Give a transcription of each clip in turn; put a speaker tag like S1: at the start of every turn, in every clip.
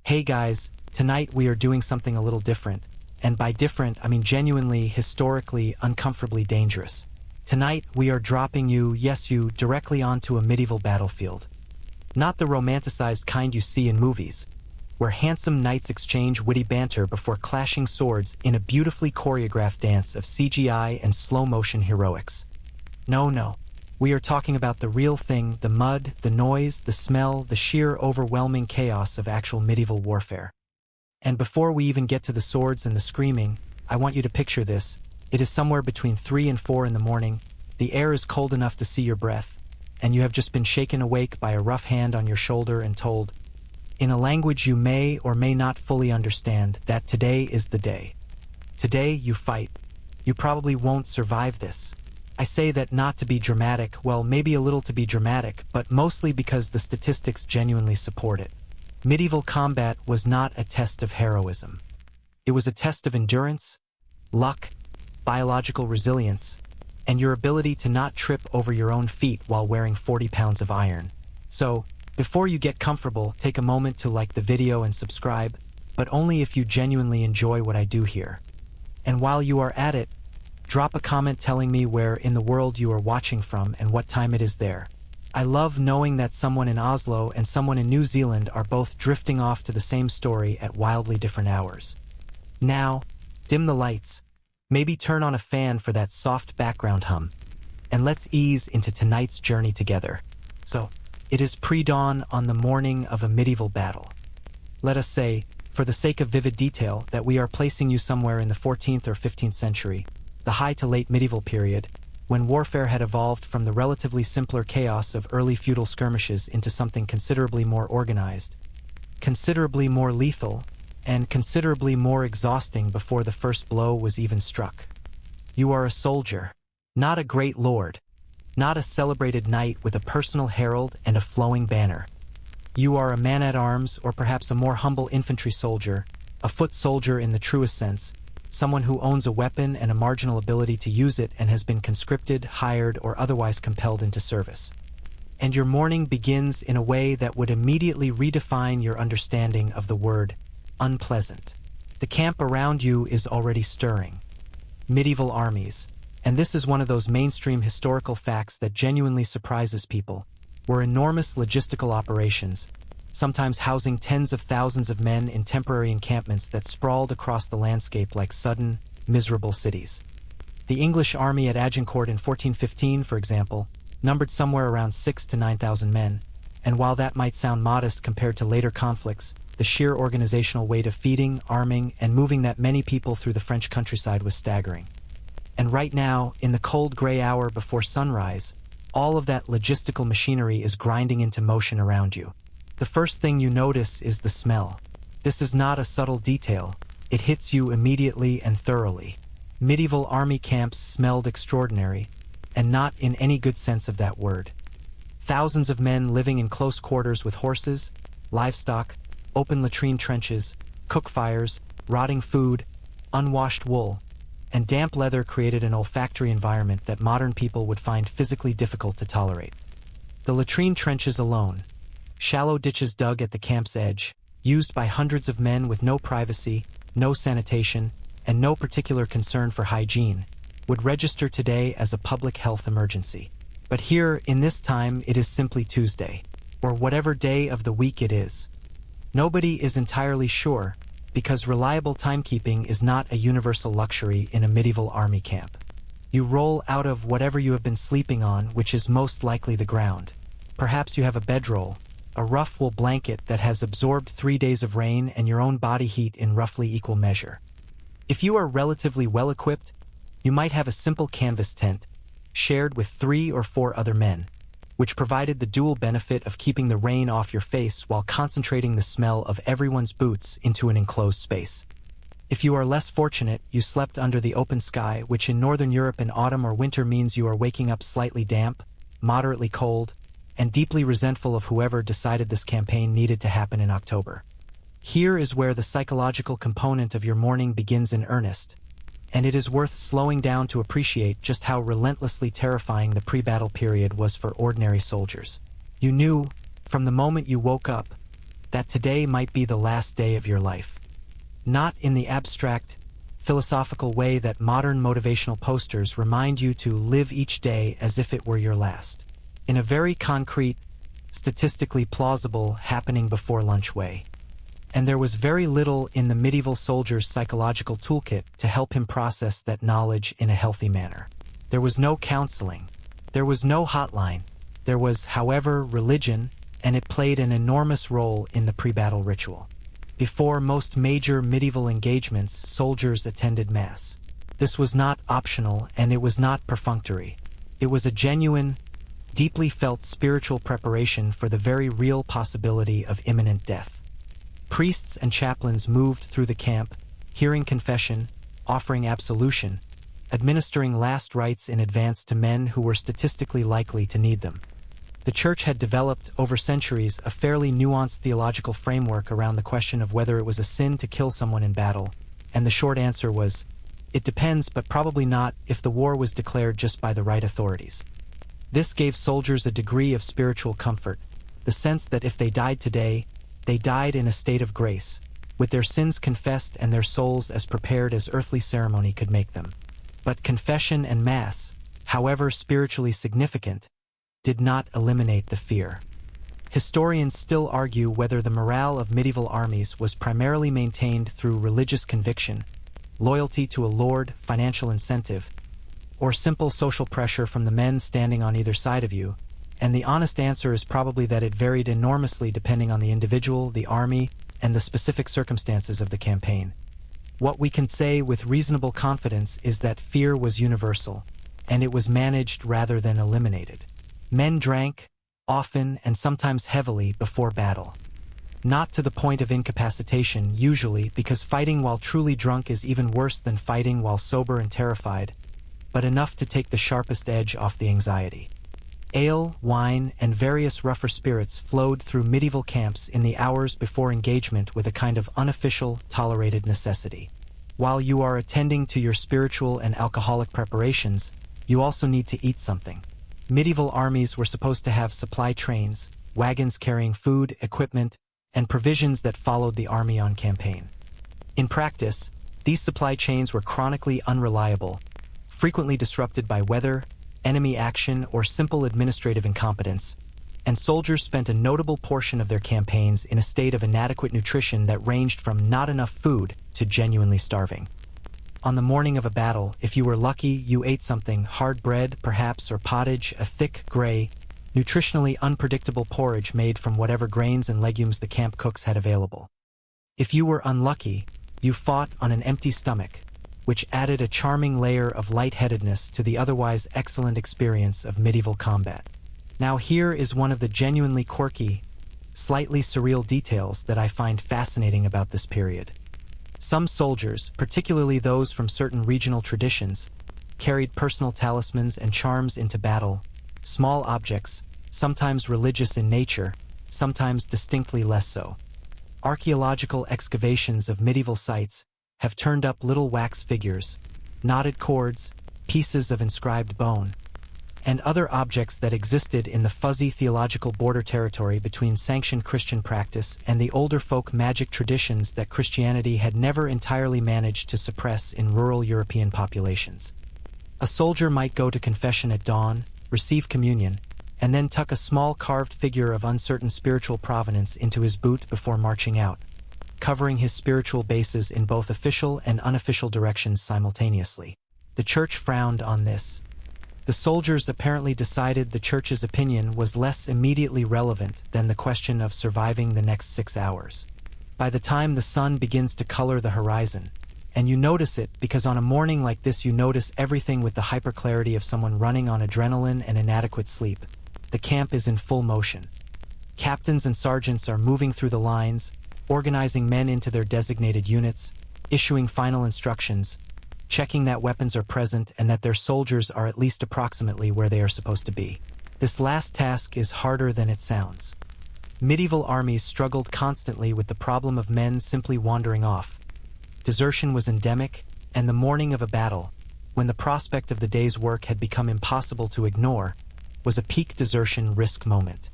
S1: Hey guys, tonight we are doing something a little different. And by different, I mean genuinely, historically, uncomfortably dangerous. Tonight we are dropping you, yes you, directly onto a medieval battlefield. Not the romanticized kind you see in movies, where handsome knights exchange witty banter before clashing swords in a beautifully choreographed dance of CGI and slow-motion heroics. No. We are talking about the real thing, the mud, the noise, the smell, the sheer overwhelming chaos of actual medieval warfare. And before we even get to the swords and the screaming, I want you to picture this. It is somewhere between 3 and 4 in the morning, the air is cold enough to see your breath, and you have just been shaken awake by a rough hand on your shoulder and told, in a language you may or may not fully understand, that today is the day. Today you fight. You probably won't survive this. I say that not to be dramatic, well, maybe a little to be dramatic, but mostly because the statistics genuinely support it. Medieval combat was not a test of heroism. It was a test of endurance, luck, biological resilience, and your ability to not trip over your own feet while wearing 40 pounds of iron. So, before you get comfortable, take a moment to like the video and subscribe, but only if you genuinely enjoy what I do here. And while you are at it, drop a comment telling me where in the world you are watching from and what time it is there. I love knowing that someone in Oslo and someone in New Zealand are both drifting off to the same story at wildly different hours. Now, dim the lights, maybe turn on a fan for that soft background hum, and let's ease into tonight's journey together. So, it is pre-dawn on the morning of a medieval battle. Let us say, for the sake of vivid detail, that we are placing you somewhere in the 14th or 15th century, the high to late medieval period, when warfare had evolved from the relatively simpler chaos of early feudal skirmishes into something considerably more organized, considerably more lethal, and considerably more exhausting before the first blow was even struck. You are a soldier, not a great lord, not a celebrated knight with a personal herald and a flowing banner. You are a man-at-arms, or perhaps a more humble infantry soldier, a foot soldier in the truest sense, someone who owns a weapon and a marginal ability to use it and has been conscripted, hired, or otherwise compelled into service. And your morning begins in a way that would immediately redefine your understanding of the word unpleasant. The camp around you is already stirring. Medieval armies, and this is one of those mainstream historical facts that genuinely surprises people, were enormous logistical operations, sometimes housing tens of thousands of men in temporary encampments that sprawled across the landscape like sudden, miserable cities. The English army at Agincourt in 1415, for example, numbered somewhere around 6,000 to 9,000 men, and while that might sound modest compared to later conflicts, the sheer organizational weight of feeding, arming, and moving that many people through the French countryside was staggering. And right now, in the cold gray hour before sunrise, all of that logistical machinery is grinding into motion around you. The first thing you notice is the smell. This is not a subtle detail. It hits you immediately and thoroughly. Medieval army camps smelled extraordinary, and not in any good sense of that word. Thousands of men living in close quarters with horses, livestock, open latrine trenches, cook fires, rotting food, unwashed wool, and damp leather created an olfactory environment that modern people would find physically difficult to tolerate. The latrine trenches alone, shallow ditches dug at the camp's edge, used by hundreds of men with no privacy, no sanitation, and no particular concern for hygiene, would register today as a public health emergency. But here, in this time, it is simply Tuesday, or whatever day of the week it is. Nobody is entirely sure, because reliable timekeeping is not a universal luxury in a medieval army camp. You roll out of whatever you have been sleeping on, which is most likely the ground. Perhaps you have a bedroll, a rough wool blanket that has absorbed 3 days of rain and your own body heat in roughly equal measure. If you are relatively well-equipped, you might have a simple canvas tent, shared with 3 or 4 other men, which provided the dual benefit of keeping the rain off your face while concentrating the smell of everyone's boots into an enclosed space. If you are less fortunate, you slept under the open sky, which in Northern Europe in autumn or winter means you are waking up slightly damp, moderately cold, and deeply resentful of whoever decided this campaign needed to happen in October. Here is where the psychological component of your morning begins in earnest, and it is worth slowing down to appreciate just how relentlessly terrifying the pre-battle period was for ordinary soldiers. You knew, from the moment you woke up, that today might be the last day of your life. Not in the abstract, philosophical way that modern motivational posters remind you to live each day as if it were your last. In a very concrete, statistically plausible happening before lunch way. And there was very little in the medieval soldier's psychological toolkit to help him process that knowledge in a healthy manner. There was no counseling. There was no hotline. There was, however, religion, and it played an enormous role in the pre-battle ritual. Before most major medieval engagements, soldiers attended Mass. This was not optional, and it was not perfunctory. It was a genuine, deeply felt spiritual preparation for the very real possibility of imminent death. Priests and chaplains moved through the camp, hearing confession, offering absolution, administering last rites in advance to men who were statistically likely to need them. The Church had developed, over centuries, a fairly nuanced theological framework around the question of whether it was a sin to kill someone in battle, and the short answer was, it depends, but probably not if the war was declared just by the right authorities. This gave soldiers a degree of spiritual comfort, the sense that if they died today, they died in a state of grace, with their sins confessed and their souls as prepared as earthly ceremony could make them. But confession and Mass, however spiritually significant, did not eliminate the fear. Historians still argue whether the morale of medieval armies was primarily maintained through religious conviction, loyalty to a lord, financial incentive, or simple social pressure from the men standing on either side of you, and the honest answer is probably that it varied enormously depending on the individual, the army, and the specific circumstances of the campaign. What we can say with reasonable confidence is that fear was universal, and it was managed rather than eliminated. Men drank, often and sometimes heavily, before battle. Not to the point of incapacitation, usually, because fighting while truly drunk is even worse than fighting while sober and terrified, but enough to take the sharpest edge off the anxiety. Ale, wine, and various rougher spirits flowed through medieval camps in the hours before engagement with a kind of unofficial, tolerated necessity. While you are attending to your spiritual and alcoholic preparations, you also need to eat something. Medieval armies were supposed to have supply trains, wagons carrying food, equipment, and provisions that followed the army on campaign. In practice, these supply chains were chronically unreliable, frequently disrupted by weather, enemy action, or simple administrative incompetence, and soldiers spent a notable portion of their campaigns in a state of inadequate nutrition that ranged from not enough food to genuinely starving. On the morning of a battle, if you were lucky, you ate something, hard bread, perhaps, or pottage, a thick, gray, nutritionally unpredictable porridge made from whatever grains and legumes the camp cooks had available. If you were unlucky, you fought on an empty stomach, which added a charming layer of lightheadedness to the otherwise excellent experience of medieval combat. Now here is one of the genuinely quirky, slightly surreal details that I find fascinating about this period. Some soldiers, particularly those from certain regional traditions, carried personal talismans and charms into battle, small objects, sometimes religious in nature, sometimes distinctly less so. Archaeological excavations of medieval sites have turned up little wax figures, knotted cords, pieces of inscribed bone, and other objects that existed in the fuzzy theological border territory between sanctioned Christian practice and the older folk magic traditions that Christianity had never entirely managed to suppress in rural European populations. A soldier might go to confession at dawn, receive communion, and then tuck a small carved figure of uncertain spiritual provenance into his boot before marching out, covering his spiritual bases in both official and unofficial directions simultaneously. The Church frowned on this. The soldiers apparently decided the Church's opinion was less immediately relevant than the question of surviving the next 6 hours. By the time the sun begins to color the horizon, and you notice it because on a morning like this you notice everything with the hyperclarity of someone running on adrenaline and inadequate sleep, the camp is in full motion. Captains and sergeants are moving through the lines, organizing men into their designated units, issuing final instructions, checking that weapons are present and that their soldiers are at least approximately where they are supposed to be. This last task is harder than it sounds. Medieval armies struggled constantly with the problem of men simply wandering off. Desertion was endemic, and the morning of a battle, when the prospect of the day's work had become impossible to ignore, was a peak desertion risk moment.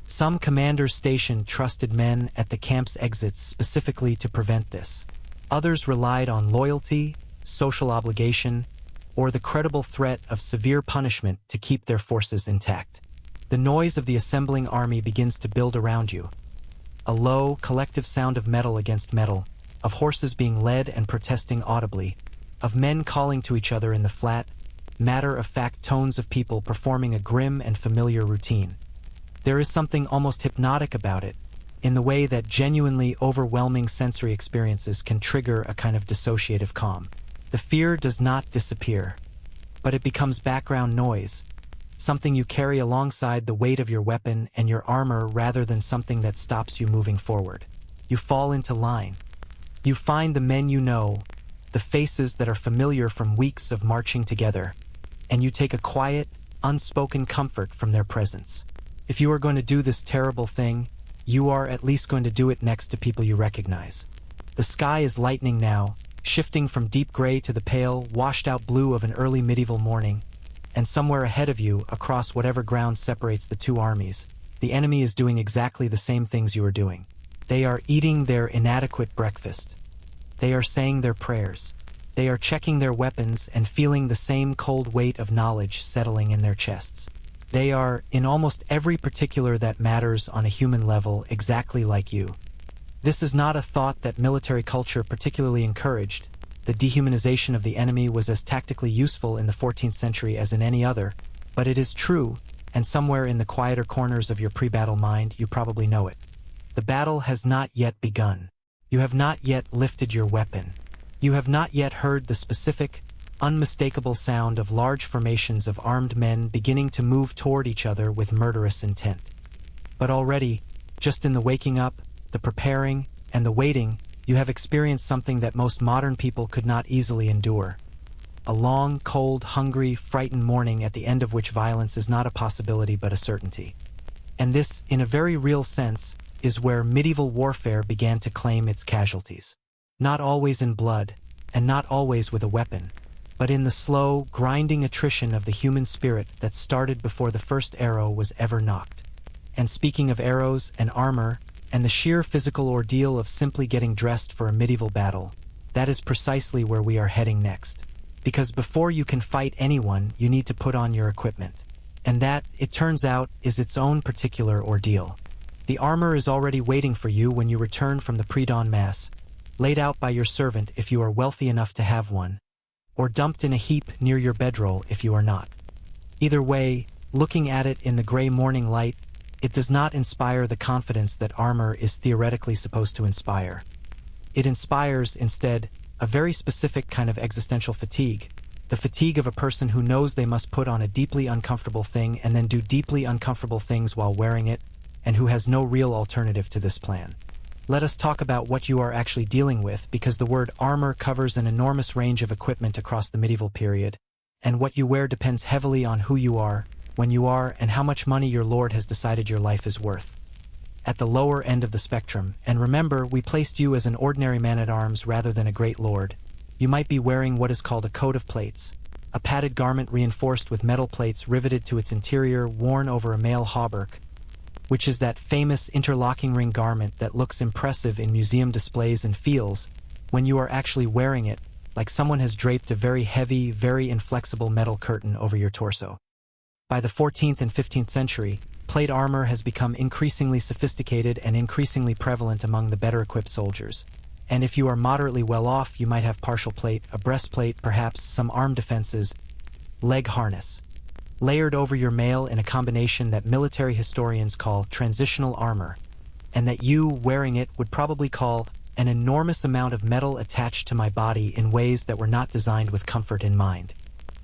S1: Some commanders stationed trusted men at the camp's exits specifically to prevent this. Others relied on loyalty, social obligation, or the credible threat of severe punishment to keep their forces intact. The noise of the assembling army begins to build around you. A low, collective sound of metal against metal, of horses being led and protesting audibly, of men calling to each other in the flat, matter-of-fact tones of people performing a grim and familiar routine. There is something almost hypnotic about it, in the way that genuinely overwhelming sensory experiences can trigger a kind of dissociative calm. The fear does not disappear, but it becomes background noise, something you carry alongside the weight of your weapon and your armor rather than something that stops you moving forward. You fall into line. You find the men you know, the faces that are familiar from weeks of marching together, and you take a quiet, unspoken comfort from their presence. If you are going to do this terrible thing, you are at least going to do it next to people you recognize. The sky is lightening now, shifting from deep gray to the pale, washed-out blue of an early medieval morning, and somewhere ahead of you, across whatever ground separates the two armies, the enemy is doing exactly the same things you are doing. They are eating their inadequate breakfast. They are saying their prayers. They are checking their weapons and feeling the same cold weight of knowledge settling in their chests. They are, in almost every particular that matters on a human level, exactly like you. This is not a thought that military culture particularly encouraged. The dehumanization of the enemy was as tactically useful in the 14th century as in any other, but it is true, and somewhere in the quieter corners of your pre-battle mind you probably know it. The battle has not yet begun. You have not yet lifted your weapon. You have not yet heard the specific, unmistakable sound of large formations of armed men beginning to move toward each other with murderous intent. But already, just in the waking up, the preparing, and the waiting, you have experienced something that most modern people could not easily endure. A long, cold, hungry, frightened morning at the end of which violence is not a possibility but a certainty. And this, in a very real sense, is where medieval warfare began to claim its casualties. Not always in blood, and not always with a weapon, but in the slow, grinding attrition of the human spirit that started before the first arrow was ever knocked. And speaking of arrows and armor, and the sheer physical ordeal of simply getting dressed for a medieval battle, that is precisely where we are heading next. Because before you can fight anyone, you need to put on your equipment. And that, it turns out, is its own particular ordeal. The armor is already waiting for you when you return from the pre-dawn mass, laid out by your servant if you are wealthy enough to have one, or dumped in a heap near your bedroll if you are not. Either way, looking at it in the gray morning light, it does not inspire the confidence that armor is theoretically supposed to inspire. It inspires, instead, a very specific kind of existential fatigue, the fatigue of a person who knows they must put on a deeply uncomfortable thing and then do deeply uncomfortable things while wearing it, and who has no real alternative to this plan. Let us talk about what you are actually dealing with, because the word armor covers an enormous range of equipment across the medieval period, and what you wear depends heavily on who you are, when you are, and how much money your lord has decided your life is worth. At the lower end of the spectrum, and remember, we placed you as an ordinary man-at-arms rather than a great lord, you might be wearing what is called a coat of plates, a padded garment reinforced with metal plates riveted to its interior, worn over a mail hauberk, which is that famous interlocking ring garment that looks impressive in museum displays and feels, when you are actually wearing it, like someone has draped a very heavy, very inflexible metal curtain over your torso. By the 14th and 15th century, plate armor has become increasingly sophisticated and increasingly prevalent among the better-equipped soldiers. And if you are moderately well off, you might have partial plate, a breastplate, perhaps some arm defenses, leg harness, layered over your mail in a combination that military historians call transitional armor, and that you, wearing it, would probably call an enormous amount of metal attached to my body in ways that were not designed with comfort in mind.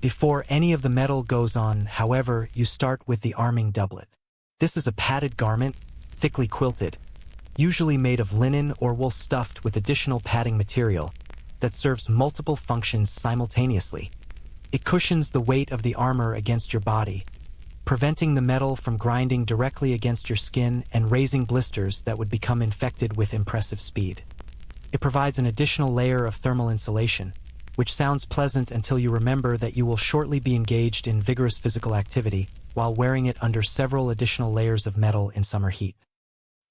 S1: Before any of the metal goes on, however, you start with the arming doublet. This is a padded garment, thickly quilted, usually made of linen or wool stuffed with additional padding material, that serves multiple functions simultaneously. It cushions the weight of the armor against your body, preventing the metal from grinding directly against your skin and raising blisters that would become infected with impressive speed. It provides an additional layer of thermal insulation, which sounds pleasant until you remember that you will shortly be engaged in vigorous physical activity, while wearing it under several additional layers of metal in summer heat.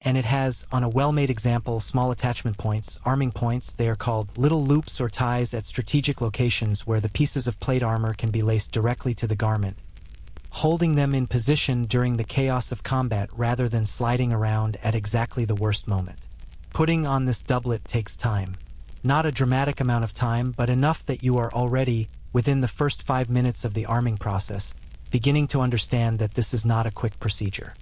S1: And it has, on a well-made example, small attachment points, arming points. They are called little loops or ties at strategic locations where the pieces of plate armor can be laced directly to the garment, holding them in position during the chaos of combat rather than sliding around at exactly the worst moment. Putting on this doublet takes time. Not a dramatic amount of time, but enough that you are already, within the first 5 minutes of the arming process, beginning to understand that this is not a quick procedure.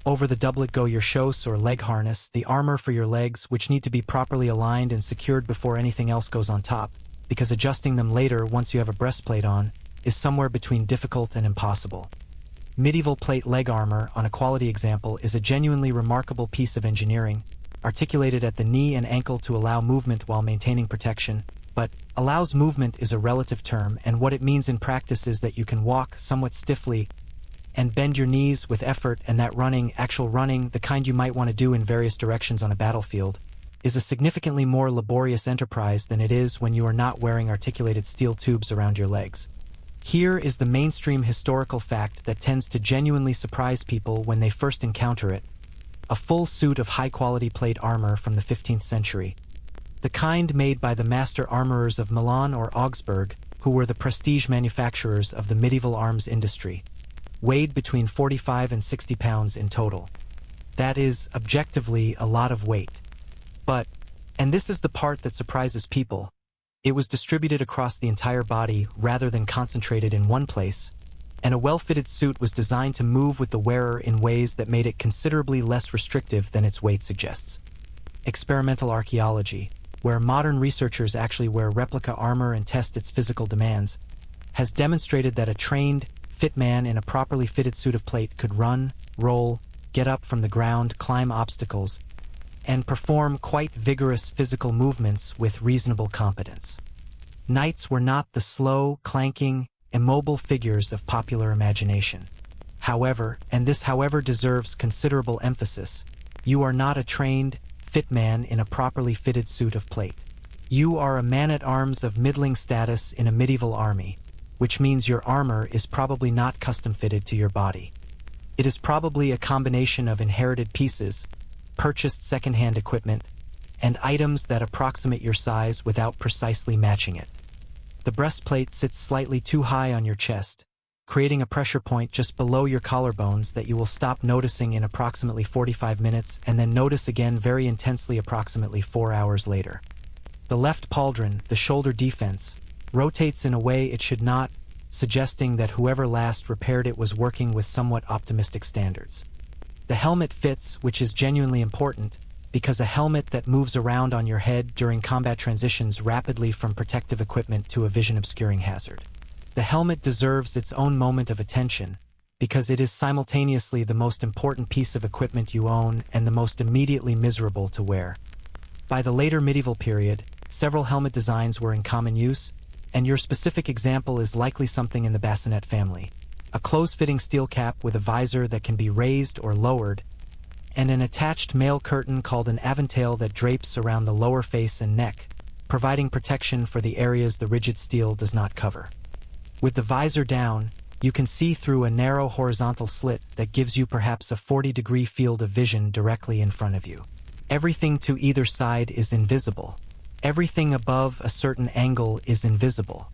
S1: Over the doublet go your chausses or leg harness, the armor for your legs, which need to be properly aligned and secured before anything else goes on top, because adjusting them later once you have a breastplate on is somewhere between difficult and impossible. Medieval plate leg armor, on a quality example, is a genuinely remarkable piece of engineering, articulated at the knee and ankle to allow movement while maintaining protection. But allows movement is a relative term, and what it means in practice is that you can walk somewhat stiffly and bend your knees with effort, and that actual running, the kind you might want to do in various directions on a battlefield, is a significantly more laborious enterprise than it is when you are not wearing articulated steel tubes around your legs. Here is the mainstream historical fact that tends to genuinely surprise people when they first encounter it: a full suit of high-quality plate armor from the 15th century. The kind made by the master armorers of Milan or Augsburg, who were the prestige manufacturers of the medieval arms industry, weighed between 45 and 60 pounds in total. That is, objectively, a lot of weight. But, and this is the part that surprises people, it was distributed across the entire body rather than concentrated in one place, and a well-fitted suit was designed to move with the wearer in ways that made it considerably less restrictive than its weight suggests. Experimental archaeology, where modern researchers actually wear replica armor and test its physical demands, has demonstrated that a trained, fit man in a properly fitted suit of plate could run, roll, get up from the ground, climb obstacles, and perform quite vigorous physical movements with reasonable competence. Knights were not the slow, clanking, immobile figures of popular imagination. However, and this however deserves considerable emphasis, you are not a trained, fit man in a properly fitted suit of plate. You are a man-at-arms of middling status in a medieval army, which means your armor is probably not custom-fitted to your body. It is probably a combination of inherited pieces, purchased second-hand equipment, and items that approximate your size without precisely matching it. The breastplate sits slightly too high on your chest, creating a pressure point just below your collarbones that you will stop noticing in approximately 45 minutes and then notice again very intensely approximately 4 hours later. The left pauldron, the shoulder defense, rotates in a way it should not, suggesting that whoever last repaired it was working with somewhat optimistic standards. The helmet fits, which is genuinely important, because a helmet that moves around on your head during combat transitions rapidly from protective equipment to a vision-obscuring hazard. The helmet deserves its own moment of attention, because it is simultaneously the most important piece of equipment you own and the most immediately miserable to wear. By the later medieval period, several helmet designs were in common use, and your specific example is likely something in the bassinet family. A close-fitting steel cap with a visor that can be raised or lowered, and an attached mail curtain called an aventail that drapes around the lower face and neck, providing protection for the areas the rigid steel does not cover. With the visor down, you can see through a narrow horizontal slit that gives you perhaps a 40-degree field of vision directly in front of you. Everything to either side is invisible. Everything above a certain angle is invisible.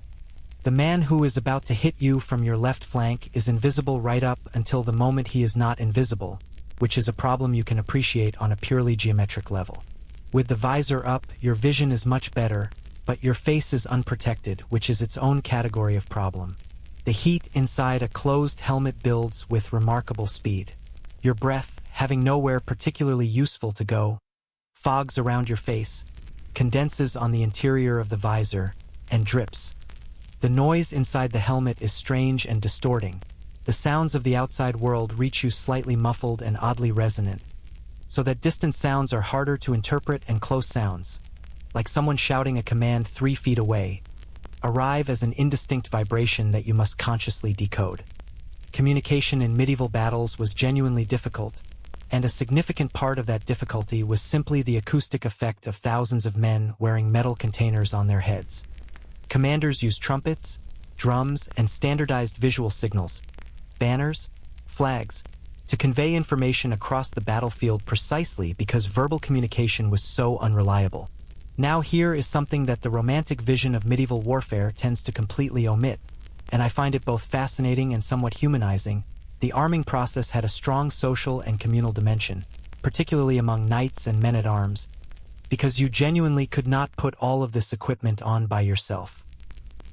S1: The man who is about to hit you from your left flank is invisible right up until the moment he is not invisible, which is a problem you can appreciate on a purely geometric level. With the visor up, your vision is much better, but your face is unprotected, which is its own category of problem. The heat inside a closed helmet builds with remarkable speed. Your breath, having nowhere particularly useful to go, fogs around your face, condenses on the interior of the visor, and drips. The noise inside the helmet is strange and distorting. The sounds of the outside world reach you slightly muffled and oddly resonant, so that distant sounds are harder to interpret and close sounds, like someone shouting a command 3 feet away, arrive as an indistinct vibration that you must consciously decode. Communication in medieval battles was genuinely difficult, and a significant part of that difficulty was simply the acoustic effect of thousands of men wearing metal containers on their heads. Commanders used trumpets, drums, and standardized visual signals, banners, flags, to convey information across the battlefield precisely because verbal communication was so unreliable. Now here is something that the romantic vision of medieval warfare tends to completely omit, and I find it both fascinating and somewhat humanizing. The arming process had a strong social and communal dimension, particularly among knights and men-at-arms, because you genuinely could not put all of this equipment on by yourself.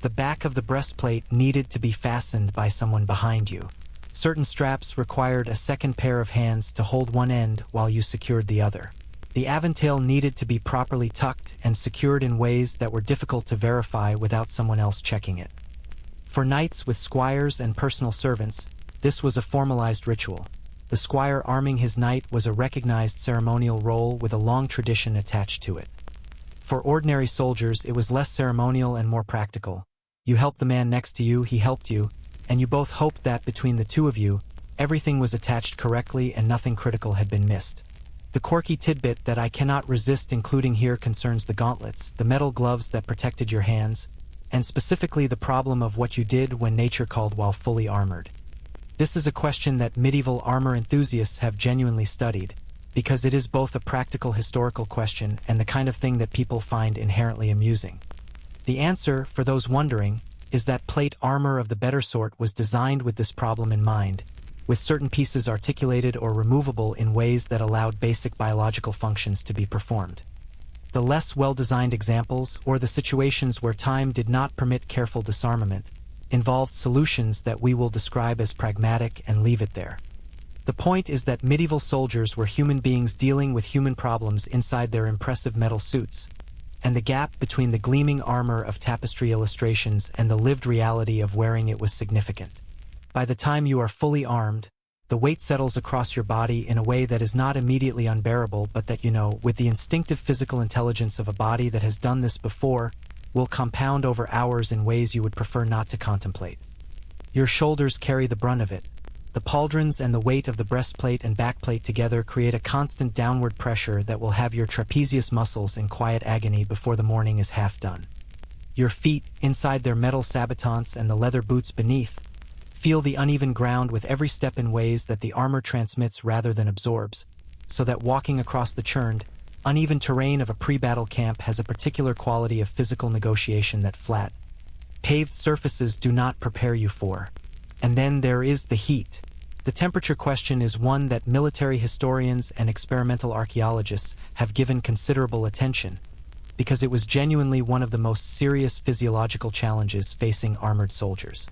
S1: The back of the breastplate needed to be fastened by someone behind you. Certain straps required a second pair of hands to hold one end while you secured the other. The aventail needed to be properly tucked and secured in ways that were difficult to verify without someone else checking it. For knights with squires and personal servants, this was a formalized ritual. The squire arming his knight was a recognized ceremonial role with a long tradition attached to it. For ordinary soldiers, it was less ceremonial and more practical. You helped the man next to you, he helped you, and you both hoped that between the two of you, everything was attached correctly and nothing critical had been missed. The quirky tidbit that I cannot resist including here concerns the gauntlets, the metal gloves that protected your hands, and specifically the problem of what you did when nature called while fully armored. This is a question that medieval armor enthusiasts have genuinely studied, because it is both a practical historical question and the kind of thing that people find inherently amusing. The answer, for those wondering, is that plate armor of the better sort was designed with this problem in mind, with certain pieces articulated or removable in ways that allowed basic biological functions to be performed. The less well-designed examples, or the situations where time did not permit careful disarmament, involved solutions that we will describe as pragmatic and leave it there. The point is that medieval soldiers were human beings dealing with human problems inside their impressive metal suits, and the gap between the gleaming armor of tapestry illustrations and the lived reality of wearing it was significant. By the time you are fully armed, the weight settles across your body in a way that is not immediately unbearable, but that with the instinctive physical intelligence of a body that has done this before, will compound over hours in ways you would prefer not to contemplate. Your shoulders carry the brunt of it. The pauldrons and the weight of the breastplate and backplate together create a constant downward pressure that will have your trapezius muscles in quiet agony before the morning is half done. Your feet, inside their metal sabatons and the leather boots beneath, feel the uneven ground with every step in ways that the armor transmits rather than absorbs, so that walking across the churned, uneven terrain of a pre-battle camp has a particular quality of physical negotiation that flat, paved surfaces do not prepare you for. And then there is the heat. The temperature question is one that military historians and experimental archaeologists have given considerable attention, because it was genuinely one of the most serious physiological challenges facing armored soldiers.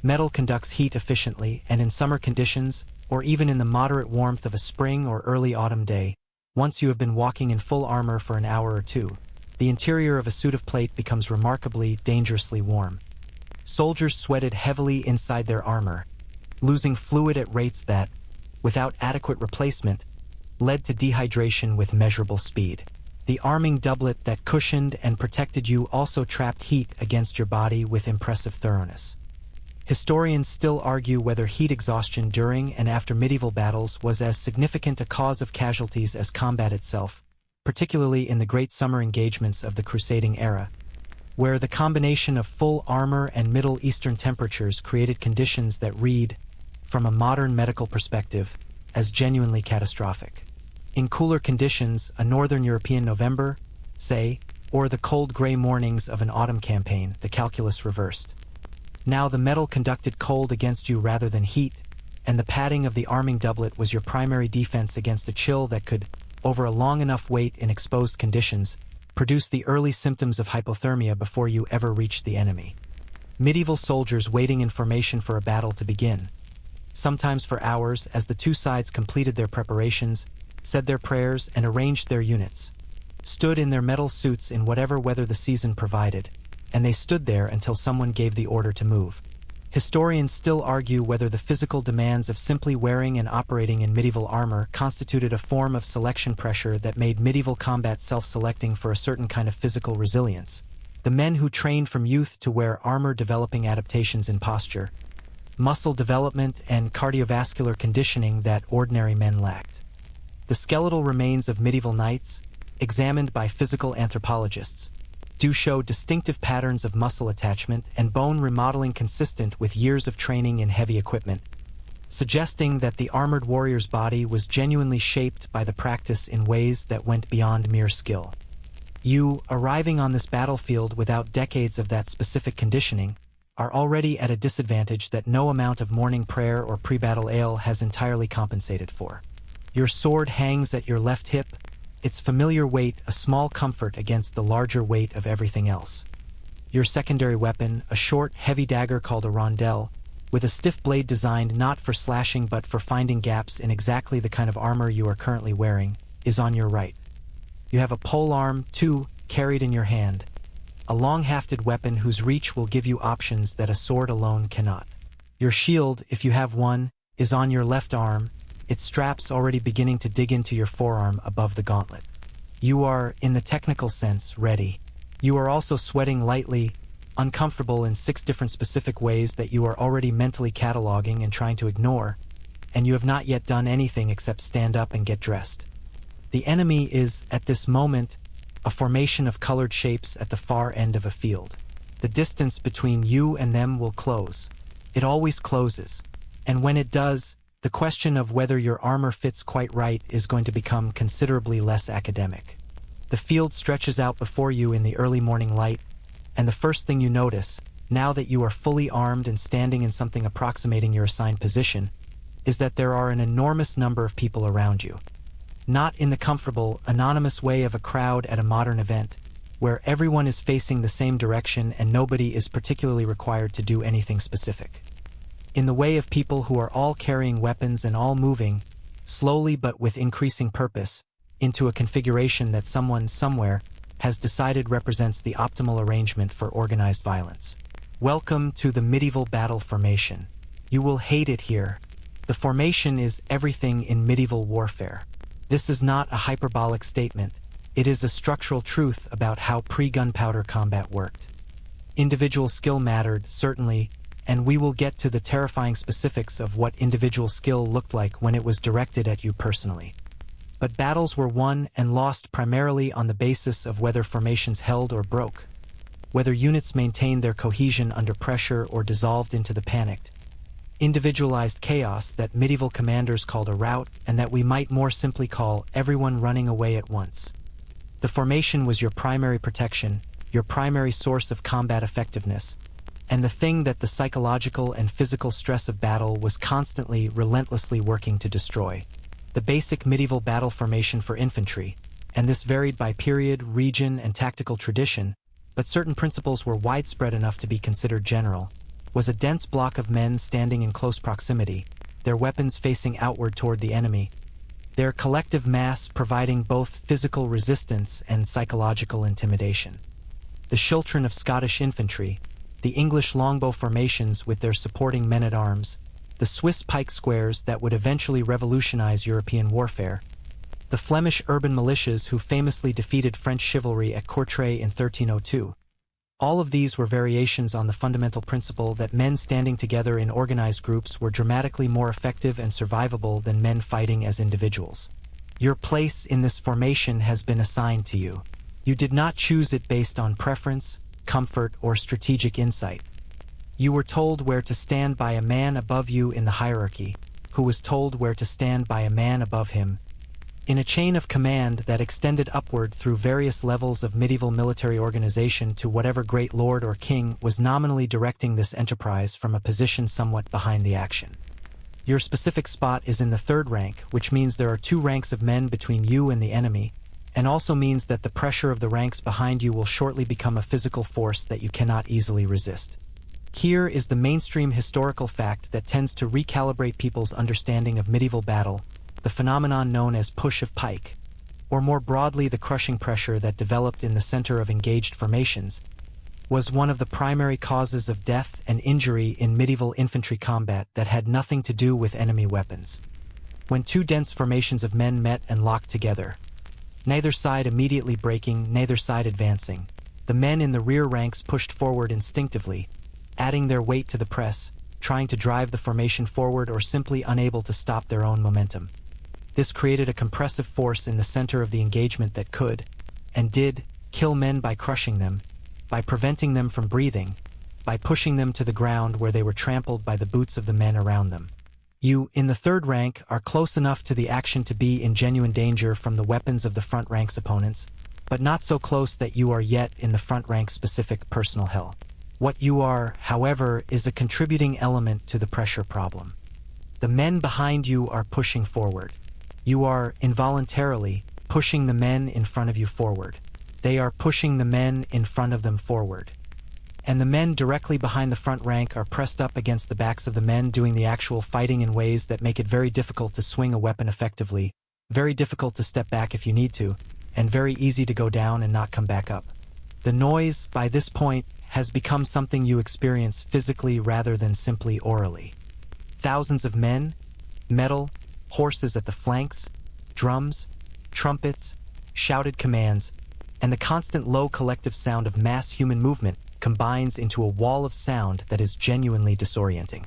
S1: Metal conducts heat efficiently, and in summer conditions, or even in the moderate warmth of a spring or early autumn day, once you have been walking in full armor for an hour or two, the interior of a suit of plate becomes remarkably, dangerously warm. Soldiers sweated heavily inside their armor, losing fluid at rates that, without adequate replacement, led to dehydration with measurable speed. The arming doublet that cushioned and protected you also trapped heat against your body with impressive thoroughness. Historians still argue whether heat exhaustion during and after medieval battles was as significant a cause of casualties as combat itself, particularly in the great summer engagements of the crusading era, where the combination of full armor and Middle Eastern temperatures created conditions that read, from a modern medical perspective, as genuinely catastrophic. In cooler conditions, a northern European November, say, or the cold gray mornings of an autumn campaign, the calculus reversed. Now the metal conducted cold against you rather than heat, and the padding of the arming doublet was your primary defense against a chill that could, over a long enough wait in exposed conditions, produce the early symptoms of hypothermia before you ever reached the enemy. Medieval soldiers waiting in formation for a battle to begin, sometimes for hours as the two sides completed their preparations, said their prayers and arranged their units, stood in their metal suits in whatever weather the season provided, and they stood there until someone gave the order to move. Historians still argue whether the physical demands of simply wearing and operating in medieval armor constituted a form of selection pressure that made medieval combat self-selecting for a certain kind of physical resilience. The men who trained from youth to wear armor developing adaptations in posture, muscle development, and cardiovascular conditioning that ordinary men lacked. The skeletal remains of medieval knights, examined by physical anthropologists, do show distinctive patterns of muscle attachment and bone remodeling consistent with years of training in heavy equipment. suggesting that the armored warrior's body was genuinely shaped by the practice in ways that went beyond mere skill. You, arriving on this battlefield without decades of that specific conditioning, are already at a disadvantage that no amount of morning prayer or pre-battle ale has entirely compensated for. Your sword hangs at your left hip, its familiar weight a small comfort against the larger weight of everything else. Your secondary weapon, a short, heavy dagger called a rondelle, with a stiff blade designed not for slashing but for finding gaps in exactly the kind of armor you are currently wearing, is on your right. You have a polearm, too, carried in your hand, a long-hafted weapon whose reach will give you options that a sword alone cannot. Your shield, if you have one, is on your left arm, its straps already beginning to dig into your forearm above the gauntlet. You are, in the technical sense, ready. You are also sweating lightly, uncomfortable in 6 different specific ways that you are already mentally cataloging and trying to ignore, and you have not yet done anything except stand up and get dressed. The enemy is, at this moment, a formation of colored shapes at the far end of a field. The distance between you and them will close. It always closes, and when it does, the question of whether your armor fits quite right is going to become considerably less academic. The field stretches out before you in the early morning light, and the first thing you notice, now that you are fully armed and standing in something approximating your assigned position, is that there are an enormous number of people around you. Not in the comfortable, anonymous way of a crowd at a modern event, where everyone is facing the same direction and nobody is particularly required to do anything specific. In the way of people who are all carrying weapons and all moving, slowly but with increasing purpose, into a configuration that someone somewhere has decided represents the optimal arrangement for organized violence. Welcome to the medieval battle formation. You will hate it here. The formation is everything in medieval warfare. This is not a hyperbolic statement. It is a structural truth about how pre-gunpowder combat worked. Individual skill mattered, certainly, and we will get to the terrifying specifics of what individual skill looked like when it was directed at you personally. But battles were won and lost primarily on the basis of whether formations held or broke, whether units maintained their cohesion under pressure or dissolved into the panicked, individualized chaos that medieval commanders called a rout and that we might more simply call everyone running away at once. The formation was your primary protection, your primary source of combat effectiveness, and the thing that the psychological and physical stress of battle was constantly, relentlessly working to destroy. The basic medieval battle formation for infantry, and this varied by period, region, and tactical tradition, but certain principles were widespread enough to be considered general, was a dense block of men standing in close proximity, their weapons facing outward toward the enemy, their collective mass providing both physical resistance and psychological intimidation. The Schiltron of Scottish infantry, the English longbow formations with their supporting men-at-arms, the Swiss pike squares that would eventually revolutionize European warfare, the Flemish urban militias who famously defeated French chivalry at Courtrai in 1302. All of these were variations on the fundamental principle that men standing together in organized groups were dramatically more effective and survivable than men fighting as individuals. Your place in this formation has been assigned to you. You did not choose it based on preference, comfort, or strategic insight. You were told where to stand by a man above you in the hierarchy, who was told where to stand by a man above him, in a chain of command that extended upward through various levels of medieval military organization to whatever great lord or king was nominally directing this enterprise from a position somewhat behind the action. Your specific spot is in the 3rd rank, which means there are 2 ranks of men between you and the enemy, and also means that the pressure of the ranks behind you will shortly become a physical force that you cannot easily resist. Here is the mainstream historical fact that tends to recalibrate people's understanding of medieval battle, the phenomenon known as push of pike, or more broadly the crushing pressure that developed in the center of engaged formations, was one of the primary causes of death and injury in medieval infantry combat that had nothing to do with enemy weapons. When 2 dense formations of men met and locked together, neither side immediately breaking, neither side advancing, the men in the rear ranks pushed forward instinctively, adding their weight to the press, trying to drive the formation forward or simply unable to stop their own momentum. This created a compressive force in the center of the engagement that could, and did, kill men by crushing them, by preventing them from breathing, by pushing them to the ground where they were trampled by the boots of the men around them. You, in the third rank, are close enough to the action to be in genuine danger from the weapons of the front rank's opponents, but not so close that you are yet in the front rank's specific personal hell. What you are, however, is a contributing element to the pressure problem. The men behind you are pushing forward. You are, involuntarily, pushing the men in front of you forward. They are pushing the men in front of them forward. And the men directly behind the front rank are pressed up against the backs of the men doing the actual fighting in ways that make it very difficult to swing a weapon effectively, very difficult to step back if you need to, and very easy to go down and not come back up. The noise, by this point, has become something you experience physically rather than simply orally. Thousands of men, metal, horses at the flanks, drums, trumpets, shouted commands, and the constant low collective sound of mass human movement combines into a wall of sound that is genuinely disorienting.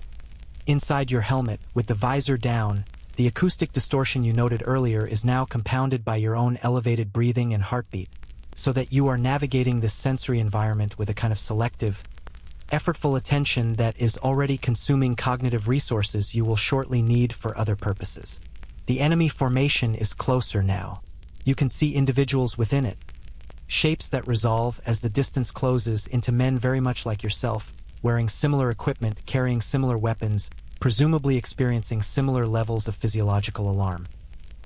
S1: Inside your helmet, with the visor down, the acoustic distortion you noted earlier is now compounded by your own elevated breathing and heartbeat, so that you are navigating this sensory environment with a kind of selective, effortful attention that is already consuming cognitive resources you will shortly need for other purposes. The enemy formation is closer now. You can see individuals within it, shapes that resolve as the distance closes into men very much like yourself, wearing similar equipment, carrying similar weapons, presumably experiencing similar levels of physiological alarm.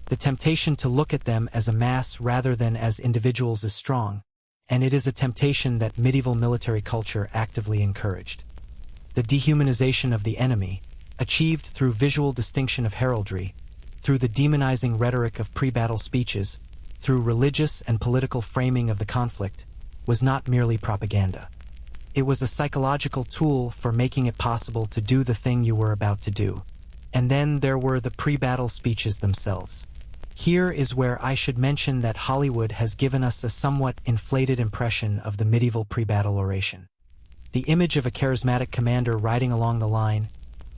S1: The temptation to look at them as a mass rather than as individuals is strong, and it is a temptation that medieval military culture actively encouraged. The dehumanization of the enemy, achieved through visual distinction of heraldry, through the demonizing rhetoric of pre-battle speeches, through religious and political framing of the conflict, was not merely propaganda. It was a psychological tool for making it possible to do the thing you were about to do. And then there were the pre-battle speeches themselves. Here is where I should mention that Hollywood has given us a somewhat inflated impression of the medieval pre-battle oration. The image of a charismatic commander riding along the line,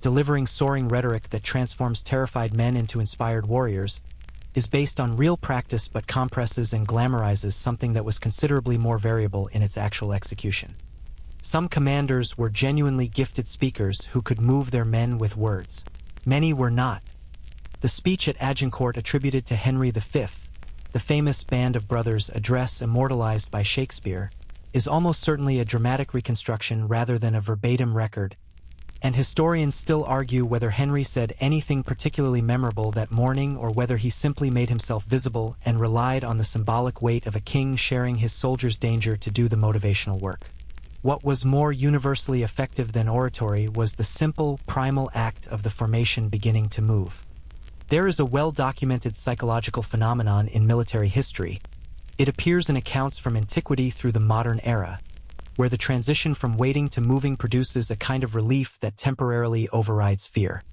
S1: delivering soaring rhetoric that transforms terrified men into inspired warriors, is based on real practice but compresses and glamorizes something that was considerably more variable in its actual execution. Some commanders were genuinely gifted speakers who could move their men with words. Many were not. The speech at Agincourt attributed to Henry V, the famous Band of Brothers address immortalized by Shakespeare, is almost certainly a dramatic reconstruction rather than a verbatim record, and historians still argue whether Henry said anything particularly memorable that morning or whether he simply made himself visible and relied on the symbolic weight of a king sharing his soldiers' danger to do the motivational work. What was more universally effective than oratory was the simple, primal act of the formation beginning to move. There is a well-documented psychological phenomenon in military history. It appears in accounts from antiquity through the modern era, where the transition from waiting to moving produces a kind of relief that temporarily overrides fear.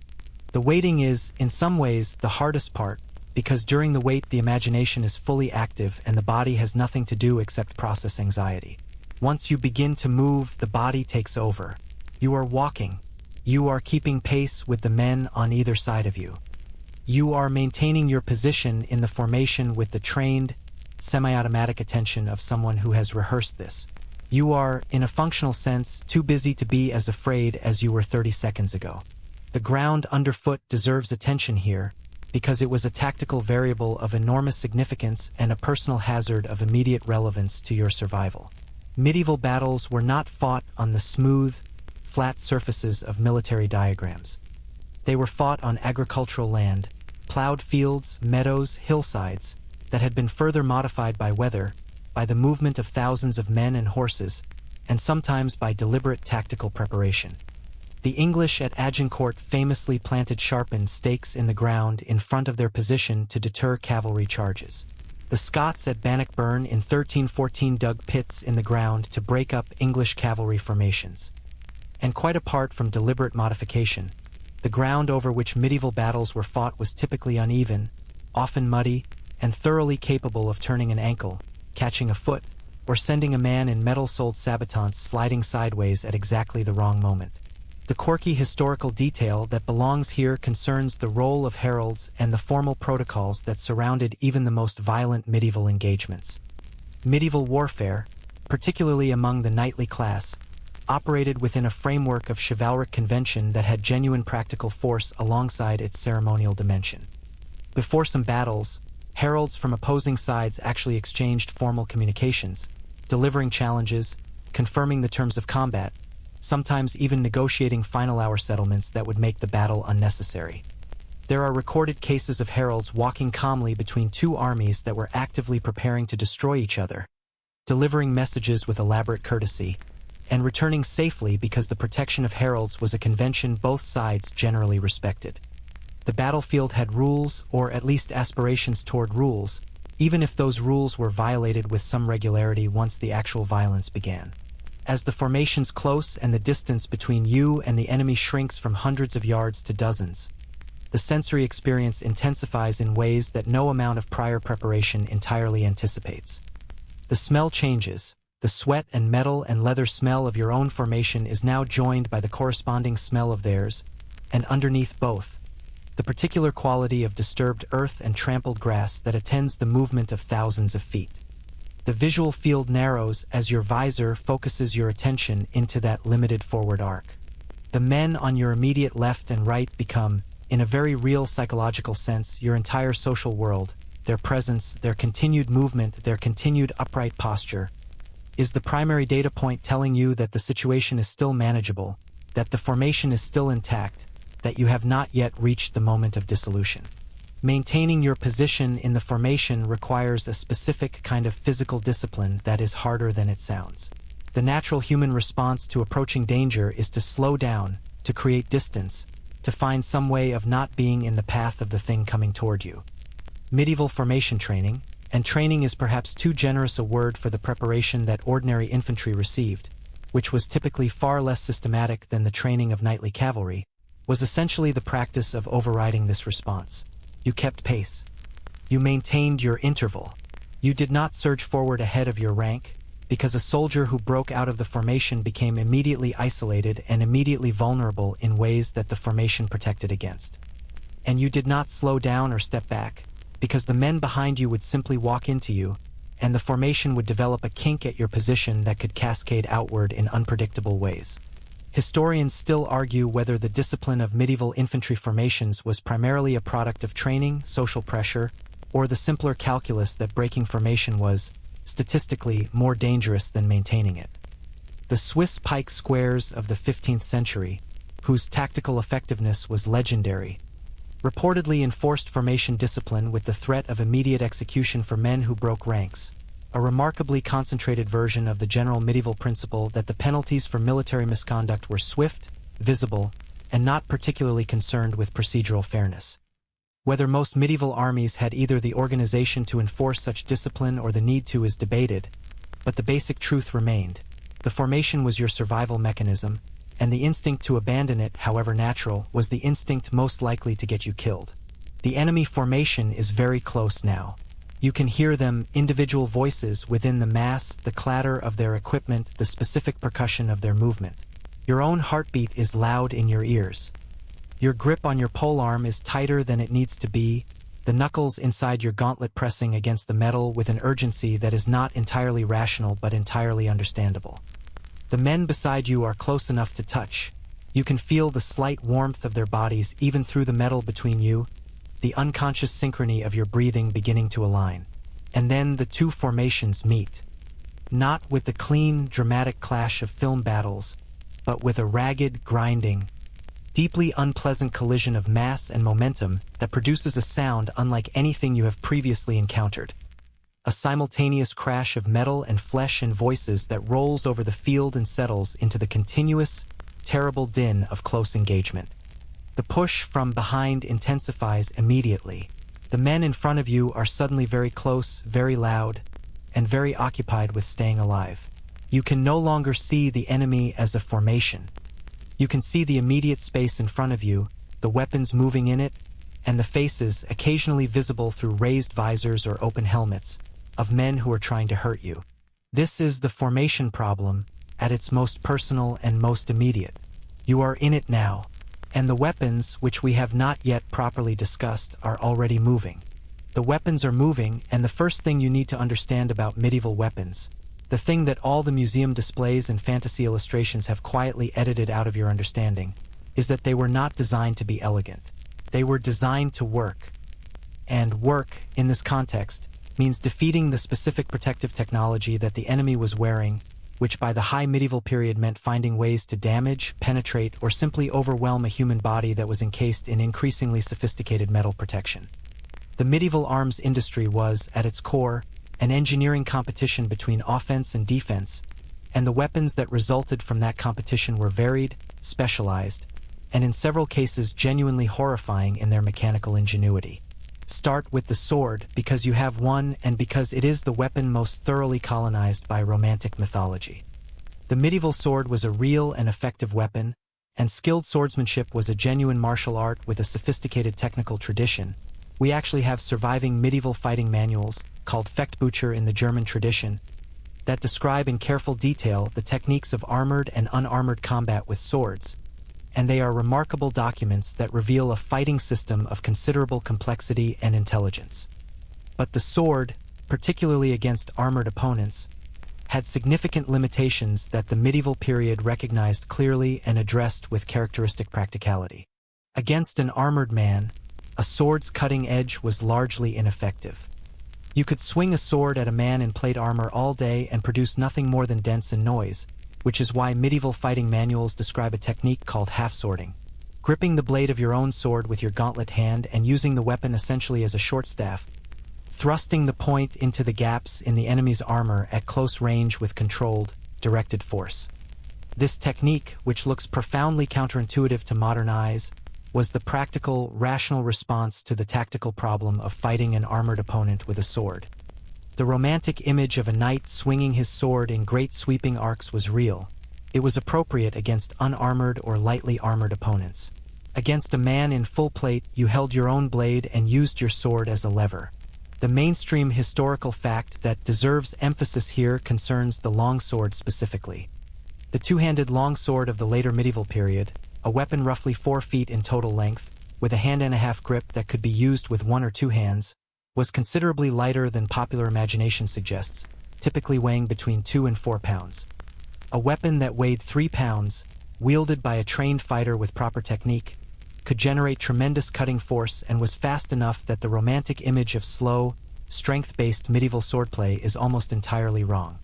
S1: The waiting is, in some ways, the hardest part, because during the wait the imagination is fully active and the body has nothing to do except process anxiety. Once you begin to move, the body takes over. You are walking. You are keeping pace with the men on either side of you. You are maintaining your position in the formation with the trained, semi-automatic attention of someone who has rehearsed this. You are, in a functional sense, too busy to be as afraid as you were 30 seconds ago. The ground underfoot deserves attention here, because it was a tactical variable of enormous significance and a personal hazard of immediate relevance to your survival. Medieval battles were not fought on the smooth, flat surfaces of military diagrams. They were fought on agricultural land, plowed fields, meadows, hillsides, that had been further modified by weather, by the movement of thousands of men and horses, and sometimes by deliberate tactical preparation. The English at Agincourt famously planted sharpened stakes in the ground in front of their position to deter cavalry charges. The Scots at Bannockburn in 1314 dug pits in the ground to break up English cavalry formations. And quite apart from deliberate modification, the ground over which medieval battles were fought was typically uneven, often muddy, and thoroughly capable of turning an ankle, catching a foot, or sending a man in metal-soled sabatons sliding sideways at exactly the wrong moment. The quirky historical detail that belongs here concerns the role of heralds and the formal protocols that surrounded even the most violent medieval engagements. Medieval warfare, particularly among the knightly class, operated within a framework of chivalric convention that had genuine practical force alongside its ceremonial dimension. Before some battles, heralds from opposing sides actually exchanged formal communications, delivering challenges, confirming the terms of combat, sometimes even negotiating final-hour settlements that would make the battle unnecessary. There are recorded cases of heralds walking calmly between two armies that were actively preparing to destroy each other, delivering messages with elaborate courtesy, and returning safely because the protection of heralds was a convention both sides generally respected. The battlefield had rules, or at least aspirations toward rules, even if those rules were violated with some regularity once the actual violence began. As the formations close and the distance between you and the enemy shrinks from hundreds of yards to dozens, the sensory experience intensifies in ways that no amount of prior preparation entirely anticipates. The smell changes. The sweat and metal and leather smell of your own formation is now joined by the corresponding smell of theirs, and underneath both, the particular quality of disturbed earth and trampled grass that attends the movement of thousands of feet. The visual field narrows as your visor focuses your attention into that limited forward arc. The men on your immediate left and right become, in a very real psychological sense, your entire social world. Their presence, their continued movement, their continued upright posture, is the primary data point telling you that the situation is still manageable, that the formation is still intact, that you have not yet reached the moment of dissolution. Maintaining your position in the formation requires a specific kind of physical discipline that is harder than it sounds. The natural human response to approaching danger is to slow down, to create distance, to find some way of not being in the path of the thing coming toward you. Medieval formation training, and training is perhaps too generous a word for the preparation that ordinary infantry received, which was typically far less systematic than the training of knightly cavalry, was essentially the practice of overriding this response. You kept pace. You maintained your interval. You did not surge forward ahead of your rank, because a soldier who broke out of the formation became immediately isolated and immediately vulnerable in ways that the formation protected against. And you did not slow down or step back, because the men behind you would simply walk into you, and the formation would develop a kink at your position that could cascade outward in unpredictable ways. Historians still argue whether the discipline of medieval infantry formations was primarily a product of training, social pressure, or the simpler calculus that breaking formation was, statistically, more dangerous than maintaining it. The Swiss pike squares of the 15th century, whose tactical effectiveness was legendary, reportedly enforced formation discipline with the threat of immediate execution for men who broke ranks, a remarkably concentrated version of the general medieval principle that the penalties for military misconduct were swift, visible, and not particularly concerned with procedural fairness. Whether most medieval armies had either the organization to enforce such discipline or the need to is debated, but the basic truth remained. The formation was your survival mechanism, and the instinct to abandon it, however natural, was the instinct most likely to get you killed. The enemy formation is very close now. You can hear them, individual voices within the mass, the clatter of their equipment, the specific percussion of their movement. Your own heartbeat is loud in your ears. Your grip on your polearm is tighter than it needs to be, the knuckles inside your gauntlet pressing against the metal with an urgency that is not entirely rational but entirely understandable. The men beside you are close enough to touch. You can feel the slight warmth of their bodies even through the metal between you, the unconscious synchrony of your breathing beginning to align. And then the two formations meet. Not with the clean, dramatic clash of film battles, but with a ragged, grinding, deeply unpleasant collision of mass and momentum that produces a sound unlike anything you have previously encountered. A simultaneous crash of metal and flesh and voices that rolls over the field and settles into the continuous, terrible din of close engagement. The push from behind intensifies immediately. The men in front of you are suddenly very close, very loud, and very occupied with staying alive. You can no longer see the enemy as a formation. You can see the immediate space in front of you, the weapons moving in it, and the faces occasionally visible through raised visors or open helmets of men who are trying to hurt you. This is the formation problem at its most personal and most immediate. You are in it now, and the weapons, which we have not yet properly discussed, are already moving. The weapons are moving, and the first thing you need to understand about medieval weapons, The thing that all the museum displays and fantasy illustrations have quietly edited out of your understanding is that they were not designed to be elegant. They were designed to work. And work, in this context, means defeating the specific protective technology that the enemy was wearing, which by the high medieval period meant finding ways to damage, penetrate, or simply overwhelm a human body that was encased in increasingly sophisticated metal protection. The medieval arms industry was, at its core, an engineering competition between offense and defense, and the weapons that resulted from that competition were varied, specialized, and in several cases genuinely horrifying in their mechanical ingenuity. Start with the sword because you have one and because it is the weapon most thoroughly colonized by Romantic mythology. The medieval sword was a real and effective weapon, and skilled swordsmanship was a genuine martial art with a sophisticated technical tradition. We actually have surviving medieval fighting manuals, called Fechtbücher in the German tradition, that describe in careful detail the techniques of armored and unarmored combat with swords, and they are remarkable documents that reveal a fighting system of considerable complexity and intelligence. But the sword, particularly against armored opponents, had significant limitations that the medieval period recognized clearly and addressed with characteristic practicality. Against an armored man, a sword's cutting edge was largely ineffective. You could swing a sword at a man in plate armor all day and produce nothing more than dents and noise, which is why medieval fighting manuals describe a technique called half-swording. Gripping the blade of your own sword with your gauntlet hand and using the weapon essentially as a short staff, thrusting the point into the gaps in the enemy's armor at close range with controlled, directed force. This technique, which looks profoundly counterintuitive to modern eyes, was the practical, rational response to the tactical problem of fighting an armored opponent with a sword. The romantic image of a knight swinging his sword in great sweeping arcs was real. It was appropriate against unarmored or lightly armored opponents. Against a man in full plate, you held your own blade and used your sword as a lever. The mainstream historical fact that deserves emphasis here concerns the longsword specifically. The two-handed longsword of the later medieval period, a weapon roughly 4 feet in total length, with a hand-and-a-half grip that could be used with 1 or 2 hands, was considerably lighter than popular imagination suggests, typically weighing between 2 and 4 pounds. A weapon that weighed 3 pounds, wielded by a trained fighter with proper technique, could generate tremendous cutting force and was fast enough that the romantic image of slow, strength-based medieval swordplay is almost entirely wrong.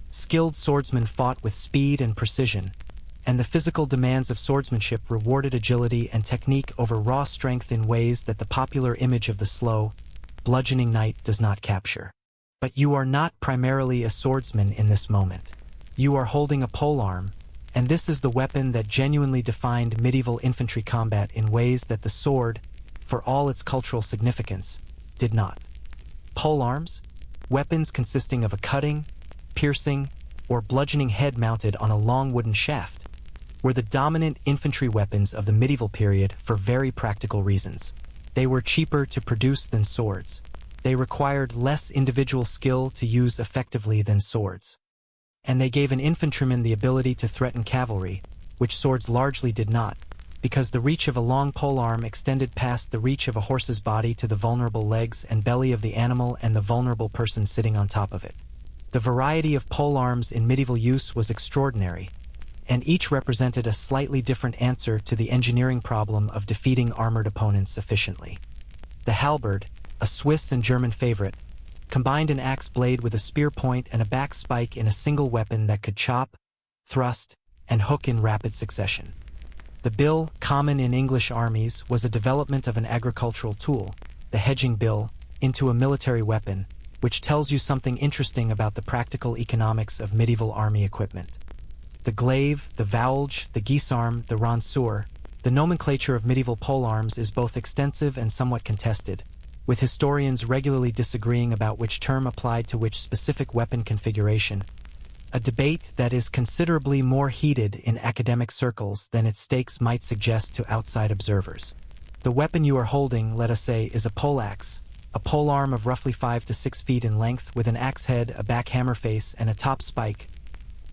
S1: Skilled swordsmen fought with speed and precision, and the physical demands of swordsmanship rewarded agility and technique over raw strength in ways that the popular image of the slow, bludgeoning knight does not capture. But you are not primarily a swordsman in this moment. You are holding a polearm, and this is the weapon that genuinely defined medieval infantry combat in ways that the sword, for all its cultural significance, did not. Polearms, weapons consisting of a cutting, piercing, or bludgeoning head mounted on a long wooden shaft, were the dominant infantry weapons of the medieval period for very practical reasons. They were cheaper to produce than swords. They required less individual skill to use effectively than swords. And they gave an infantryman the ability to threaten cavalry, which swords largely did not, because the reach of a long polearm extended past the reach of a horse's body to the vulnerable legs and belly of the animal and the vulnerable person sitting on top of it. The variety of polearms in medieval use was extraordinary, and each represented a slightly different answer to the engineering problem of defeating armored opponents efficiently. The halberd, a Swiss and German favorite, combined an axe blade with a spear point and a back spike in a single weapon that could chop, thrust, and hook in rapid succession. The bill, common in English armies, was a development of an agricultural tool, the hedging bill, into a military weapon, which tells you something interesting about the practical economics of medieval army equipment. The glaive, the vowelge, the guisarme, the ranseur, the nomenclature of medieval polearms is both extensive and somewhat contested, with historians regularly disagreeing about which term applied to which specific weapon configuration, a debate that is considerably more heated in academic circles than its stakes might suggest to outside observers. The weapon you are holding, let us say, is a poleaxe, a polearm of roughly 5 to 6 feet in length with an axe head, a back hammer face, and a top spike,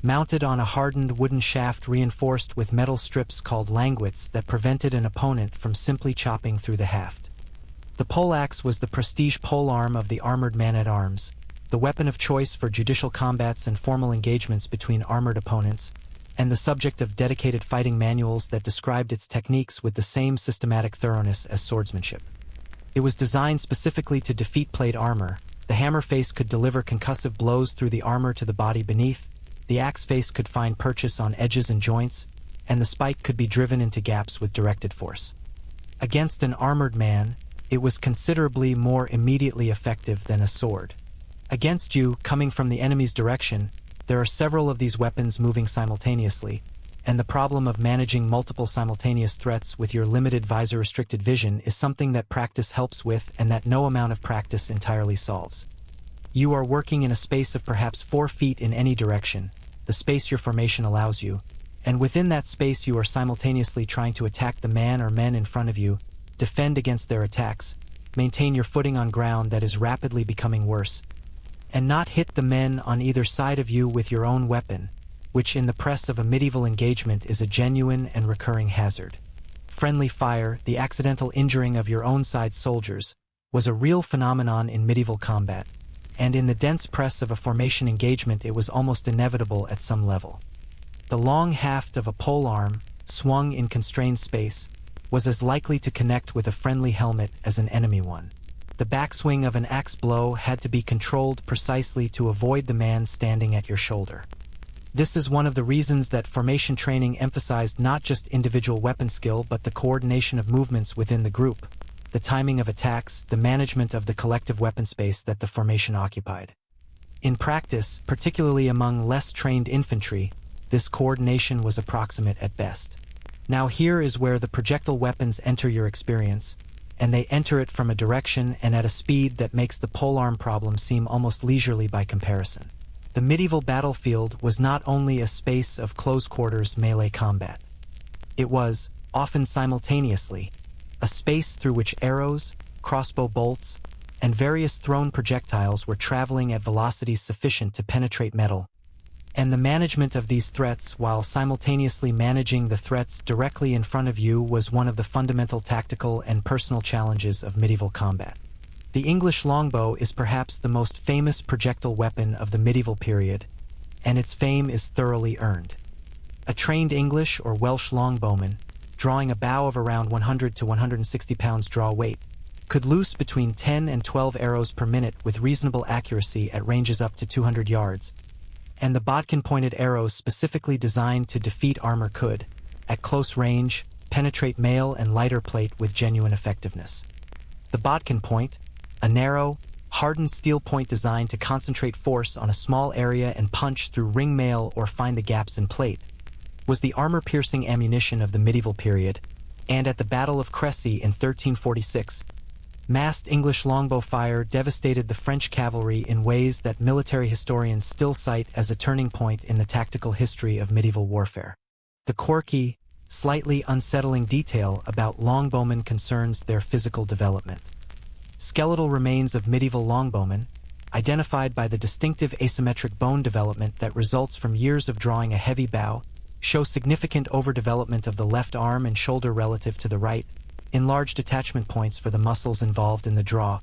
S1: mounted on a hardened wooden shaft reinforced with metal strips called languets that prevented an opponent from simply chopping through the haft. The poleaxe was the prestige polearm of the armored man-at-arms, the weapon of choice for judicial combats and formal engagements between armored opponents, and the subject of dedicated fighting manuals that described its techniques with the same systematic thoroughness as swordsmanship. It was designed specifically to defeat plate armor. The hammer face could deliver concussive blows through the armor to the body beneath, the axe face could find purchase on edges and joints, and the spike could be driven into gaps with directed force. Against an armored man, it was considerably more immediately effective than a sword. Against you, coming from the enemy's direction, there are several of these weapons moving simultaneously, and the problem of managing multiple simultaneous threats with your limited visor-restricted vision is something that practice helps with and that no amount of practice entirely solves. You are working in a space of perhaps 4 feet in any direction, the space your formation allows you, and within that space you are simultaneously trying to attack the man or men in front of you, defend against their attacks, maintain your footing on ground that is rapidly becoming worse, and not hit the men on either side of you with your own weapon, which in the press of a medieval engagement is a genuine and recurring hazard. Friendly fire, the accidental injuring of your own side's soldiers, was a real phenomenon in medieval combat, and in the dense press of a formation engagement it was almost inevitable at some level. The long haft of a polearm, swung in constrained space, was as likely to connect with a friendly helmet as an enemy one. The backswing of an axe blow had to be controlled precisely to avoid the man standing at your shoulder. This is one of the reasons that formation training emphasized not just individual weapon skill but the coordination of movements within the group, the timing of attacks, the management of the collective weapon space that the formation occupied. In practice, particularly among less trained infantry, this coordination was approximate at best. Now here is where the projectile weapons enter your experience, and they enter it from a direction and at a speed that makes the polearm problem seem almost leisurely by comparison. The medieval battlefield was not only a space of close-quarters melee combat. It was, often simultaneously, a space through which arrows, crossbow bolts, and various thrown projectiles were traveling at velocities sufficient to penetrate metal, and the management of these threats while simultaneously managing the threats directly in front of you was one of the fundamental tactical and personal challenges of medieval combat. The English longbow is perhaps the most famous projectile weapon of the medieval period, and its fame is thoroughly earned. A trained English or Welsh longbowman, drawing a bow of around 100 to 160 pounds draw weight, could loose between 10 and 12 arrows per minute with reasonable accuracy at ranges up to 200 yards, and the bodkin-pointed arrows specifically designed to defeat armor could, at close range, penetrate mail and lighter plate with genuine effectiveness. The bodkin point, a narrow, hardened steel point designed to concentrate force on a small area and punch through ring mail or find the gaps in plate, was the armor-piercing ammunition of the medieval period, and at the Battle of Crécy in 1346, massed English longbow fire devastated the French cavalry in ways that military historians still cite as a turning point in the tactical history of medieval warfare. The quirky, slightly unsettling detail about longbowmen concerns their physical development. Skeletal remains of medieval longbowmen, identified by the distinctive asymmetric bone development that results from years of drawing a heavy bow, show significant overdevelopment of the left arm and shoulder relative to the right, enlarged attachment points for the muscles involved in the draw,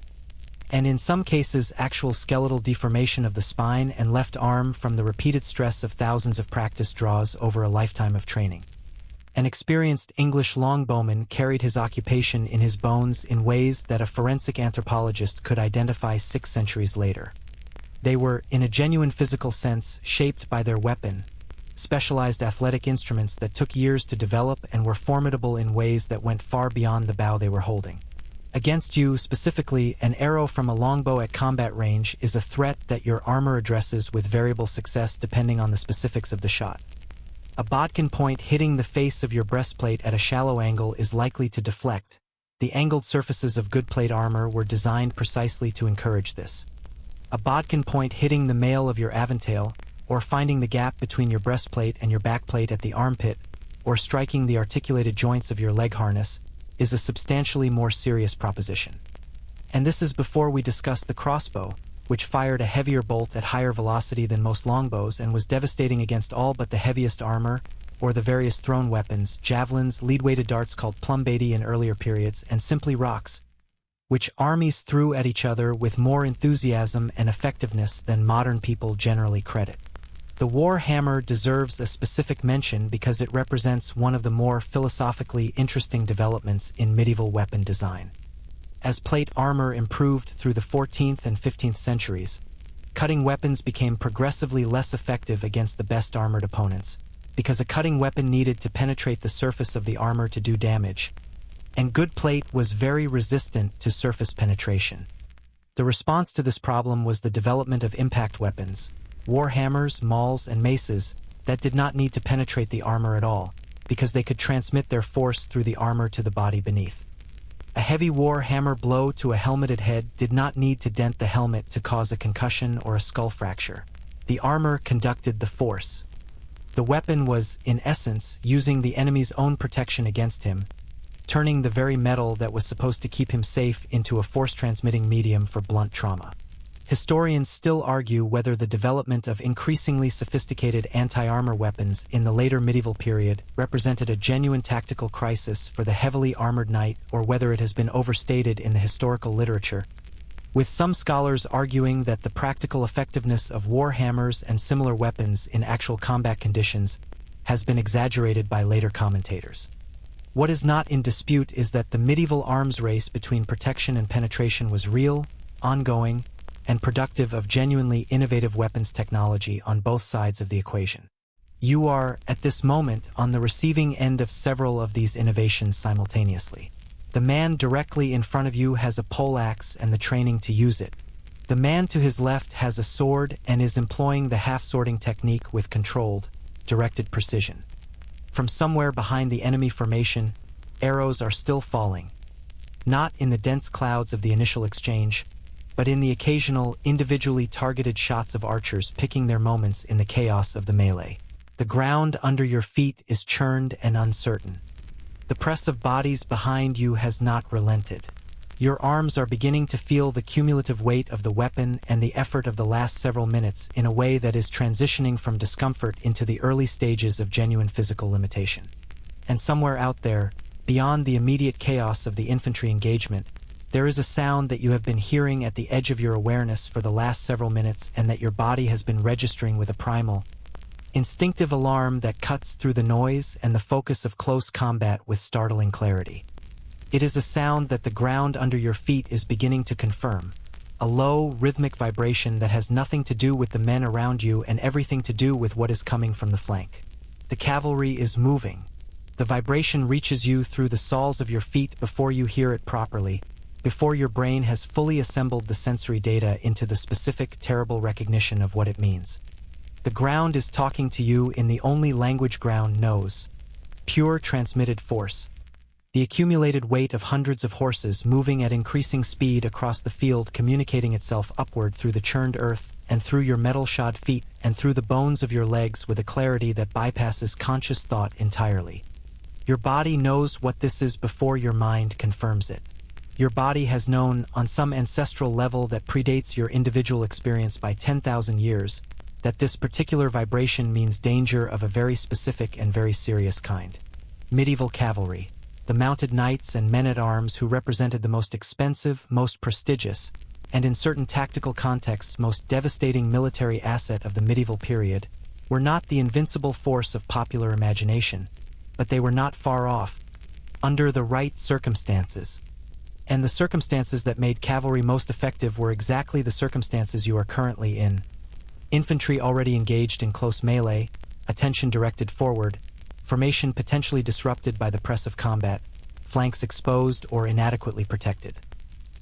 S1: and in some cases actual skeletal deformation of the spine and left arm from the repeated stress of thousands of practice draws over a lifetime of training. An experienced English longbowman carried his occupation in his bones in ways that a forensic anthropologist could identify 6 centuries later. They were, in a genuine physical sense, shaped by their weapon, specialized athletic instruments that took years to develop and were formidable in ways that went far beyond the bow they were holding. Against you, specifically, an arrow from a longbow at combat range is a threat that your armor addresses with variable success depending on the specifics of the shot. A bodkin point hitting the face of your breastplate at a shallow angle is likely to deflect. The angled surfaces of good plate armor were designed precisely to encourage this. A bodkin point hitting the mail of your aventail, or finding the gap between your breastplate and your backplate at the armpit, or striking the articulated joints of your leg harness, is a substantially more serious proposition. And this is before we discuss the crossbow, which fired a heavier bolt at higher velocity than most longbows and was devastating against all but the heaviest armor, or the various thrown weapons, javelins, lead-weighted darts called plumbaity in earlier periods, and simply rocks, which armies threw at each other with more enthusiasm and effectiveness than modern people generally credit. The war hammer deserves a specific mention because it represents one of the more philosophically interesting developments in medieval weapon design. As plate armor improved through the 14th and 15th centuries, cutting weapons became progressively less effective against the best armored opponents, because a cutting weapon needed to penetrate the surface of the armor to do damage, and good plate was very resistant to surface penetration. The response to this problem was the development of impact weapons, war hammers, mauls, and maces that did not need to penetrate the armor at all, because they could transmit their force through the armor to the body beneath. A heavy war hammer blow to a helmeted head did not need to dent the helmet to cause a concussion or a skull fracture. The armor conducted the force. The weapon was, in essence, using the enemy's own protection against him, turning the very metal that was supposed to keep him safe into a force-transmitting medium for blunt trauma. Historians still argue whether the development of increasingly sophisticated anti-armor weapons in the later medieval period represented a genuine tactical crisis for the heavily armored knight or whether it has been overstated in the historical literature, with some scholars arguing that the practical effectiveness of war hammers and similar weapons in actual combat conditions has been exaggerated by later commentators. What is not in dispute is that the medieval arms race between protection and penetration was real, ongoing, and productive of genuinely innovative weapons technology on both sides of the equation. You are, at this moment, on the receiving end of several of these innovations simultaneously. The man directly in front of you has a poleaxe and the training to use it. The man to his left has a sword and is employing the half-swording technique with controlled, directed precision. From somewhere behind the enemy formation, arrows are still falling. Not in the dense clouds of the initial exchange, but in the occasional, individually targeted shots of archers picking their moments in the chaos of the melee. The ground under your feet is churned and uncertain. The press of bodies behind you has not relented. Your arms are beginning to feel the cumulative weight of the weapon and the effort of the last several minutes in a way that is transitioning from discomfort into the early stages of genuine physical limitation. And somewhere out there, beyond the immediate chaos of the infantry engagement, there is a sound that you have been hearing at the edge of your awareness for the last several minutes and that your body has been registering with a primal, instinctive alarm that cuts through the noise and the focus of close combat with startling clarity. It is a sound that the ground under your feet is beginning to confirm, a low, rhythmic vibration that has nothing to do with the men around you and everything to do with what is coming from the flank. The cavalry is moving. The vibration reaches you through the soles of your feet before you hear it properly, before your brain has fully assembled the sensory data into the specific, terrible recognition of what it means. The ground is talking to you in the only language ground knows: pure transmitted force. The accumulated weight of hundreds of horses moving at increasing speed across the field, communicating itself upward through the churned earth and through your metal-shod feet and through the bones of your legs with a clarity that bypasses conscious thought entirely. Your body knows what this is before your mind confirms it. Your body has known, on some ancestral level that predates your individual experience by 10,000 years, that this particular vibration means danger of a very specific and very serious kind. Medieval cavalry, the mounted knights and men-at-arms who represented the most expensive, most prestigious, and in certain tactical contexts most devastating military asset of the medieval period, were not the invincible force of popular imagination, but they were not far off, under the right circumstances. And the circumstances that made cavalry most effective were exactly the circumstances you are currently in. Infantry already engaged in close melee, attention directed forward, formation potentially disrupted by the press of combat, flanks exposed or inadequately protected.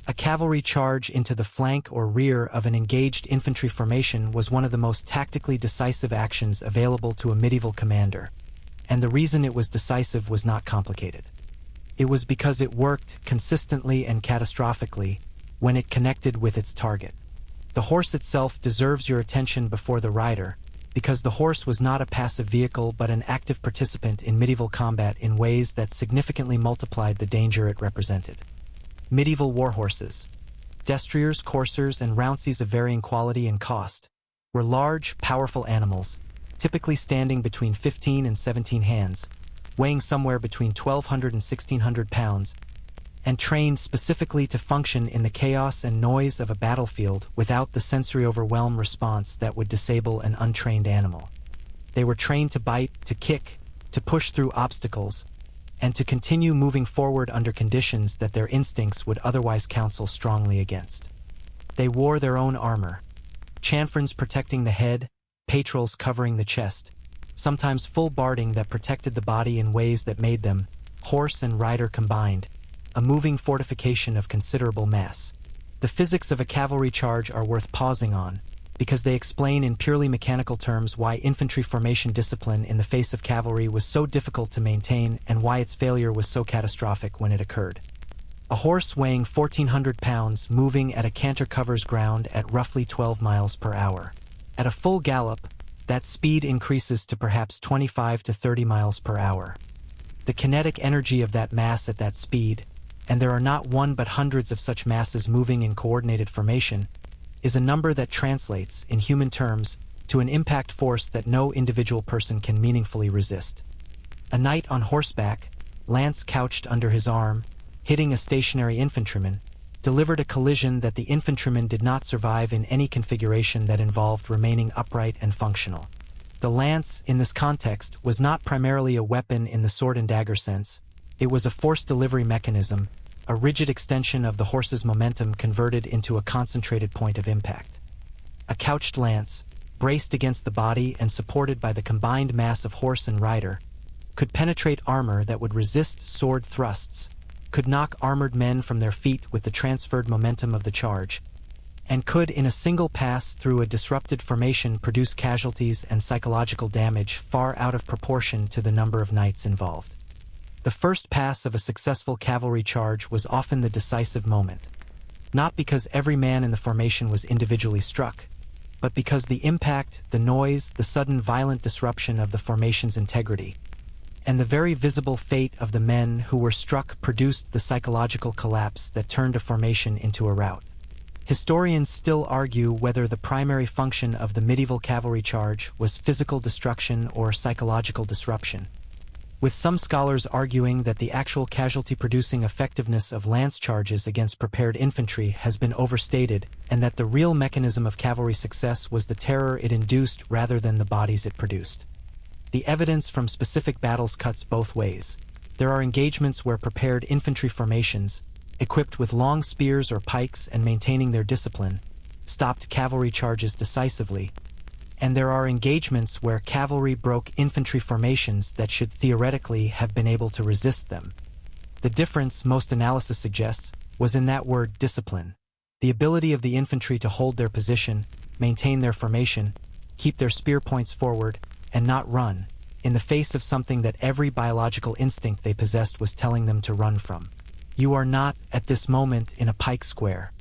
S1: A cavalry charge into the flank or rear of an engaged infantry formation was one of the most tactically decisive actions available to a medieval commander, and the reason it was decisive was not complicated. It was because it worked consistently and catastrophically when it connected with its target. The horse itself deserves your attention before the rider, because the horse was not a passive vehicle but an active participant in medieval combat in ways that significantly multiplied the danger it represented. Medieval war horses, destriers, coursers, and rounceys of varying quality and cost, were large, powerful animals, typically standing between 15 and 17 hands, weighing somewhere between 1,200 and 1,600 pounds, and trained specifically to function in the chaos and noise of a battlefield without the sensory overwhelm response that would disable an untrained animal. They were trained to bite, to kick, to push through obstacles, and to continue moving forward under conditions that their instincts would otherwise counsel strongly against. They wore their own armor, chanfrons protecting the head, patrols covering the chest, sometimes full barding that protected the body in ways that made them, horse and rider combined, a moving fortification of considerable mass. The physics of a cavalry charge are worth pausing on, because they explain in purely mechanical terms why infantry formation discipline in the face of cavalry was so difficult to maintain and why its failure was so catastrophic when it occurred. A horse weighing 1,400 pounds moving at a canter covers ground at roughly 12 miles per hour. At a full gallop, that speed increases to perhaps 25 to 30 miles per hour. The kinetic energy of that mass at that speed, and there are not one but hundreds of such masses moving in coordinated formation, is a number that translates, in human terms, to an impact force that no individual person can meaningfully resist. A knight on horseback, lance couched under his arm, hitting a stationary infantryman, delivered a collision that the infantryman did not survive in any configuration that involved remaining upright and functional. The lance, in this context, was not primarily a weapon in the sword and dagger sense. It was a force delivery mechanism, a rigid extension of the horse's momentum converted into a concentrated point of impact. A couched lance, braced against the body and supported by the combined mass of horse and rider, could penetrate armor that would resist sword thrusts, could knock armored men from their feet with the transferred momentum of the charge, and could in a single pass through a disrupted formation produce casualties and psychological damage far out of proportion to the number of knights involved. The first pass of a successful cavalry charge was often the decisive moment, not because every man in the formation was individually struck, but because the impact, the noise, the sudden violent disruption of the formation's integrity, and the very visible fate of the men who were struck produced the psychological collapse that turned a formation into a rout. Historians still argue whether the primary function of the medieval cavalry charge was physical destruction or psychological disruption, with some scholars arguing that the actual casualty-producing effectiveness of lance charges against prepared infantry has been overstated and that the real mechanism of cavalry success was the terror it induced rather than the bodies it produced. The evidence from specific battles cuts both ways. There are engagements where prepared infantry formations, equipped with long spears or pikes and maintaining their discipline, stopped cavalry charges decisively, and there are engagements where cavalry broke infantry formations that should theoretically have been able to resist them. The difference, most analysis suggests, was in that word discipline, the ability of the infantry to hold their position, maintain their formation, keep their spear points forward, and not run, in the face of something that every biological instinct they possessed was telling them to run from. You are not, at this moment, in a pike square.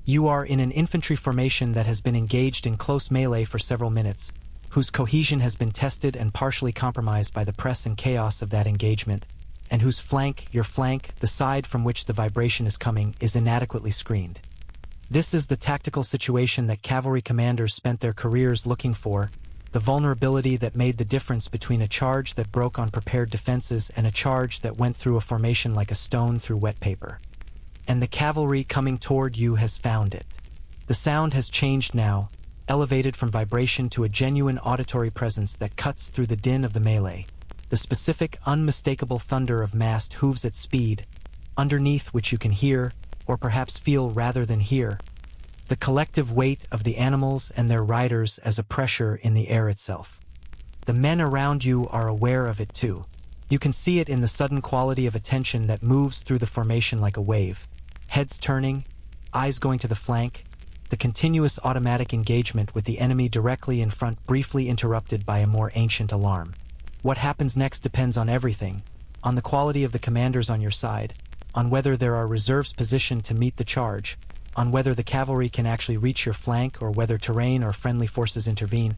S1: You are in an infantry formation that has been engaged in close melee for several minutes, whose cohesion has been tested and partially compromised by the press and chaos of that engagement, and whose flank, your flank, the side from which the vibration is coming, is inadequately screened. This is the tactical situation that cavalry commanders spent their careers looking for, the vulnerability that made the difference between a charge that broke on prepared defenses and a charge that went through a formation like a stone through wet paper. And the cavalry coming toward you has found it. The sound has changed now, elevated from vibration to a genuine auditory presence that cuts through the din of the melee, the specific, unmistakable thunder of massed hooves at speed, underneath which you can hear, or perhaps feel rather than hear, the collective weight of the animals and their riders as a pressure in the air itself. The men around you are aware of it too. You can see it in the sudden quality of attention that moves through the formation like a wave, heads turning, eyes going to the flank, the continuous automatic engagement with the enemy directly in front briefly interrupted by a more ancient alarm. What happens next depends on everything, on the quality of the commanders on your side, on whether there are reserves positioned to meet the charge, on whether the cavalry can actually reach your flank or whether terrain or friendly forces intervene,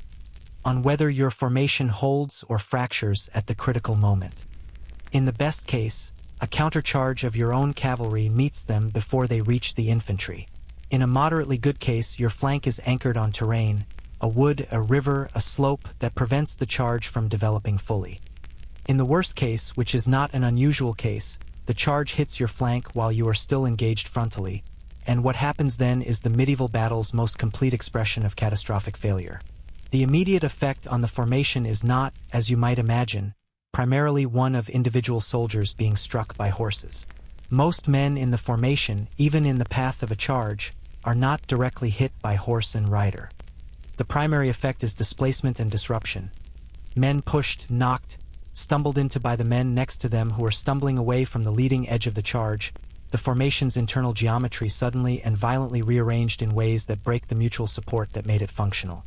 S1: on whether your formation holds or fractures at the critical moment. In the best case, a countercharge of your own cavalry meets them before they reach the infantry. In a moderately good case, your flank is anchored on terrain, a wood, a river, a slope that prevents the charge from developing fully. In the worst case, which is not an unusual case, the charge hits your flank while you are still engaged frontally, and what happens then is the medieval battle's most complete expression of catastrophic failure. The immediate effect on the formation is not, as you might imagine, primarily one of individual soldiers being struck by horses. Most men in the formation, even in the path of a charge, are not directly hit by horse and rider. The primary effect is displacement and disruption. Men pushed, knocked, stumbled into by the men next to them who are stumbling away from the leading edge of the charge, the formation's internal geometry suddenly and violently rearranged in ways that break the mutual support that made it functional.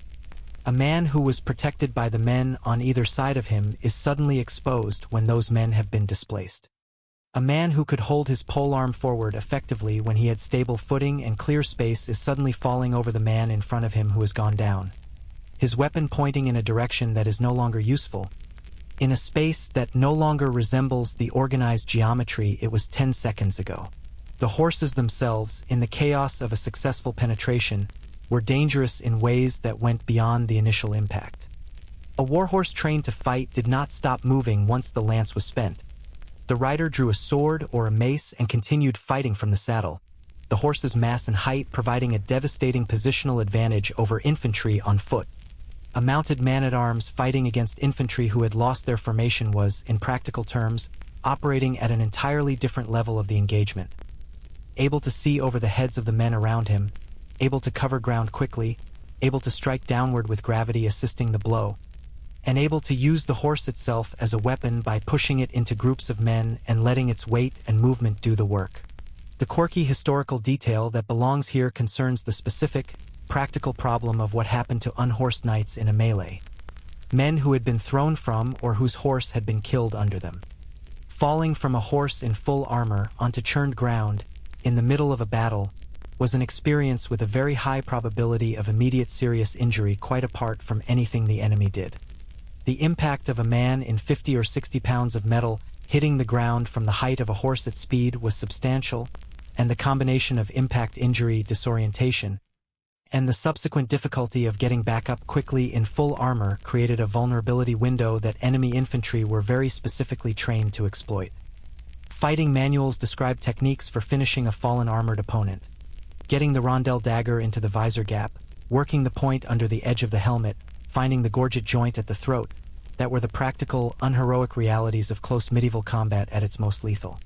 S1: A man who was protected by the men on either side of him is suddenly exposed when those men have been displaced. A man who could hold his polearm forward effectively when he had stable footing and clear space is suddenly falling over the man in front of him who has gone down, his weapon pointing in a direction that is no longer useful, in a space that no longer resembles the organized geometry it was 10 seconds ago. The horses themselves, in the chaos of a successful penetration, were dangerous in ways that went beyond the initial impact. A warhorse trained to fight did not stop moving once the lance was spent. The rider drew a sword or a mace and continued fighting from the saddle, the horse's mass and height providing a devastating positional advantage over infantry on foot. A mounted man-at-arms fighting against infantry who had lost their formation was, in practical terms, operating at an entirely different level of the engagement. Able to see over the heads of the men around him, able to cover ground quickly, able to strike downward with gravity assisting the blow, and able to use the horse itself as a weapon by pushing it into groups of men and letting its weight and movement do the work. The quirky historical detail that belongs here concerns the specific, practical problem of what happened to unhorsed knights in a melee. Men who had been thrown from or whose horse had been killed under them. Falling from a horse in full armor onto churned ground, in the middle of a battle, was an experience with a very high probability of immediate serious injury quite apart from anything the enemy did. The impact of a man in 50 or 60 pounds of metal hitting the ground from the height of a horse at speed was substantial, and the combination of impact injury, disorientation, and the subsequent difficulty of getting back up quickly in full armor created a vulnerability window that enemy infantry were very specifically trained to exploit. Fighting manuals describe techniques for finishing a fallen armored opponent. Getting the rondelle dagger into the visor gap, working the point under the edge of the helmet, finding the gorget joint at the throat, that were the practical, unheroic realities of close medieval combat at its most lethal.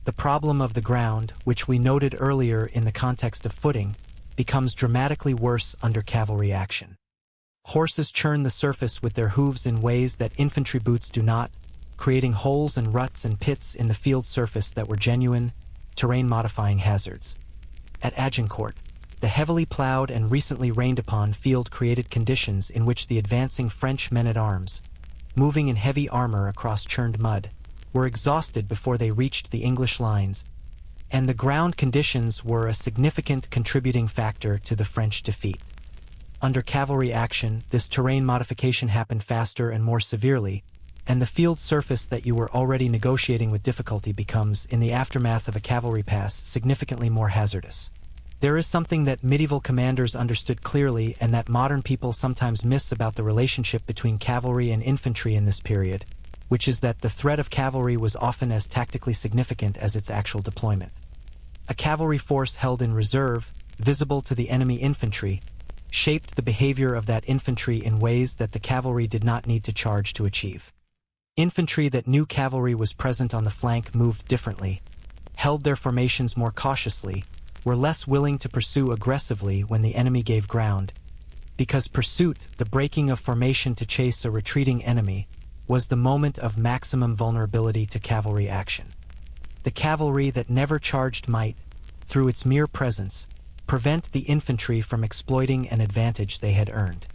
S1: The problem of the ground, which we noted earlier in the context of footing, becomes dramatically worse under cavalry action. Horses churn the surface with their hooves in ways that infantry boots do not, creating holes and ruts and pits in the field surface that were genuine, terrain-modifying hazards. At Agincourt, the heavily plowed and recently rained-upon field created conditions in which the advancing French men-at-arms, moving in heavy armor across churned mud, were exhausted before they reached the English lines, and the ground conditions were a significant contributing factor to the French defeat. Under cavalry action, this terrain modification happened faster and more severely, and the field surface that you were already negotiating with difficulty becomes, in the aftermath of a cavalry pass, significantly more hazardous. There is something that medieval commanders understood clearly and that modern people sometimes miss about the relationship between cavalry and infantry in this period, which is that the threat of cavalry was often as tactically significant as its actual deployment. A cavalry force held in reserve, visible to the enemy infantry, shaped the behavior of that infantry in ways that the cavalry did not need to charge to achieve. Infantry that knew cavalry was present on the flank moved differently, held their formations more cautiously, were less willing to pursue aggressively when the enemy gave ground, because pursuit, the breaking of formation to chase a retreating enemy, was the moment of maximum vulnerability to cavalry action. The cavalry that never charged might, through its mere presence, prevent the infantry from exploiting an advantage they had earned.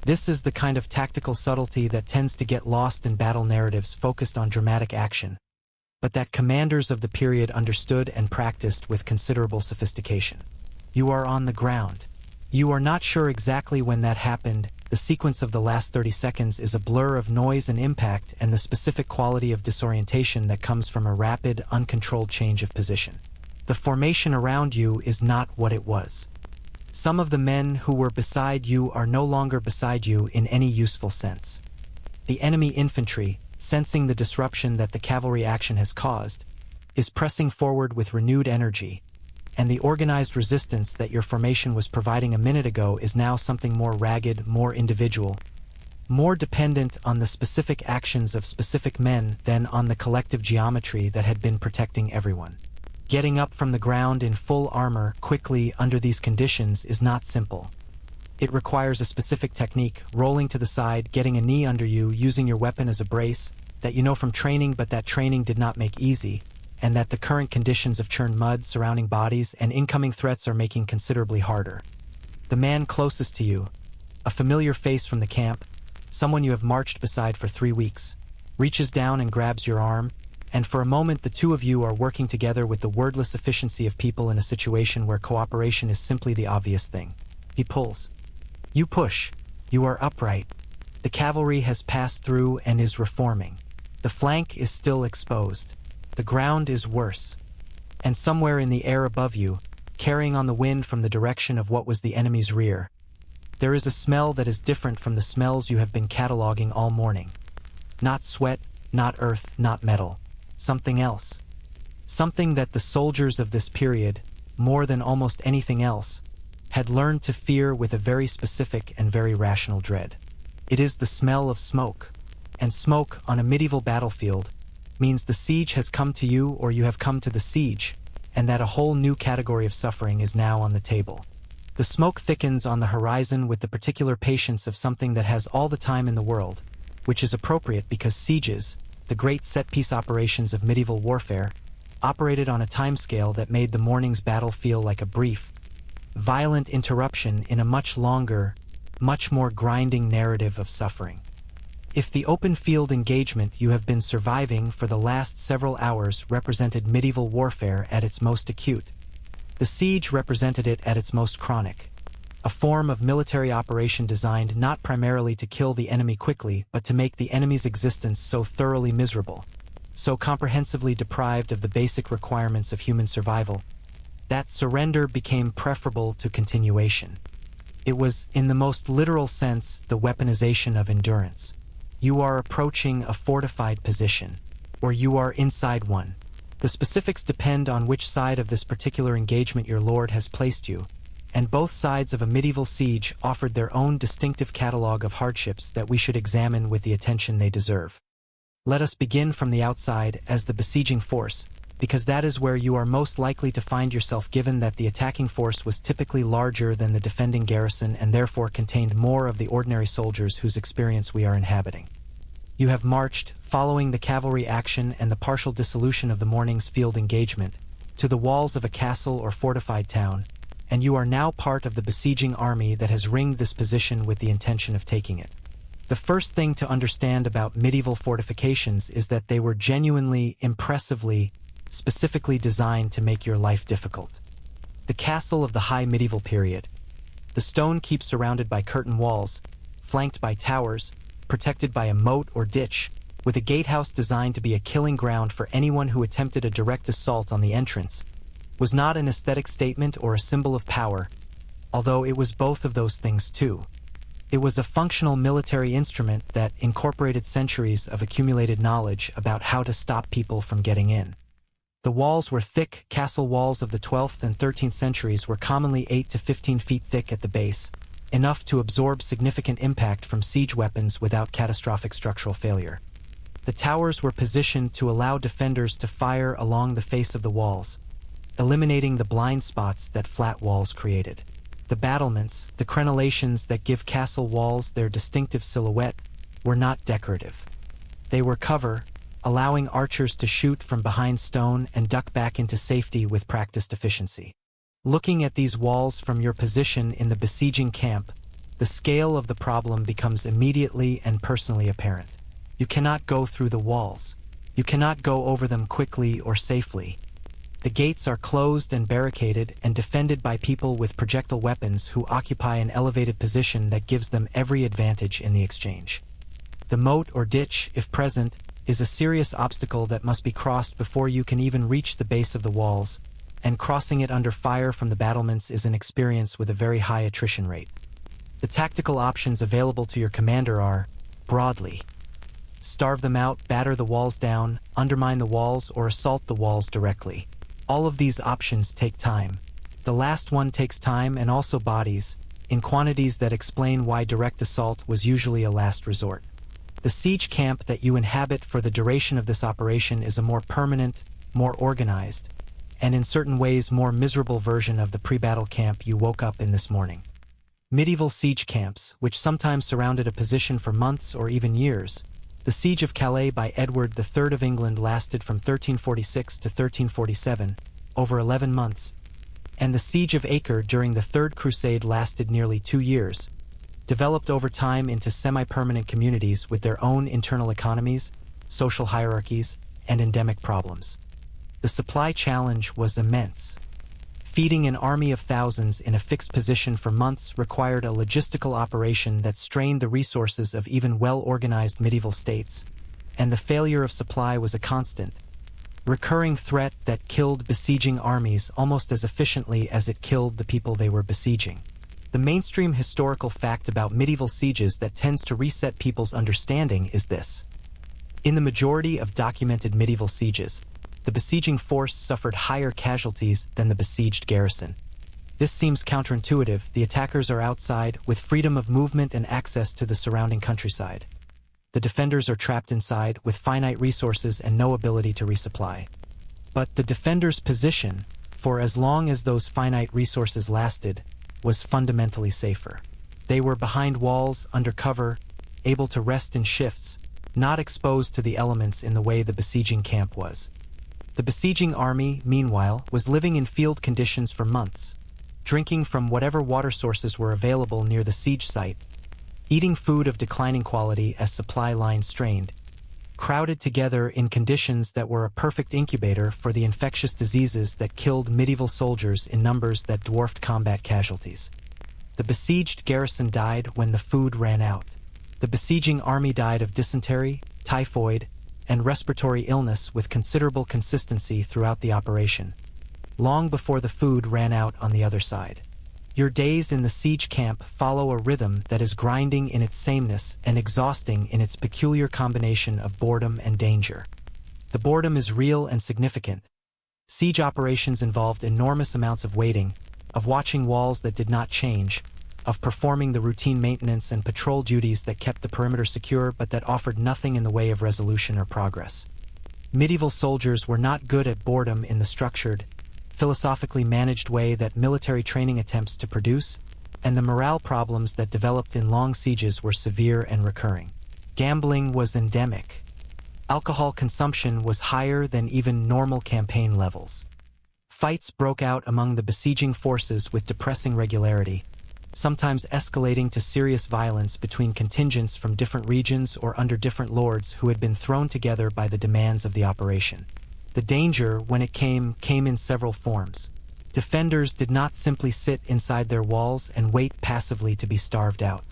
S1: This is the kind of tactical subtlety that tends to get lost in battle narratives focused on dramatic action, but that commanders of the period understood and practiced with considerable sophistication. You are on the ground. You are not sure exactly when that happened. The sequence of the last 30 seconds is a blur of noise and impact and the specific quality of disorientation that comes from a rapid, uncontrolled change of position. The formation around you is not what it was. Some of the men who were beside you are no longer beside you in any useful sense. The enemy infantry, sensing the disruption that the cavalry action has caused, is pressing forward with renewed energy, and the organized resistance that your formation was providing a minute ago is now something more ragged, more individual, more dependent on the specific actions of specific men than on the collective geometry that had been protecting everyone. Getting up from the ground in full armor quickly under these conditions is not simple. It requires a specific technique, rolling to the side, getting a knee under you, using your weapon as a brace, that you know from training but that training did not make easy, and that the current conditions of churned mud surrounding bodies and incoming threats are making considerably harder. The man closest to you, a familiar face from the camp, someone you have marched beside for 3 weeks, reaches down and grabs your arm, and for a moment the two of you are working together with the wordless efficiency of people in a situation where cooperation is simply the obvious thing. He pulls. You push. You are upright. The cavalry has passed through and is reforming. The flank is still exposed. The ground is worse. And somewhere in the air above you, carrying on the wind from the direction of what was the enemy's rear, there is a smell that is different from the smells you have been cataloging all morning. Not sweat, not earth, not metal. Something else. Something that the soldiers of this period, more than almost anything else, had learned to fear with a very specific and very rational dread. It is the smell of smoke. And smoke on a medieval battlefield means the siege has come to you or you have come to the siege, and that a whole new category of suffering is now on the table. The smoke thickens on the horizon with the particular patience of something that has all the time in the world, which is appropriate because sieges, the great set-piece operations of medieval warfare, operated on a timescale that made the morning's battle feel like a brief, violent interruption in a much longer, much more grinding narrative of suffering. If the open field engagement you have been surviving for the last several hours represented medieval warfare at its most acute, the siege represented it at its most chronic, a form of military operation designed not primarily to kill the enemy quickly but to make the enemy's existence so thoroughly miserable, so comprehensively deprived of the basic requirements of human survival, that surrender became preferable to continuation. It was, in the most literal sense, the weaponization of endurance. You are approaching a fortified position, or you are inside one. The specifics depend on which side of this particular engagement your lord has placed you, and both sides of a medieval siege offered their own distinctive catalogue of hardships that we should examine with the attention they deserve. Let us begin from the outside as the besieging force, because that is where you are most likely to find yourself given that the attacking force was typically larger than the defending garrison and therefore contained more of the ordinary soldiers whose experience we are inhabiting. You have marched, following the cavalry action and the partial dissolution of the morning's field engagement, to the walls of a castle or fortified town, and you are now part of the besieging army that has ringed this position with the intention of taking it. The first thing to understand about medieval fortifications is that they were genuinely, impressively, specifically designed to make your life difficult. The castle of the high medieval period. The stone keep surrounded by curtain walls, flanked by towers, protected by a moat or ditch, with a gatehouse designed to be a killing ground for anyone who attempted a direct assault on the entrance, was not an aesthetic statement or a symbol of power, although it was both of those things too. It was a functional military instrument that incorporated centuries of accumulated knowledge about how to stop people from getting in. The walls were thick. Castle walls of the 12th and 13th centuries were commonly 8 to 15 feet thick at the base, enough to absorb significant impact from siege weapons without catastrophic structural failure. The towers were positioned to allow defenders to fire along the face of the walls, eliminating the blind spots that flat walls created. The battlements, the crenellations that give castle walls their distinctive silhouette, were not decorative. They were cover, allowing archers to shoot from behind stone and duck back into safety with practiced efficiency. Looking at these walls from your position in the besieging camp, the scale of the problem becomes immediately and personally apparent. You cannot go through the walls. You cannot go over them quickly or safely. The gates are closed and barricaded and defended by people with projectile weapons who occupy an elevated position that gives them every advantage in the exchange. The moat or ditch, if present, is a serious obstacle that must be crossed before you can even reach the base of the walls, and crossing it under fire from the battlements is an experience with a very high attrition rate. The tactical options available to your commander are, broadly, starve them out, batter the walls down, undermine the walls, or assault the walls directly. All of these options take time. The last one takes time and also bodies, in quantities that explain why direct assault was usually a last resort. The siege camp that you inhabit for the duration of this operation is a more permanent, more organized, and in certain ways more miserable version of the pre-battle camp you woke up in this morning. Medieval siege camps, which sometimes surrounded a position for months or even years. The Siege of Calais by Edward III of England lasted from 1346 to 1347, over 11 months, and the Siege of Acre during the Third Crusade lasted nearly 2 years, developed over time into semi-permanent communities with their own internal economies, social hierarchies, and endemic problems. The supply challenge was immense. Feeding an army of thousands in a fixed position for months required a logistical operation that strained the resources of even well-organized medieval states, and the failure of supply was a constant, recurring threat that killed besieging armies almost as efficiently as it killed the people they were besieging. The mainstream historical fact about medieval sieges that tends to reset people's understanding is this. In the majority of documented medieval sieges, the besieging force suffered higher casualties than the besieged garrison. This seems counterintuitive. The attackers are outside, with freedom of movement and access to the surrounding countryside. The defenders are trapped inside, with finite resources and no ability to resupply. But the defenders' position, for as long as those finite resources lasted, was fundamentally safer. They were behind walls, under cover, able to rest in shifts, not exposed to the elements in the way the besieging camp was. The besieging army, meanwhile, was living in field conditions for months, drinking from whatever water sources were available near the siege site, eating food of declining quality as supply lines strained, crowded together in conditions that were a perfect incubator for the infectious diseases that killed medieval soldiers in numbers that dwarfed combat casualties. The besieged garrison died when the food ran out. The besieging army died of dysentery, typhoid, and respiratory illness with considerable consistency throughout the operation, long before the food ran out on the other side. Your days in the siege camp follow a rhythm that is grinding in its sameness and exhausting in its peculiar combination of boredom and danger. The boredom is real and significant. Siege operations involved enormous amounts of waiting, of watching walls that did not change, of performing the routine maintenance and patrol duties that kept the perimeter secure but that offered nothing in the way of resolution or progress. Medieval soldiers were not good at boredom in the structured, philosophically managed way that military training attempts to produce, and the morale problems that developed in long sieges were severe and recurring. Gambling was endemic. Alcohol consumption was higher than even normal campaign levels. Fights broke out among the besieging forces with depressing regularity, sometimes escalating to serious violence between contingents from different regions or under different lords who had been thrown together by the demands of the operation. The danger, when it came in several forms. Defenders did not simply sit inside their walls and wait passively to be starved out.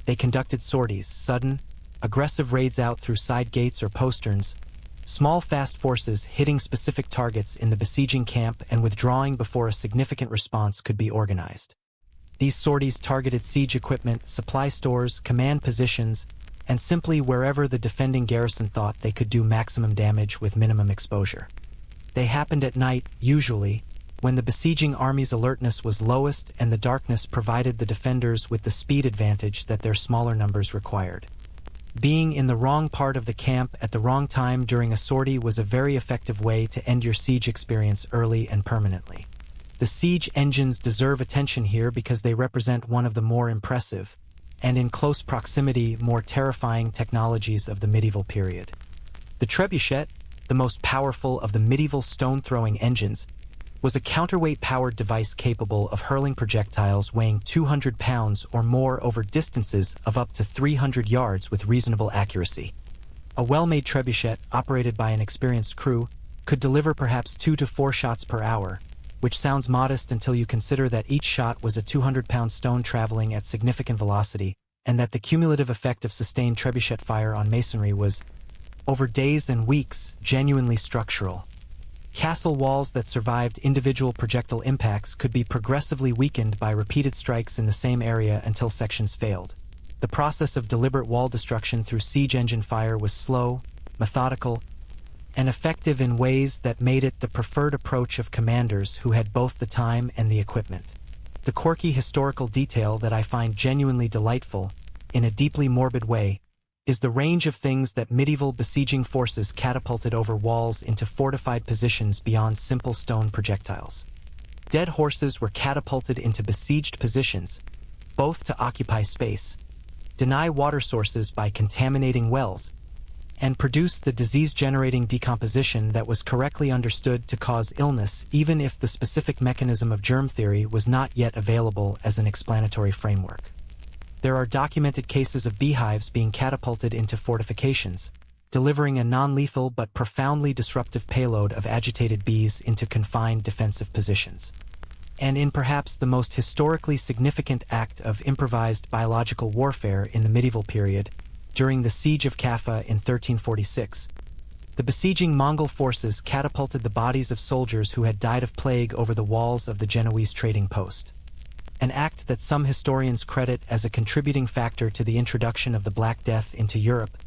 S1: They conducted sorties, sudden, aggressive raids out through side gates or posterns, small fast forces hitting specific targets in the besieging camp and withdrawing before a significant response could be organized. These sorties targeted siege equipment, supply stores, command positions, and simply wherever the defending garrison thought they could do maximum damage with minimum exposure. They happened at night, usually, when the besieging army's alertness was lowest and the darkness provided the defenders with the speed advantage that their smaller numbers required. Being in the wrong part of the camp at the wrong time during a sortie was a very effective way to end your siege experience early and permanently. The siege engines deserve attention here because they represent one of the more impressive, and in close proximity, more terrifying technologies of the medieval period. The trebuchet, the most powerful of the medieval stone-throwing engines, was a counterweight-powered device capable of hurling projectiles weighing 200 pounds or more over distances of up to 300 yards with reasonable accuracy. A well-made trebuchet, operated by an experienced crew, could deliver perhaps 2 to 4 shots per hour, which sounds modest until you consider that each shot was a 200-pound stone traveling at significant velocity, and that the cumulative effect of sustained trebuchet fire on masonry was, over days and weeks, genuinely structural. Castle walls that survived individual projectile impacts could be progressively weakened by repeated strikes in the same area until sections failed. The process of deliberate wall destruction through siege engine fire was slow, methodical, and effective in ways that made it the preferred approach of commanders who had both the time and the equipment. The quirky historical detail that I find genuinely delightful, in a deeply morbid way, is the range of things that medieval besieging forces catapulted over walls into fortified positions beyond simple stone projectiles. Dead horses were catapulted into besieged positions, both to occupy space, deny water sources by contaminating wells, and produce the disease-generating decomposition that was correctly understood to cause illness even if the specific mechanism of germ theory was not yet available as an explanatory framework. There are documented cases of beehives being catapulted into fortifications, delivering a non-lethal but profoundly disruptive payload of agitated bees into confined defensive positions. And in perhaps the most historically significant act of improvised biological warfare in the medieval period, during the Siege of Kaffa in 1346, the besieging Mongol forces catapulted the bodies of soldiers who had died of plague over the walls of the Genoese trading post. An act that some historians credit as a contributing factor to the introduction of the Black Death into Europe,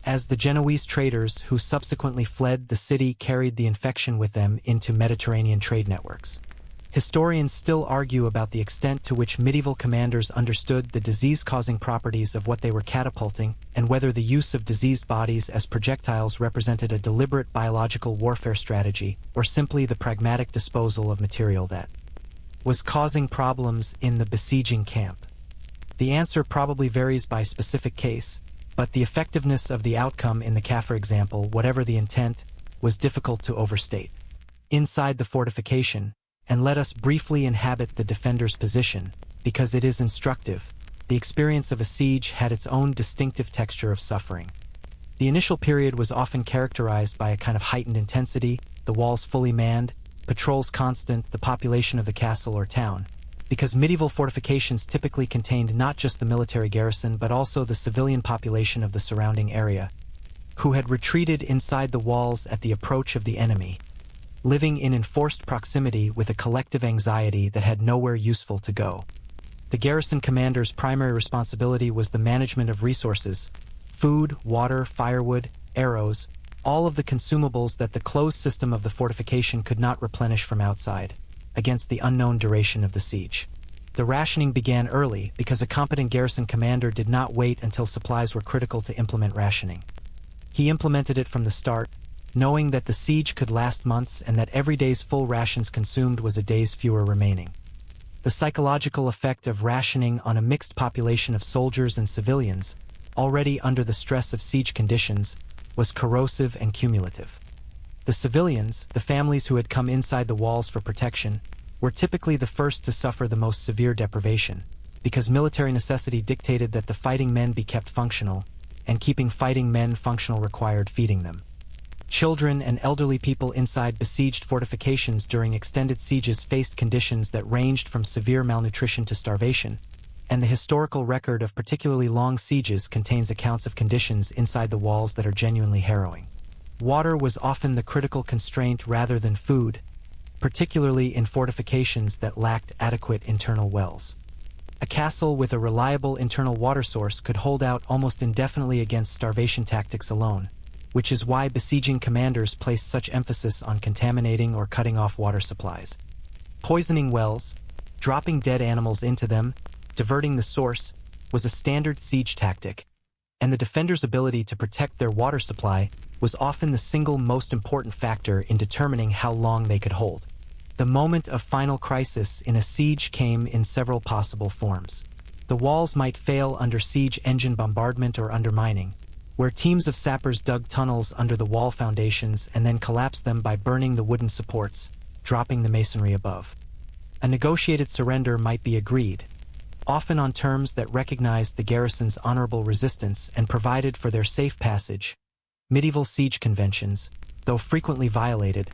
S1: as the Genoese traders who subsequently fled the city carried the infection with them into Mediterranean trade networks. Historians still argue about the extent to which medieval commanders understood the disease-causing properties of what they were catapulting and whether the use of diseased bodies as projectiles represented a deliberate biological warfare strategy or simply the pragmatic disposal of material that was causing problems in the besieging camp. The answer probably varies by specific case, but the effectiveness of the outcome in the Kaffa example, whatever the intent, was difficult to overstate. Inside the fortification, and let us briefly inhabit the defender's position, because it is instructive, the experience of a siege had its own distinctive texture of suffering. The initial period was often characterized by a kind of heightened intensity, the walls fully manned, patrols constant, the population of the castle or town, because medieval fortifications typically contained not just the military garrison but also the civilian population of the surrounding area, who had retreated inside the walls at the approach of the enemy, living in enforced proximity with a collective anxiety that had nowhere useful to go. The garrison commander's primary responsibility was the management of resources: food, water, firewood, arrows, all of the consumables that the closed system of the fortification could not replenish from outside, against the unknown duration of the siege. The rationing began early because a competent garrison commander did not wait until supplies were critical to implement rationing. He implemented it from the start, knowing that the siege could last months and that every day's full rations consumed was a day's fewer remaining. The psychological effect of rationing on a mixed population of soldiers and civilians, already under the stress of siege conditions, was corrosive and cumulative. The civilians, the families who had come inside the walls for protection, were typically the first to suffer the most severe deprivation, because military necessity dictated that the fighting men be kept functional, and keeping fighting men functional required feeding them. Children and elderly people inside besieged fortifications during extended sieges faced conditions that ranged from severe malnutrition to starvation, and the historical record of particularly long sieges contains accounts of conditions inside the walls that are genuinely harrowing. Water was often the critical constraint rather than food, particularly in fortifications that lacked adequate internal wells. A castle with a reliable internal water source could hold out almost indefinitely against starvation tactics alone, which is why besieging commanders placed such emphasis on contaminating or cutting off water supplies. Poisoning wells, dropping dead animals into them, diverting the source, was a standard siege tactic, and the defenders' ability to protect their water supply was often the single most important factor in determining how long they could hold. The moment of final crisis in a siege came in several possible forms. The walls might fail under siege engine bombardment or undermining, where teams of sappers dug tunnels under the wall foundations and then collapsed them by burning the wooden supports, dropping the masonry above. A negotiated surrender might be agreed, often on terms that recognized the garrison's honorable resistance and provided for their safe passage. Medieval siege conventions, though frequently violated,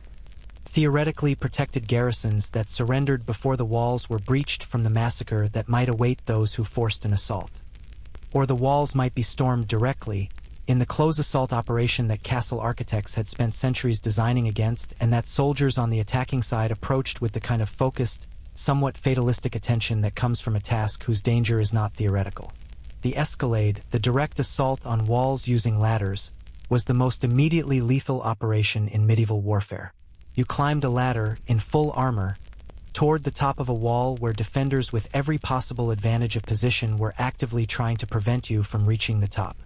S1: theoretically protected garrisons that surrendered before the walls were breached from the massacre that might await those who forced an assault. Or the walls might be stormed directly, in the close assault operation that castle architects had spent centuries designing against and that soldiers on the attacking side approached with the kind of focused, somewhat fatalistic attention that comes from a task whose danger is not theoretical. The escalade, the direct assault on walls using ladders, was the most immediately lethal operation in medieval warfare. You climbed a ladder, in full armor, toward the top of a wall where defenders with every possible advantage of position were actively trying to prevent you from reaching the top.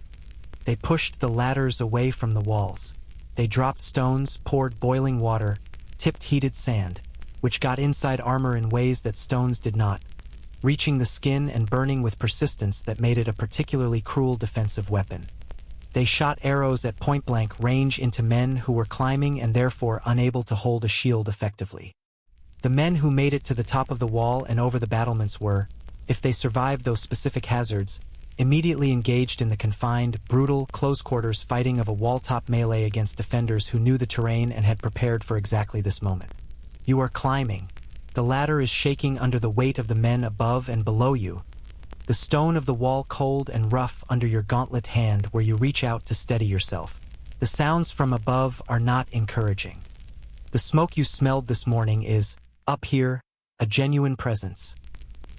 S1: They pushed the ladders away from the walls. They dropped stones, poured boiling water, tipped heated sand, which got inside armor in ways that stones did not, reaching the skin and burning with persistence that made it a particularly cruel defensive weapon. They shot arrows at point-blank range into men who were climbing and therefore unable to hold a shield effectively. The men who made it to the top of the wall and over the battlements were, if they survived those specific hazards, immediately engaged in the confined, brutal, close-quarters fighting of a wall-top melee against defenders who knew the terrain and had prepared for exactly this moment. You are climbing. The ladder is shaking under the weight of the men above and below you. The stone of the wall cold and rough under your gauntlet hand where you reach out to steady yourself. The sounds from above are not encouraging. The smoke you smelled this morning is, up here, a genuine presence.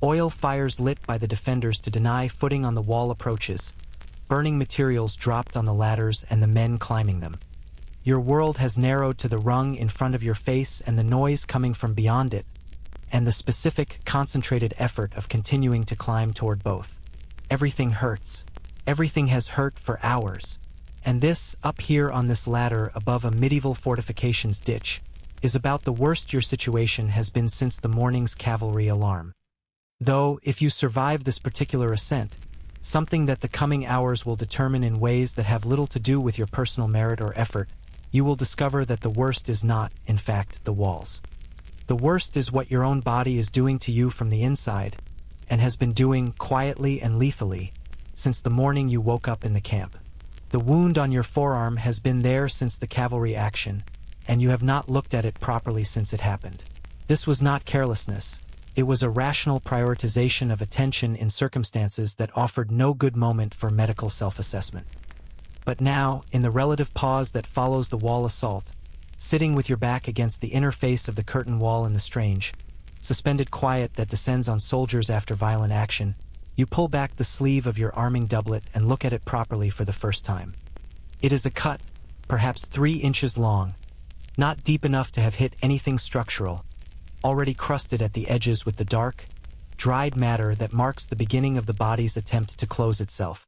S1: Oil fires lit by the defenders to deny footing on the wall approaches. Burning materials dropped on the ladders and the men climbing them. Your world has narrowed to the rung in front of your face and the noise coming from beyond it, and the specific, concentrated effort of continuing to climb toward both. Everything hurts. Everything has hurt for hours. And this, up here on this ladder above a medieval fortifications ditch, is about the worst your situation has been since the morning's cavalry alarm. Though, if you survive this particular ascent, something that the coming hours will determine in ways that have little to do with your personal merit or effort, you will discover that the worst is not, in fact, the walls. The worst is what your own body is doing to you from the inside, and has been doing quietly and lethally since the morning you woke up in the camp. The wound on your forearm has been there since the cavalry action, and you have not looked at it properly since it happened. This was not carelessness. It was a rational prioritization of attention in circumstances that offered no good moment for medical self-assessment. But now, in the relative pause that follows the wall assault, sitting with your back against the inner face of the curtain wall in the strange, suspended quiet that descends on soldiers after violent action, you pull back the sleeve of your arming doublet and look at it properly for the first time. It is a cut, perhaps 3 inches long, not deep enough to have hit anything structural, already crusted at the edges with the dark, dried matter that marks the beginning of the body's attempt to close itself.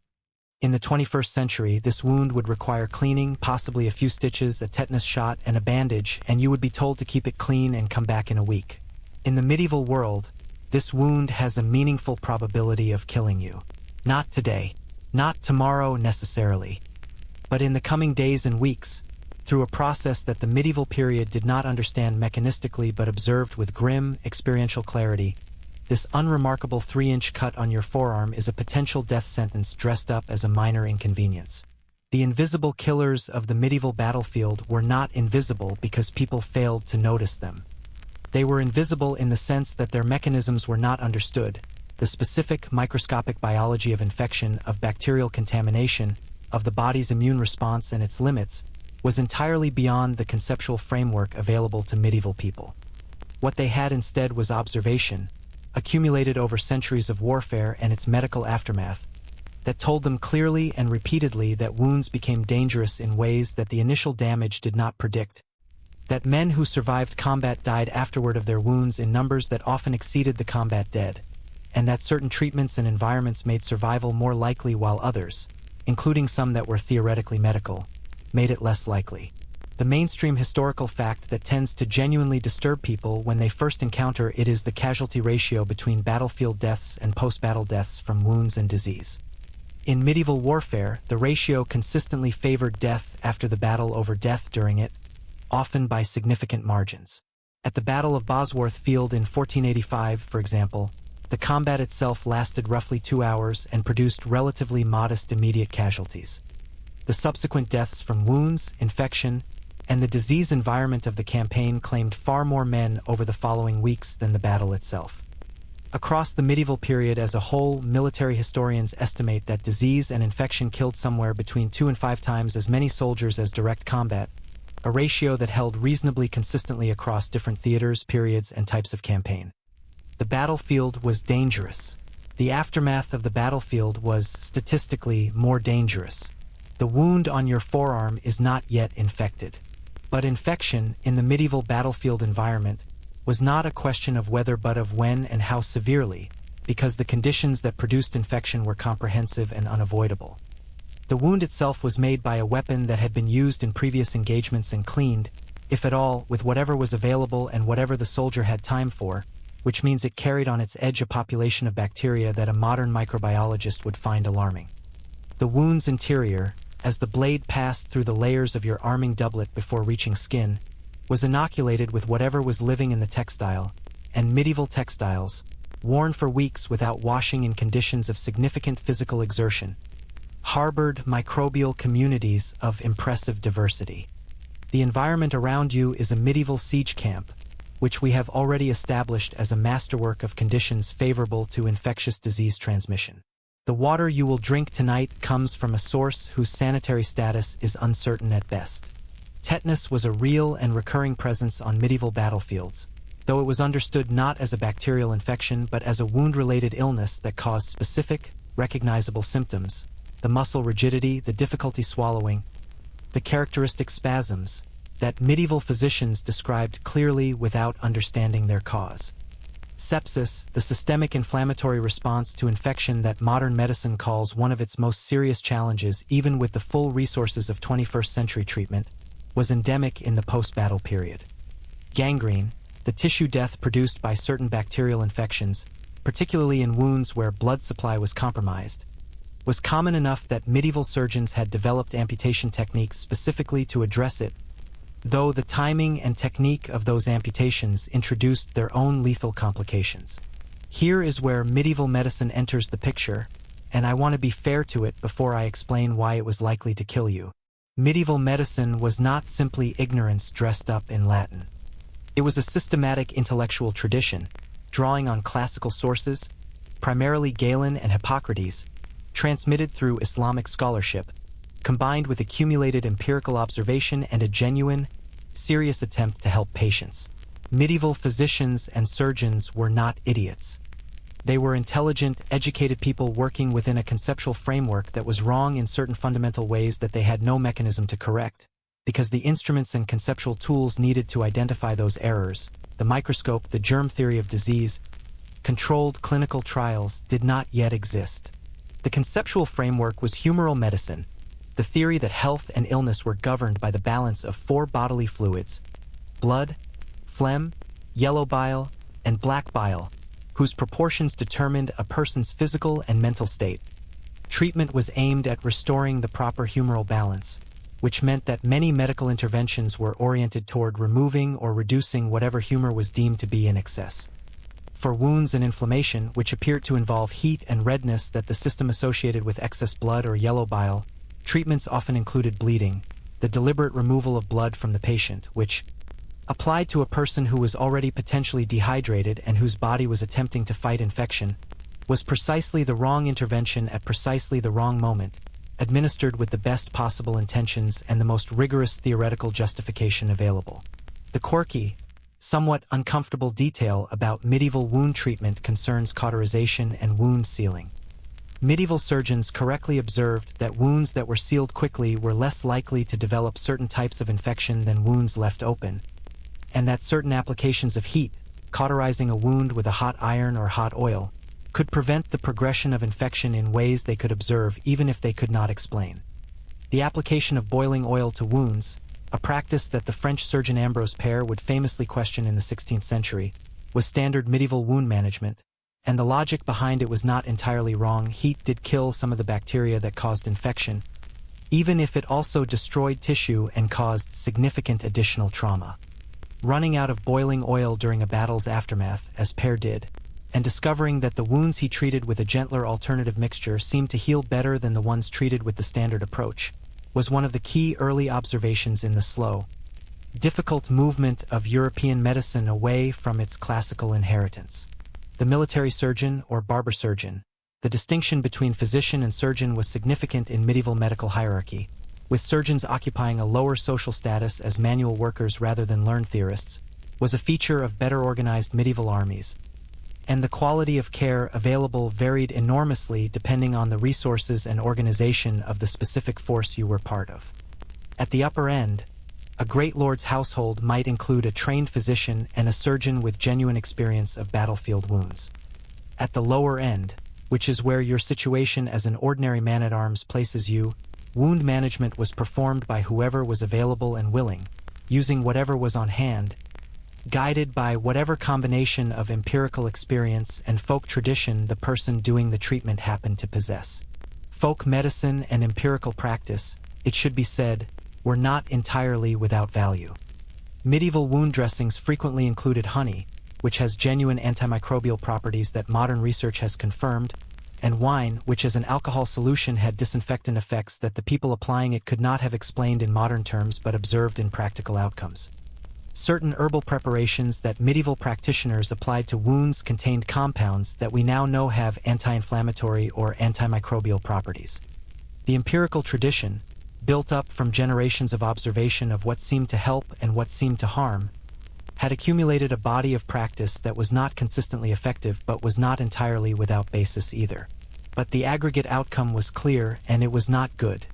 S1: In the 21st century, this wound would require cleaning, possibly a few stitches, a tetanus shot, and a bandage, and you would be told to keep it clean and come back in a week. In the medieval world, this wound has a meaningful probability of killing you. Not today, not tomorrow necessarily, but in the coming days and weeks, through a process that the medieval period did not understand mechanistically but observed with grim, experiential clarity. This unremarkable 3-inch cut on your forearm is a potential death sentence dressed up as a minor inconvenience. The invisible killers of the medieval battlefield were not invisible because people failed to notice them. They were invisible in the sense that their mechanisms were not understood. The specific microscopic biology of infection, of bacterial contamination, of the body's immune response and its limits, was entirely beyond the conceptual framework available to medieval people. What they had instead was observation, accumulated over centuries of warfare and its medical aftermath, that told them clearly and repeatedly that wounds became dangerous in ways that the initial damage did not predict, that men who survived combat died afterward of their wounds in numbers that often exceeded the combat dead, and that certain treatments and environments made survival more likely while others, including some that were theoretically medical, made it less likely. The mainstream historical fact that tends to genuinely disturb people when they first encounter it is the casualty ratio between battlefield deaths and post-battle deaths from wounds and disease. In medieval warfare, the ratio consistently favored death after the battle over death during it, often by significant margins. At the Battle of Bosworth Field in 1485, for example, the combat itself lasted roughly 2 hours and produced relatively modest immediate casualties. The subsequent deaths from wounds, infection, and the disease environment of the campaign claimed far more men over the following weeks than the battle itself. Across the medieval period as a whole, military historians estimate that disease and infection killed somewhere between 2 and 5 times as many soldiers as direct combat, a ratio that held reasonably consistently across different theaters, periods, and types of campaign. The battlefield was dangerous. The aftermath of the battlefield was, statistically, more dangerous. The wound on your forearm is not yet infected. But infection, in the medieval battlefield environment, was not a question of whether but of when and how severely, because the conditions that produced infection were comprehensive and unavoidable. The wound itself was made by a weapon that had been used in previous engagements and cleaned, if at all, with whatever was available and whatever the soldier had time for, which means it carried on its edge a population of bacteria that a modern microbiologist would find alarming. The wound's interior, as the blade passed through the layers of your arming doublet before reaching skin, was inoculated with whatever was living in the textile, and medieval textiles, worn for weeks without washing in conditions of significant physical exertion, harbored microbial communities of impressive diversity. The environment around you is a medieval siege camp, which we have already established as a masterwork of conditions favorable to infectious disease transmission. The water you will drink tonight comes from a source whose sanitary status is uncertain at best. Tetanus was a real and recurring presence on medieval battlefields, though it was understood not as a bacterial infection but as a wound-related illness that caused specific, recognizable symptoms: the muscle rigidity, the difficulty swallowing, the characteristic spasms, that medieval physicians described clearly without understanding their cause. Sepsis, the systemic inflammatory response to infection that modern medicine calls one of its most serious challenges even with the full resources of 21st century treatment, was endemic in the post-battle period. Gangrene, the tissue death produced by certain bacterial infections, particularly in wounds where blood supply was compromised, was common enough that medieval surgeons had developed amputation techniques specifically to address it, though the timing and technique of those amputations introduced their own lethal complications. Here is where medieval medicine enters the picture, and I want to be fair to it before I explain why it was likely to kill you. Medieval medicine was not simply ignorance dressed up in Latin. It was a systematic intellectual tradition, drawing on classical sources, primarily Galen and Hippocrates, transmitted through Islamic scholarship, combined with accumulated empirical observation and a genuine, serious attempt to help patients. Medieval physicians and surgeons were not idiots. They were intelligent, educated people working within a conceptual framework that was wrong in certain fundamental ways that they had no mechanism to correct, because the instruments and conceptual tools needed to identify those errors, the microscope, the germ theory of disease, controlled clinical trials, did not yet exist. The conceptual framework was humoral medicine, the theory that health and illness were governed by the balance of four bodily fluids: blood, phlegm, yellow bile, and black bile, whose proportions determined a person's physical and mental state. Treatment was aimed at restoring the proper humoral balance, which meant that many medical interventions were oriented toward removing or reducing whatever humor was deemed to be in excess. For wounds and inflammation, which appeared to involve heat and redness that the system associated with excess blood or yellow bile, treatments often included bleeding, the deliberate removal of blood from the patient, which, applied to a person who was already potentially dehydrated and whose body was attempting to fight infection, was precisely the wrong intervention at precisely the wrong moment, administered with the best possible intentions and the most rigorous theoretical justification available. The quirky, somewhat uncomfortable detail about medieval wound treatment concerns cauterization and wound sealing. Medieval surgeons correctly observed that wounds that were sealed quickly were less likely to develop certain types of infection than wounds left open, and that certain applications of heat, cauterizing a wound with a hot iron or hot oil, could prevent the progression of infection in ways they could observe even if they could not explain. The application of boiling oil to wounds, a practice that the French surgeon Ambrose Père would famously question in the 16th century, was standard medieval wound management, and the logic behind it was not entirely wrong. Heat did kill some of the bacteria that caused infection, even if it also destroyed tissue and caused significant additional trauma. Running out of boiling oil during a battle's aftermath, as Père did, and discovering that the wounds he treated with a gentler alternative mixture seemed to heal better than the ones treated with the standard approach, was one of the key early observations in the slow, difficult movement of European medicine away from its classical inheritance. The military surgeon or barber surgeon, the distinction between physician and surgeon was significant in medieval medical hierarchy, with surgeons occupying a lower social status as manual workers rather than learned theorists, was a feature of better organized medieval armies. and the quality of care available varied enormously depending on the resources and organization of the specific force you were part of. At the upper end, a great lord's household might include a trained physician and a surgeon with genuine experience of battlefield wounds. At the lower end, which is where your situation as an ordinary man-at-arms places you, wound management was performed by whoever was available and willing, using whatever was on hand, guided by whatever combination of empirical experience and folk tradition the person doing the treatment happened to possess. Folk medicine and empirical practice, it should be said, were not entirely without value. Medieval wound dressings frequently included honey, which has genuine antimicrobial properties that modern research has confirmed, and wine, which as an alcohol solution had disinfectant effects that the people applying it could not have explained in modern terms but observed in practical outcomes. Certain herbal preparations that medieval practitioners applied to wounds contained compounds that we now know have anti-inflammatory or antimicrobial properties. The empirical tradition, built up from generations of observation of what seemed to help and what seemed to harm, had accumulated a body of practice that was not consistently effective but was not entirely without basis either. But the aggregate outcome was clear, and it was not good.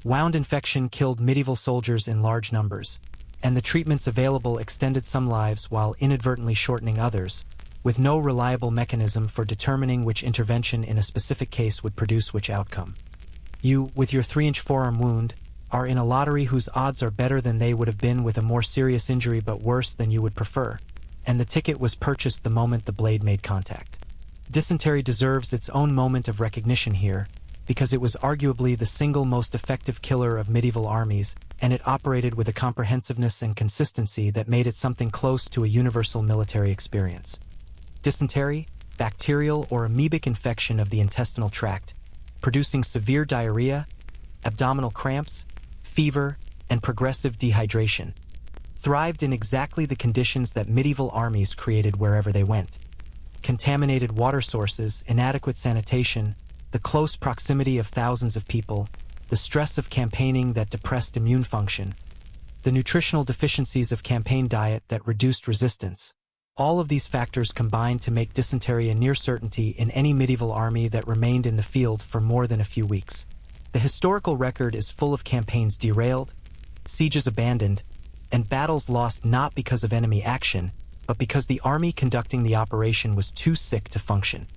S1: Wound infection killed medieval soldiers in large numbers, and the treatments available extended some lives while inadvertently shortening others, with no reliable mechanism for determining which intervention in a specific case would produce which outcome. You, with your 3-inch forearm wound, are in a lottery whose odds are better than they would have been with a more serious injury but worse than you would prefer, and the ticket was purchased the moment the blade made contact. Dysentery deserves its own moment of recognition here, because it was arguably the single most effective killer of medieval armies, and it operated with a comprehensiveness and consistency that made it something close to a universal military experience. Dysentery, bacterial or amoebic infection of the intestinal tract, producing severe diarrhea, abdominal cramps, fever, and progressive dehydration, thrived in exactly the conditions that medieval armies created wherever they went. Contaminated water sources, inadequate sanitation, the close proximity of thousands of people, the stress of campaigning that depressed immune function, the nutritional deficiencies of campaign diet that reduced resistance. All of these factors combined to make dysentery a near certainty in any medieval army that remained in the field for more than a few weeks. The historical record is full of campaigns derailed, sieges abandoned, and battles lost not because of enemy action, but because the army conducting the operation was too sick to function.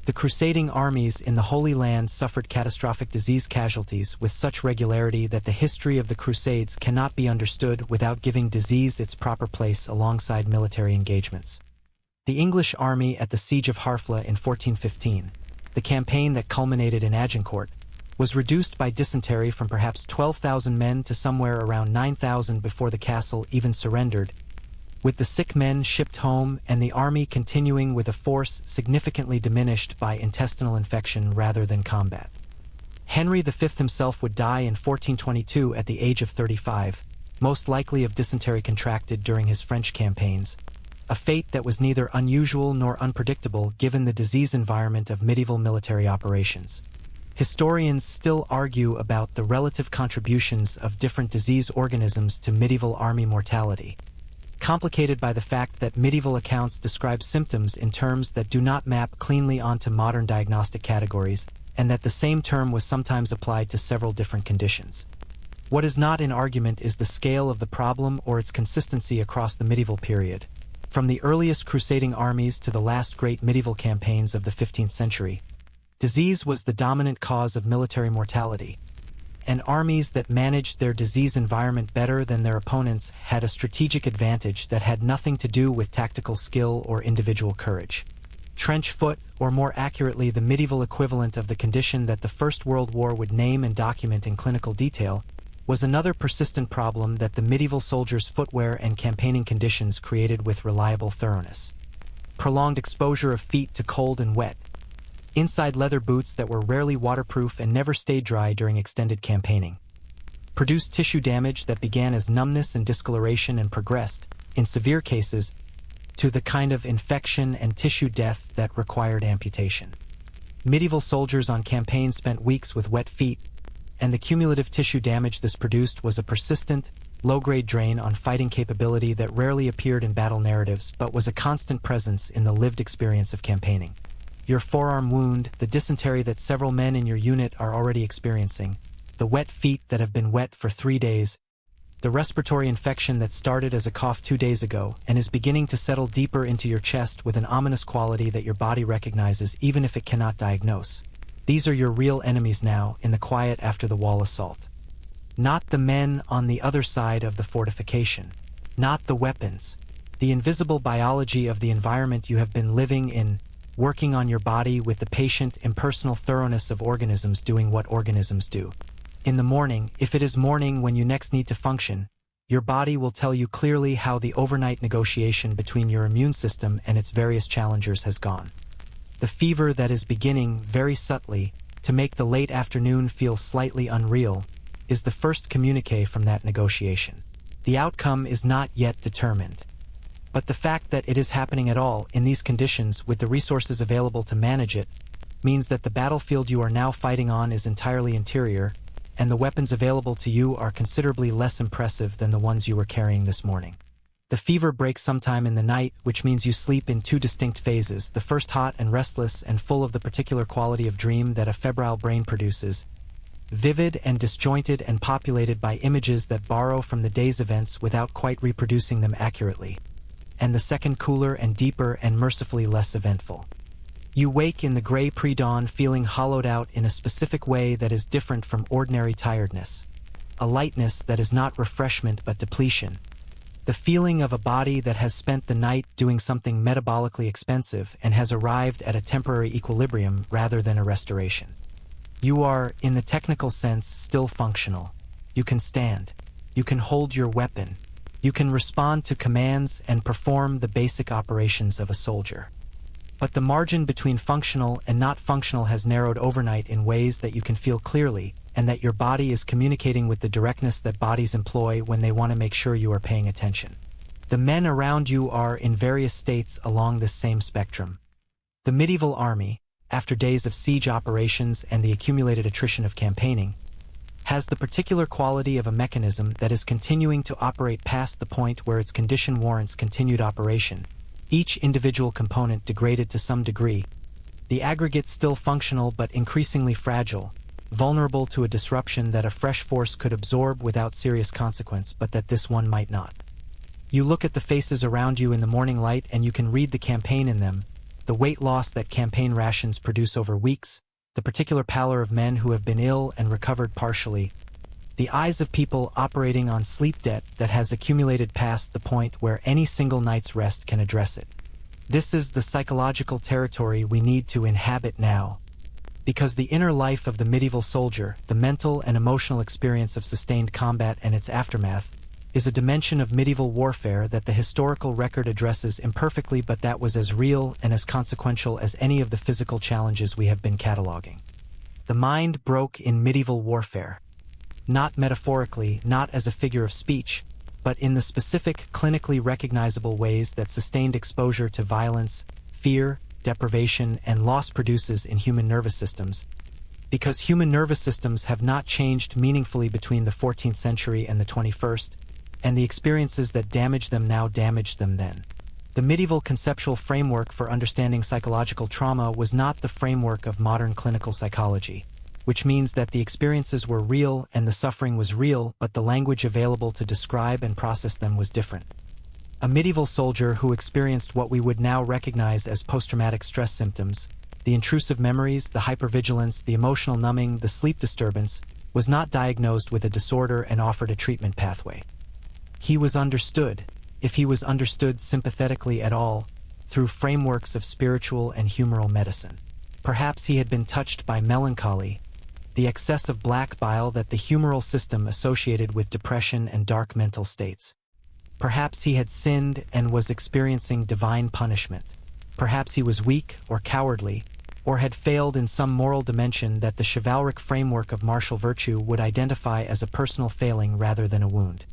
S1: The crusading armies in the Holy Land suffered catastrophic disease casualties with such regularity that the history of the Crusades cannot be understood without giving disease its proper place alongside military engagements. The English army at the Siege of Harfleur in 1415, the campaign that culminated in Agincourt, was reduced by dysentery from perhaps 12,000 men to somewhere around 9,000 before the castle even surrendered, with the sick men shipped home and the army continuing with a force significantly diminished by intestinal infection rather than combat. Henry V himself would die in 1422 at the age of 35, most likely of dysentery contracted during his French campaigns, a fate that was neither unusual nor unpredictable given the disease environment of medieval military operations. Historians still argue about the relative contributions of different disease organisms to medieval army mortality, complicated by the fact that medieval accounts describe symptoms in terms that do not map cleanly onto modern diagnostic categories, and that the same term was sometimes applied to several different conditions. What is not in argument is the scale of the problem or its consistency across the medieval period, from the earliest crusading armies to the last great medieval campaigns of the 15th century. Disease was the dominant cause of military mortality, and armies that managed their disease environment better than their opponents had a strategic advantage that had nothing to do with tactical skill or individual courage. Trench foot, or more accurately the medieval equivalent of the condition that the First World War would name and document in clinical detail, was another persistent problem that the medieval soldiers' footwear and campaigning conditions created with reliable thoroughness. Prolonged exposure of feet to cold and wet, inside leather boots that were rarely waterproof and never stayed dry during extended campaigning, produced tissue damage that began as numbness and discoloration and progressed, in severe cases, to the kind of infection and tissue death that required amputation. Medieval soldiers on campaign spent weeks with wet feet, and the cumulative tissue damage this produced was a persistent, low-grade drain on fighting capability that rarely appeared in battle narratives but was a constant presence in the lived experience of campaigning. Your forearm wound, the dysentery that several men in your unit are already experiencing, the wet feet that have been wet for 3 days, the respiratory infection that started as a cough 2 days ago and is beginning to settle deeper into your chest with an ominous quality that your body recognizes even if it cannot diagnose. These are your real enemies now in the quiet after the wall assault. Not the men on the other side of the fortification. Not the weapons. The invisible biology of the environment you have been living in, working on your body with the patient, impersonal thoroughness of organisms doing what organisms do. In the morning, if it is morning when you next need to function, your body will tell you clearly how the overnight negotiation between your immune system and its various challengers has gone. The fever that is beginning, very subtly, to make the late afternoon feel slightly unreal, is the first communique from that negotiation. The outcome is not yet determined. But the fact that it is happening at all in these conditions with the resources available to manage it means that the battlefield you are now fighting on is entirely interior, and the weapons available to you are considerably less impressive than the ones you were carrying this morning. The fever breaks sometime in the night, which means you sleep in 2 distinct phases, the first hot and restless and full of the particular quality of dream that a febrile brain produces, vivid and disjointed and populated by images that borrow from the day's events without quite reproducing them accurately, and the second cooler and deeper and mercifully less eventful. You wake in the gray pre-dawn feeling hollowed out in a specific way that is different from ordinary tiredness, a lightness that is not refreshment but depletion, the feeling of a body that has spent the night doing something metabolically expensive and has arrived at a temporary equilibrium rather than a restoration. You are, in the technical sense, still functional. You can stand. You can hold your weapon. You can respond to commands and perform the basic operations of a soldier. But the margin between functional and not functional has narrowed overnight in ways that you can feel clearly, and that your body is communicating with the directness that bodies employ when they want to make sure you are paying attention. The men around you are in various states along this same spectrum. The medieval army, after days of siege operations and the accumulated attrition of campaigning, has the particular quality of a mechanism that is continuing to operate past the point where its condition warrants continued operation, each individual component degraded to some degree, the aggregate still functional but increasingly fragile, vulnerable to a disruption that a fresh force could absorb without serious consequence but that this one might not. You look at the faces around you in the morning light and you can read the campaign in them, the weight loss that campaign rations produce over weeks, the particular pallor of men who have been ill and recovered partially, the eyes of people operating on sleep debt that has accumulated past the point where any single night's rest can address it. This is the psychological territory we need to inhabit now. Because the inner life of the medieval soldier, the mental and emotional experience of sustained combat and its aftermath, is a dimension of medieval warfare that the historical record addresses imperfectly but that was as real and as consequential as any of the physical challenges we have been cataloging. The mind broke in medieval warfare. Not metaphorically, not as a figure of speech, but in the specific, clinically recognizable ways that sustained exposure to violence, fear, deprivation, and loss produces in human nervous systems, because human nervous systems have not changed meaningfully between the 14th century and the 21st, and the experiences that damage them now damaged them then. The medieval conceptual framework for understanding psychological trauma was not the framework of modern clinical psychology, which means that the experiences were real and the suffering was real, but the language available to describe and process them was different. A medieval soldier who experienced what we would now recognize as post-traumatic stress symptoms, the intrusive memories, the hypervigilance, the emotional numbing, the sleep disturbance, was not diagnosed with a disorder and offered a treatment pathway. He was understood, if he was understood sympathetically at all, through frameworks of spiritual and humoral medicine. Perhaps he had been touched by melancholy, the excess of black bile that the humoral system associated with depression and dark mental states. Perhaps he had sinned and was experiencing divine punishment. Perhaps he was weak or cowardly, or had failed in some moral dimension that the chivalric framework of martial virtue would identify as a personal failing rather than a wound.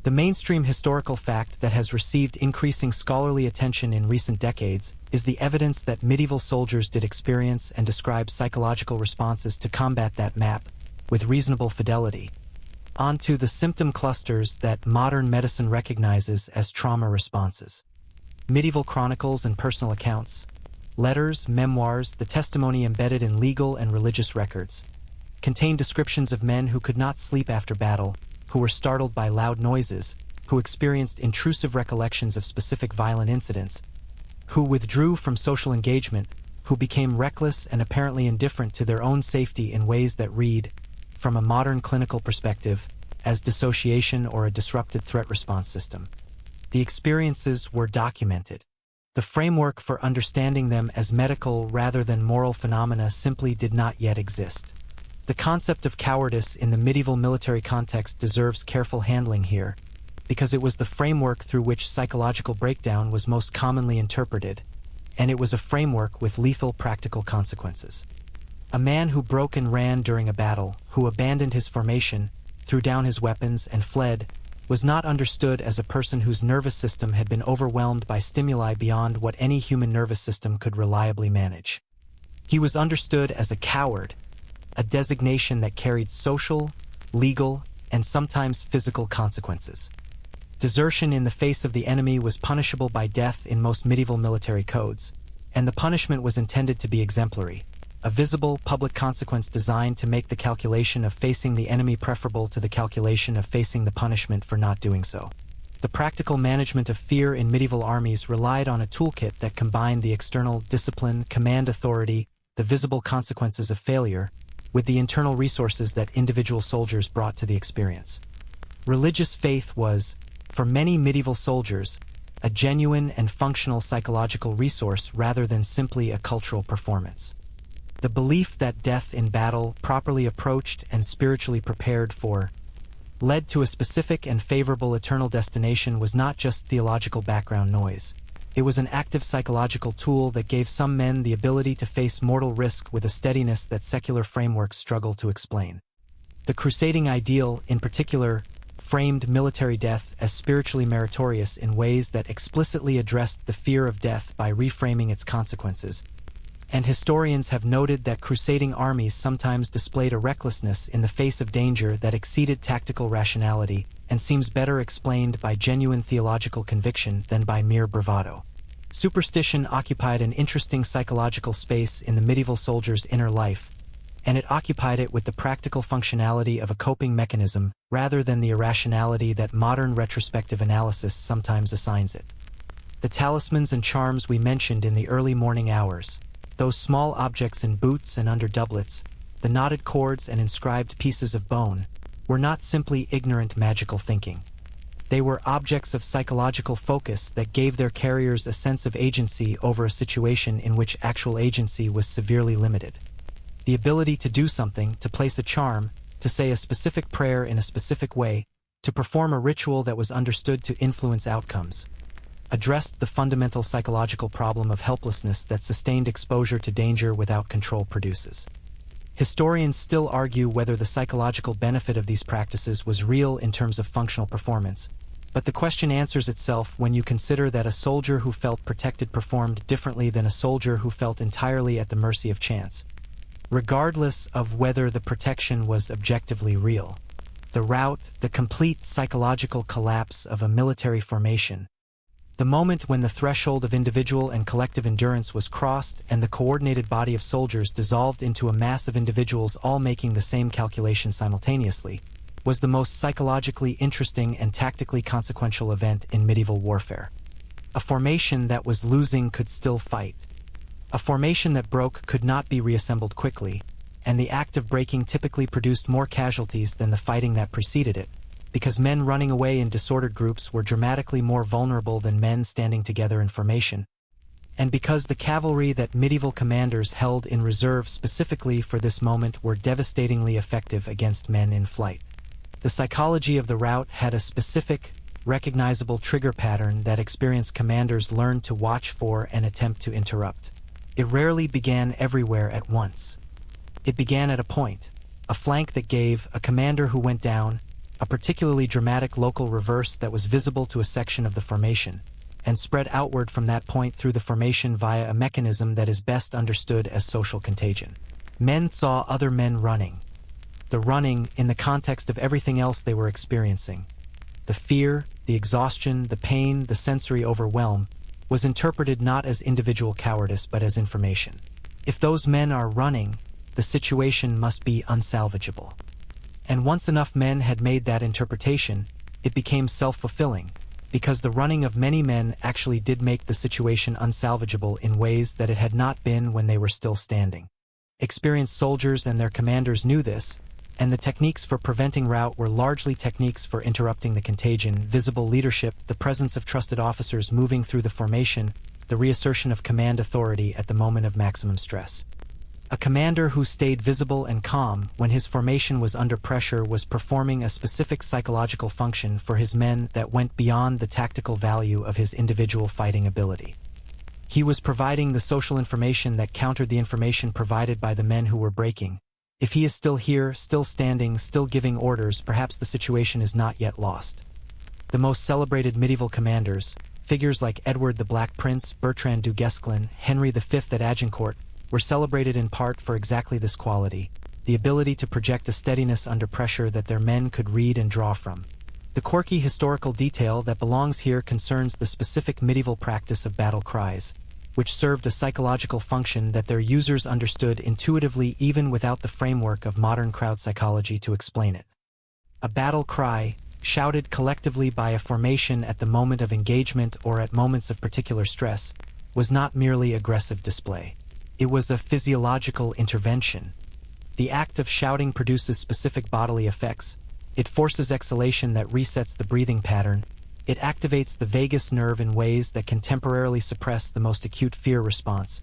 S1: The mainstream historical fact that has received increasing scholarly attention in recent decades is the evidence that medieval soldiers did experience and describe psychological responses to combat that map, with reasonable fidelity, onto the symptom clusters that modern medicine recognizes as trauma responses. Medieval chronicles and personal accounts, letters, memoirs, the testimony embedded in legal and religious records, contain descriptions of men who could not sleep after battle, who were startled by loud noises, who experienced intrusive recollections of specific violent incidents, who withdrew from social engagement, who became reckless and apparently indifferent to their own safety in ways that read, from a modern clinical perspective, as dissociation or a disrupted threat response system. The experiences were documented. The framework for understanding them as medical rather than moral phenomena simply did not yet exist. The concept of cowardice in the medieval military context deserves careful handling here, because it was the framework through which psychological breakdown was most commonly interpreted, and it was a framework with lethal practical consequences. A man who broke and ran during a battle, who abandoned his formation, threw down his weapons, and fled, was not understood as a person whose nervous system had been overwhelmed by stimuli beyond what any human nervous system could reliably manage. He was understood as a coward, a designation that carried social, legal, and sometimes physical consequences. Desertion in the face of the enemy was punishable by death in most medieval military codes, and the punishment was intended to be exemplary, a visible public consequence designed to make the calculation of facing the enemy preferable to the calculation of facing the punishment for not doing so. The practical management of fear in medieval armies relied on a toolkit that combined the external discipline, command authority, the visible consequences of failure, with the internal resources that individual soldiers brought to the experience. Religious faith was, for many medieval soldiers, a genuine and functional psychological resource rather than simply a cultural performance. The belief that death in battle, properly approached and spiritually prepared for, led to a specific and favorable eternal destination was not just theological background noise. It was an active psychological tool that gave some men the ability to face mortal risk with a steadiness that secular frameworks struggle to explain. The crusading ideal, in particular, framed military death as spiritually meritorious in ways that explicitly addressed the fear of death by reframing its consequences, and historians have noted that crusading armies sometimes displayed a recklessness in the face of danger that exceeded tactical rationality and seems better explained by genuine theological conviction than by mere bravado. Superstition occupied an interesting psychological space in the medieval soldier's inner life, and it occupied it with the practical functionality of a coping mechanism rather than the irrationality that modern retrospective analysis sometimes assigns it. The talismans and charms we mentioned in the early morning hours, those small objects in boots and under doublets, the knotted cords and inscribed pieces of bone, were not simply ignorant magical thinking. They were objects of psychological focus that gave their carriers a sense of agency over a situation in which actual agency was severely limited. The ability to do something, to place a charm, to say a specific prayer in a specific way, to perform a ritual that was understood to influence outcomes, addressed the fundamental psychological problem of helplessness that sustained exposure to danger without control produces. Historians still argue whether the psychological benefit of these practices was real in terms of functional performance, but the question answers itself when you consider that a soldier who felt protected performed differently than a soldier who felt entirely at the mercy of chance. Regardless of whether the protection was objectively real, the rout, the complete psychological collapse of a military formation, the moment when the threshold of individual and collective endurance was crossed and the coordinated body of soldiers dissolved into a mass of individuals all making the same calculation simultaneously, was the most psychologically interesting and tactically consequential event in medieval warfare. A formation that was losing could still fight. A formation that broke could not be reassembled quickly, and the act of breaking typically produced more casualties than the fighting that preceded it, because men running away in disordered groups were dramatically more vulnerable than men standing together in formation, and because the cavalry that medieval commanders held in reserve specifically for this moment were devastatingly effective against men in flight. The psychology of the rout had a specific, recognizable trigger pattern that experienced commanders learned to watch for and attempt to interrupt. It rarely began everywhere at once. It began at a point, a flank that gave a commander who went down, a particularly dramatic local reverse that was visible to a section of the formation, and spread outward from that point through the formation via a mechanism that is best understood as social contagion. Men saw other men running. the running in the context of everything else they were experiencing. The fear, the exhaustion, the pain, the sensory overwhelm was interpreted not as individual cowardice but as information. If those men are running, the situation must be unsalvageable. And once enough men had made that interpretation, it became self-fulfilling, because the running of many men actually did make the situation unsalvageable in ways that it had not been when they were still standing. Experienced soldiers and their commanders knew this, and the techniques for preventing rout were largely techniques for interrupting the contagion: visible leadership, the presence of trusted officers moving through the formation, the reassertion of command authority at the moment of maximum stress. A commander who stayed visible and calm when his formation was under pressure was performing a specific psychological function for his men that went beyond the tactical value of his individual fighting ability. He was providing the social information that countered the information provided by the men who were breaking. If he is still here, still standing, still giving orders, perhaps the situation is not yet lost. The most celebrated medieval commanders, figures like Edward the Black Prince, Bertrand du Guesclin, Henry V at Agincourt, were celebrated in part for exactly this quality, the ability to project a steadiness under pressure that their men could read and draw from. The quirky historical detail that belongs here concerns the specific medieval practice of battle cries, which served a psychological function that their users understood intuitively even without the framework of modern crowd psychology to explain it. A battle cry, shouted collectively by a formation at the moment of engagement or at moments of particular stress, was not merely aggressive display. It was a physiological intervention. The act of shouting produces specific bodily effects. It forces exhalation that resets the breathing pattern. It activates the vagus nerve in ways that can temporarily suppress the most acute fear response.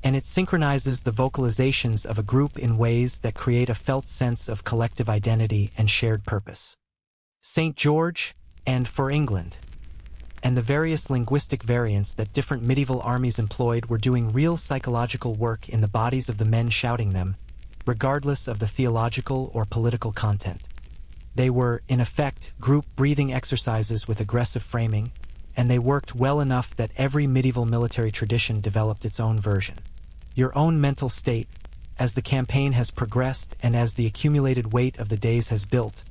S1: And it synchronizes the vocalizations of a group in ways that create a felt sense of collective identity and shared purpose. St. George, and for England. And the various linguistic variants that different medieval armies employed were doing real psychological work in the bodies of the men shouting them, regardless of the theological or political content. They were, in effect, group breathing exercises with aggressive framing, and they worked well enough that every medieval military tradition developed its own version. Your own mental state, as the campaign has progressed and as the accumulated weight of the days has built,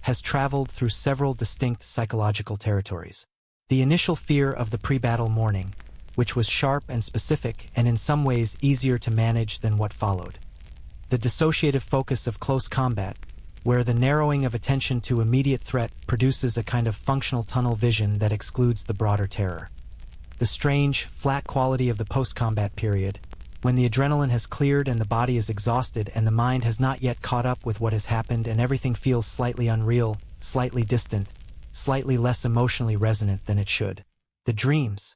S1: has traveled through several distinct psychological territories. The initial fear of the pre-battle morning, which was sharp and specific and in some ways easier to manage than what followed. The dissociative focus of close combat, where the narrowing of attention to immediate threat produces a kind of functional tunnel vision that excludes the broader terror. The strange, flat quality of the post-combat period, when the adrenaline has cleared and the body is exhausted and the mind has not yet caught up with what has happened and everything feels slightly unreal, slightly distant, slightly less emotionally resonant than it should. The dreams.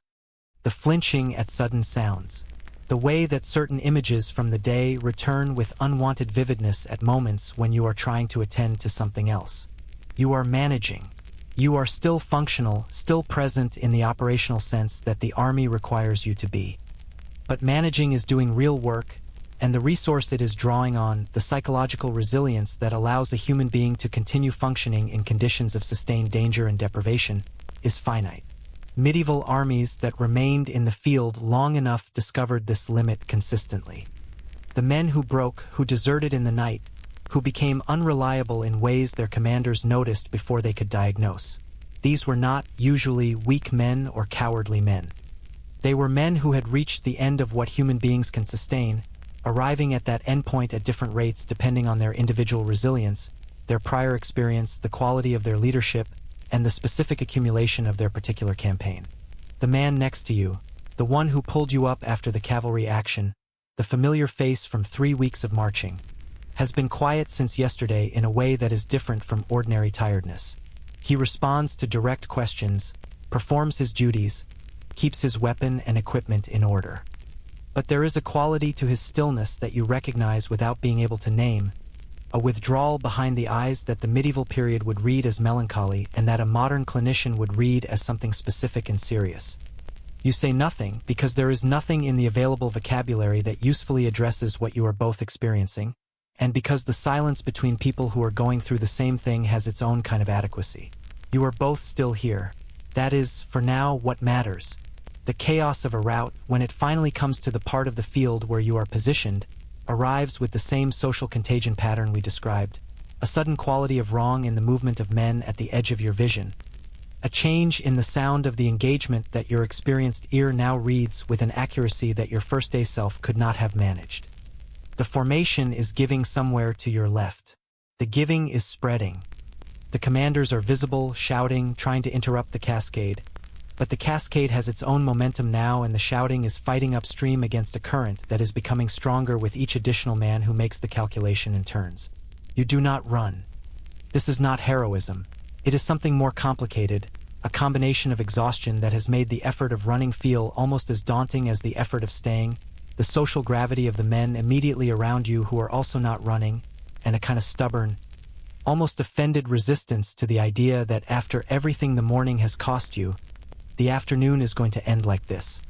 S1: The flinching at sudden sounds. The way that certain images from the day return with unwanted vividness at moments when you are trying to attend to something else. You are managing. You are still functional, still present in the operational sense that the army requires you to be. But managing is doing real work, and the resource it is drawing on, the psychological resilience that allows a human being to continue functioning in conditions of sustained danger and deprivation, is finite. Medieval armies that remained in the field long enough discovered this limit consistently. The men who broke, who deserted in the night, who became unreliable in ways their commanders noticed before they could diagnose. These were not usually weak men or cowardly men. They were men who had reached the end of what human beings can sustain, arriving at that endpoint at different rates depending on their individual resilience, their prior experience, the quality of their leadership, and the specific accumulation of their particular campaign. The man next to you, the one who pulled you up after the cavalry action, the familiar face from 3 weeks of marching, has been quiet since yesterday in a way that is different from ordinary tiredness. He responds to direct questions, performs his duties, keeps his weapon and equipment in order. But there is a quality to his stillness that you recognize without being able to name, a withdrawal behind the eyes that the medieval period would read as melancholy and that a modern clinician would read as something specific and serious. You say nothing because there is nothing in the available vocabulary that usefully addresses what you are both experiencing, and because the silence between people who are going through the same thing has its own kind of adequacy. You are both still here. That is, for now, what matters. The chaos of a rout, when it finally comes to the part of the field where you are positioned, arrives with the same social contagion pattern we described, a sudden quality of wrong in the movement of men at the edge of your vision, a change in the sound of the engagement that your experienced ear now reads with an accuracy that your first-day self could not have managed. The formation is giving somewhere to your left. The giving is spreading. The commanders are visible, shouting, trying to interrupt the cascade. But the cascade has its own momentum now, and the shouting is fighting upstream against a current that is becoming stronger with each additional man who makes the calculation and turns. You do not run. This is not heroism. It is something more complicated, a combination of exhaustion that has made the effort of running feel almost as daunting as the effort of staying, the social gravity of the men immediately around you who are also not running, and a kind of stubborn, almost offended resistance to the idea that after everything the morning has cost you, the afternoon is going to end like this.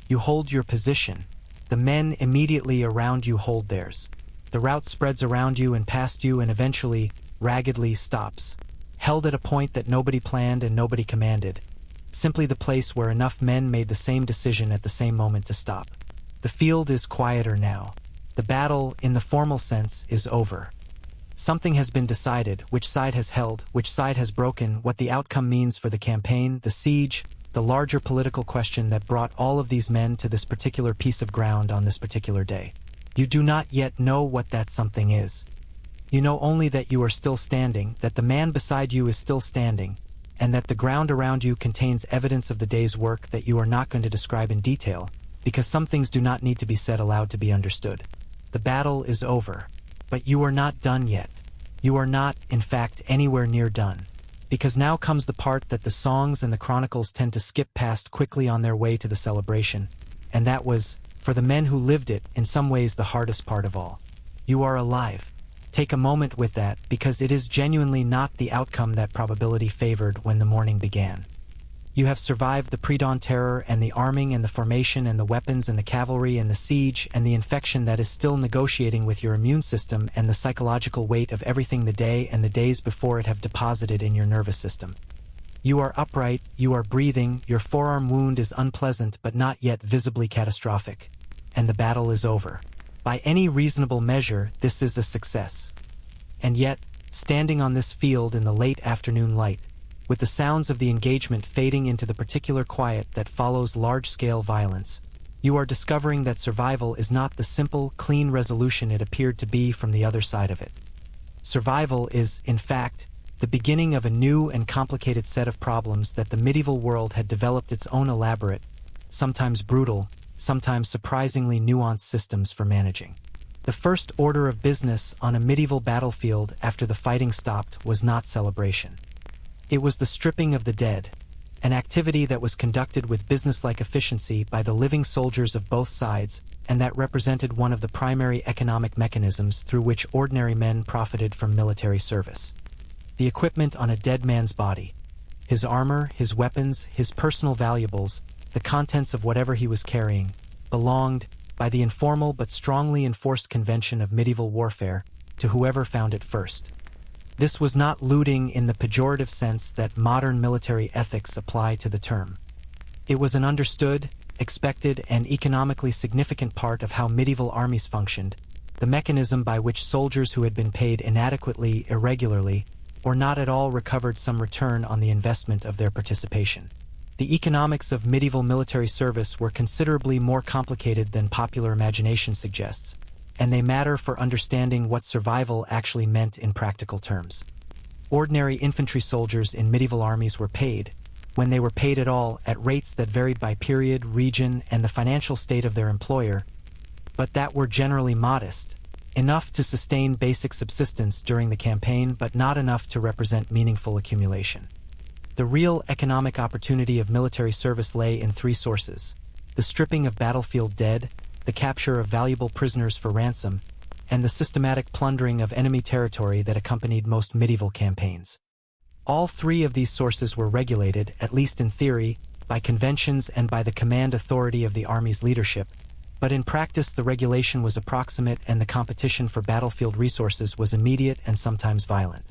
S1: You hold your position. The men immediately around you hold theirs. The route spreads around you and past you and eventually, raggedly, stops. Held at a point that nobody planned and nobody commanded. Simply the place where enough men made the same decision at the same moment to stop. The field is quieter now. The battle, in the formal sense, is over. Something has been decided, which side has held, which side has broken, what the outcome means for the campaign, the siege, the larger political question that brought all of these men to this particular piece of ground on this particular day. You do not yet know what that something is. You know only that you are still standing, that the man beside you is still standing, and that the ground around you contains evidence of the day's work that you are not going to describe in detail, because some things do not need to be said aloud to be understood. The battle is over. But you are not done yet. You are not, in fact, anywhere near done. Because now comes the part that the songs and the chronicles tend to skip past quickly on their way to the celebration, and that was, for the men who lived it, in some ways the hardest part of all. You are alive. Take a moment with that, because it is genuinely not the outcome that probability favored when the morning began. You have survived the pre-dawn terror and the arming and the formation and the weapons and the cavalry and the siege and the infection that is still negotiating with your immune system and the psychological weight of everything the day and the days before it have deposited in your nervous system. You are upright, you are breathing, your forearm wound is unpleasant but not yet visibly catastrophic. And the battle is over. By any reasonable measure, this is a success. And yet, standing on this field in the late afternoon light, with the sounds of the engagement fading into the particular quiet that follows large-scale violence, you are discovering that survival is not the simple, clean resolution it appeared to be from the other side of it. Survival is, in fact, the beginning of a new and complicated set of problems that the medieval world had developed its own elaborate, sometimes brutal, sometimes surprisingly nuanced systems for managing. The first order of business on a medieval battlefield after the fighting stopped was not celebration. It was the stripping of the dead, an activity that was conducted with businesslike efficiency by the living soldiers of both sides, and that represented one of the primary economic mechanisms through which ordinary men profited from military service. The equipment on a dead man's body, his armor, his weapons, his personal valuables, the contents of whatever he was carrying, belonged, by the informal but strongly enforced convention of medieval warfare, to whoever found it first. This was not looting in the pejorative sense that modern military ethics apply to the term. It was an understood, expected, and economically significant part of how medieval armies functioned, the mechanism by which soldiers who had been paid inadequately, irregularly, or not at all recovered some return on the investment of their participation. The economics of medieval military service were considerably more complicated than popular imagination suggests, and they matter for understanding what survival actually meant in practical terms. Ordinary infantry soldiers in medieval armies were paid, when they were paid at all, at rates that varied by period, region, and the financial state of their employer, but that were generally modest, enough to sustain basic subsistence during the campaign but not enough to represent meaningful accumulation. The real economic opportunity of military service lay in three sources: the stripping of battlefield dead, the capture of valuable prisoners for ransom, and the systematic plundering of enemy territory that accompanied most medieval campaigns. All three of these sources were regulated, at least in theory, by conventions and by the command authority of the army's leadership, but in practice the regulation was approximate and the competition for battlefield resources was immediate and sometimes violent.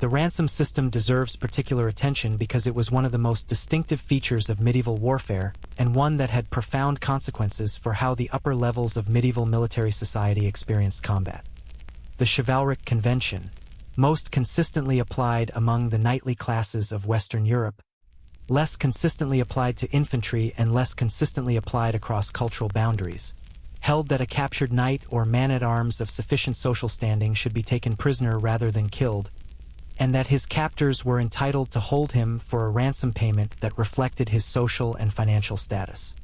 S1: The ransom system deserves particular attention because it was one of the most distinctive features of medieval warfare, and one that had profound consequences for how the upper levels of medieval military society experienced combat. The chivalric convention, most consistently applied among the knightly classes of Western Europe, less consistently applied to infantry and less consistently applied across cultural boundaries, held that a captured knight or man-at-arms of sufficient social standing should be taken prisoner rather than killed, and that his captors were entitled to hold him for a ransom payment that reflected his social and financial status.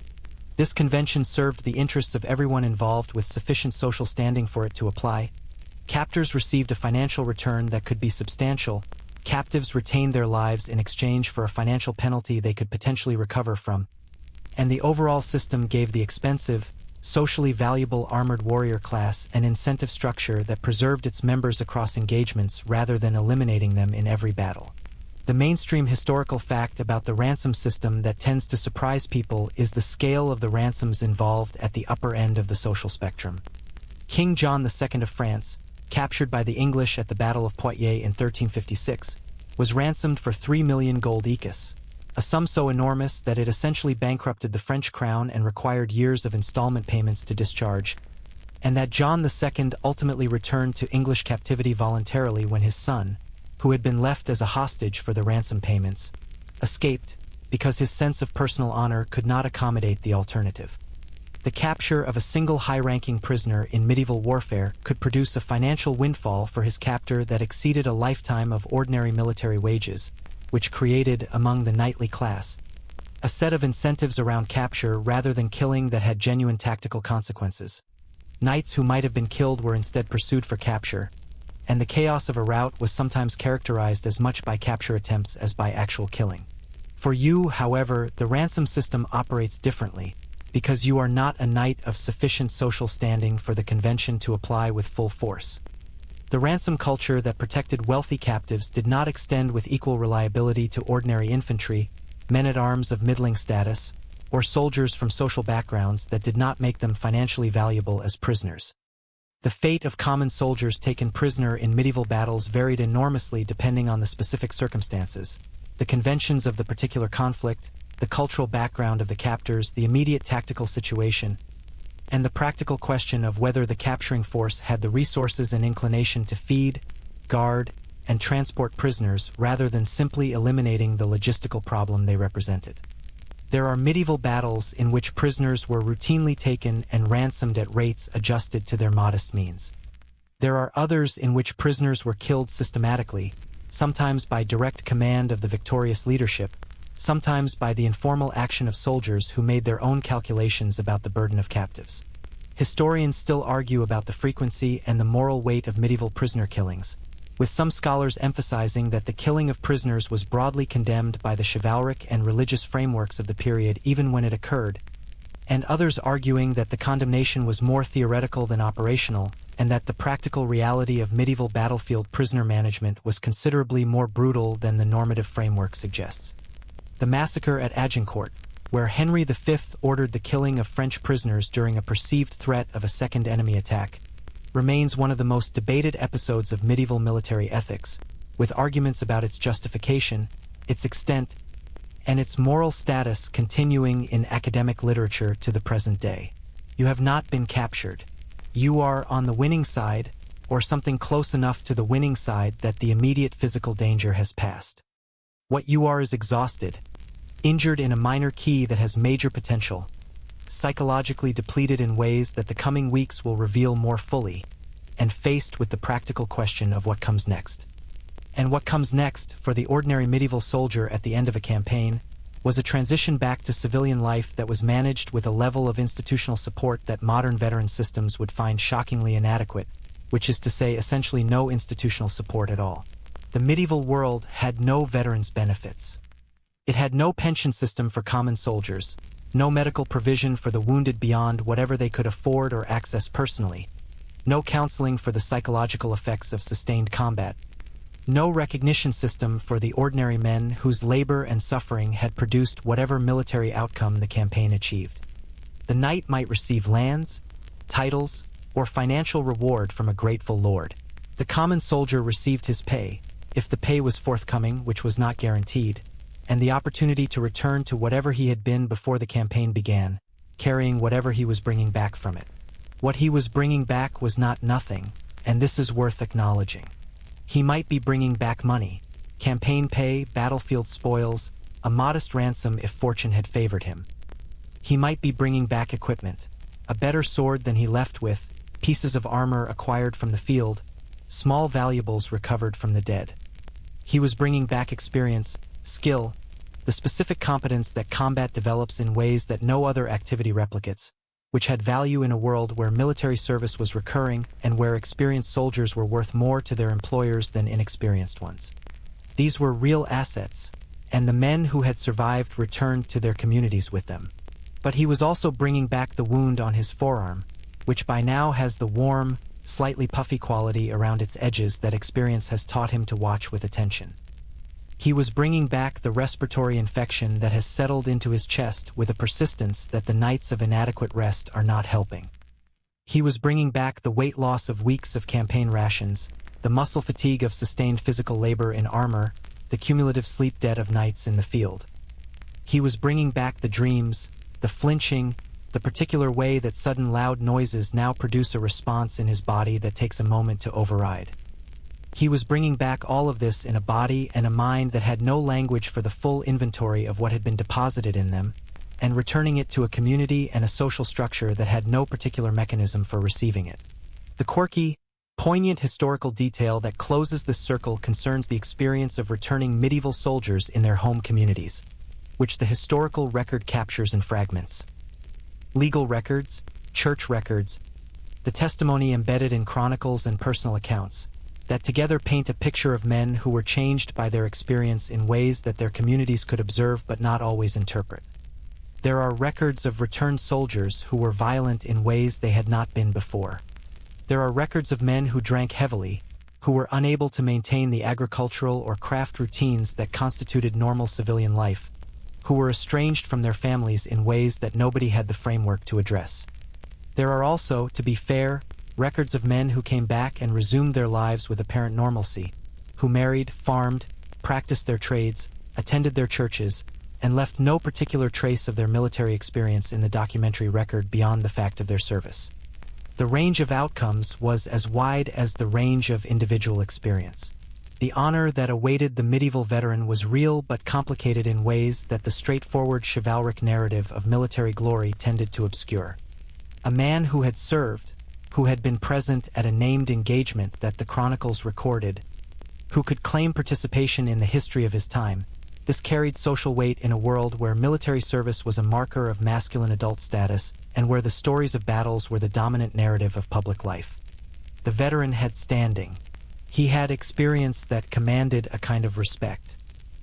S1: This convention served the interests of everyone involved with sufficient social standing for it to apply. Captors received a financial return that could be substantial. Captives retained their lives in exchange for a financial penalty they could potentially recover from. And the overall system gave the expensive, socially valuable armored warrior class an incentive structure that preserved its members across engagements rather than eliminating them in every battle. The mainstream historical fact about the ransom system that tends to surprise people is the scale of the ransoms involved at the upper end of the social spectrum. King John II of France, captured by the English at the Battle of Poitiers in 1356, was ransomed for 3 million gold écus, a sum so enormous that it essentially bankrupted the French crown and required years of installment payments to discharge, and that John II ultimately returned to English captivity voluntarily when his son, who had been left as a hostage for the ransom payments, escaped because his sense of personal honor could not accommodate the alternative. The capture of a single high-ranking prisoner in medieval warfare could produce a financial windfall for his captor that exceeded a lifetime of ordinary military wages, which created, among the knightly class, a set of incentives around capture rather than killing that had genuine tactical consequences. Knights who might have been killed were instead pursued for capture, and the chaos of a rout was sometimes characterized as much by capture attempts as by actual killing. For you, however, the ransom system operates differently, because you are not a knight of sufficient social standing for the convention to apply with full force. The ransom culture that protected wealthy captives did not extend with equal reliability to ordinary infantry, men-at-arms of middling status, or soldiers from social backgrounds that did not make them financially valuable as prisoners. The fate of common soldiers taken prisoner in medieval battles varied enormously depending on the specific circumstances, the conventions of the particular conflict, the cultural background of the captors, the immediate tactical situation, and the practical question of whether the capturing force had the resources and inclination to feed, guard, and transport prisoners rather than simply eliminating the logistical problem they represented. There are medieval battles in which prisoners were routinely taken and ransomed at rates adjusted to their modest means. There are others in which prisoners were killed systematically, sometimes by direct command of the victorious leadership, sometimes by the informal action of soldiers who made their own calculations about the burden of captives. Historians still argue about the frequency and the moral weight of medieval prisoner killings, with some scholars emphasizing that the killing of prisoners was broadly condemned by the chivalric and religious frameworks of the period even when it occurred, and others arguing that the condemnation was more theoretical than operational, and that the practical reality of medieval battlefield prisoner management was considerably more brutal than the normative framework suggests. The massacre at Agincourt, where Henry V ordered the killing of French prisoners during a perceived threat of a second enemy attack, remains one of the most debated episodes of medieval military ethics, with arguments about its justification, its extent, and its moral status continuing in academic literature to the present day. You have not been captured. You are on the winning side, or something close enough to the winning side that the immediate physical danger has passed. What you are is exhausted, injured in a minor key that has major potential, psychologically depleted in ways that the coming weeks will reveal more fully, and faced with the practical question of what comes next. And what comes next, for the ordinary medieval soldier at the end of a campaign, was a transition back to civilian life that was managed with a level of institutional support that modern veteran systems would find shockingly inadequate, which is to say essentially no institutional support at all. The medieval world had no veterans' benefits. It had no pension system for common soldiers, no medical provision for the wounded beyond whatever they could afford or access personally, no counseling for the psychological effects of sustained combat, no recognition system for the ordinary men whose labor and suffering had produced whatever military outcome the campaign achieved. The knight might receive lands, titles, or financial reward from a grateful lord. The common soldier received his pay, if the pay was forthcoming, which was not guaranteed, and the opportunity to return to whatever he had been before the campaign began, carrying whatever he was bringing back from it. What he was bringing back was not nothing, and this is worth acknowledging. He might be bringing back money, campaign pay, battlefield spoils, a modest ransom if fortune had favored him. He might be bringing back equipment, a better sword than he left with, pieces of armor acquired from the field, small valuables recovered from the dead. He was bringing back experience, skill, the specific competence that combat develops in ways that no other activity replicates, which had value in a world where military service was recurring and where experienced soldiers were worth more to their employers than inexperienced ones. These were real assets, and the men who had survived returned to their communities with them. But he was also bringing back the wound on his forearm, which by now has the warm, slightly puffy quality around its edges that experience has taught him to watch with attention. He was bringing back the respiratory infection that has settled into his chest with a persistence that the nights of inadequate rest are not helping. He was bringing back the weight loss of weeks of campaign rations, the muscle fatigue of sustained physical labor in armor, the cumulative sleep debt of nights in the field. He was bringing back the dreams, the flinching, the particular way that sudden loud noises now produce a response in his body that takes a moment to override. He was bringing back all of this in a body and a mind that had no language for the full inventory of what had been deposited in them, and returning it to a community and a social structure that had no particular mechanism for receiving it. The quirky, poignant historical detail that closes this circle concerns the experience of returning medieval soldiers in their home communities, which the historical record captures in fragments. Legal records, church records, the testimony embedded in chronicles and personal accounts, that together paint a picture of men who were changed by their experience in ways that their communities could observe but not always interpret. There are records of returned soldiers who were violent in ways they had not been before. There are records of men who drank heavily, who were unable to maintain the agricultural or craft routines that constituted normal civilian life, who were estranged from their families in ways that nobody had the framework to address. There are also, to be fair, records of men who came back and resumed their lives with apparent normalcy, who married, farmed, practiced their trades, attended their churches, and left no particular trace of their military experience in the documentary record beyond the fact of their service. The range of outcomes was as wide as the range of individual experience. The honor that awaited the medieval veteran was real but complicated in ways that the straightforward chivalric narrative of military glory tended to obscure. A man who had served, who had been present at a named engagement that the chronicles recorded, who could claim participation in the history of his time, this carried social weight in a world where military service was a marker of masculine adult status and where the stories of battles were the dominant narrative of public life. The veteran had standing. He had experience that commanded a kind of respect.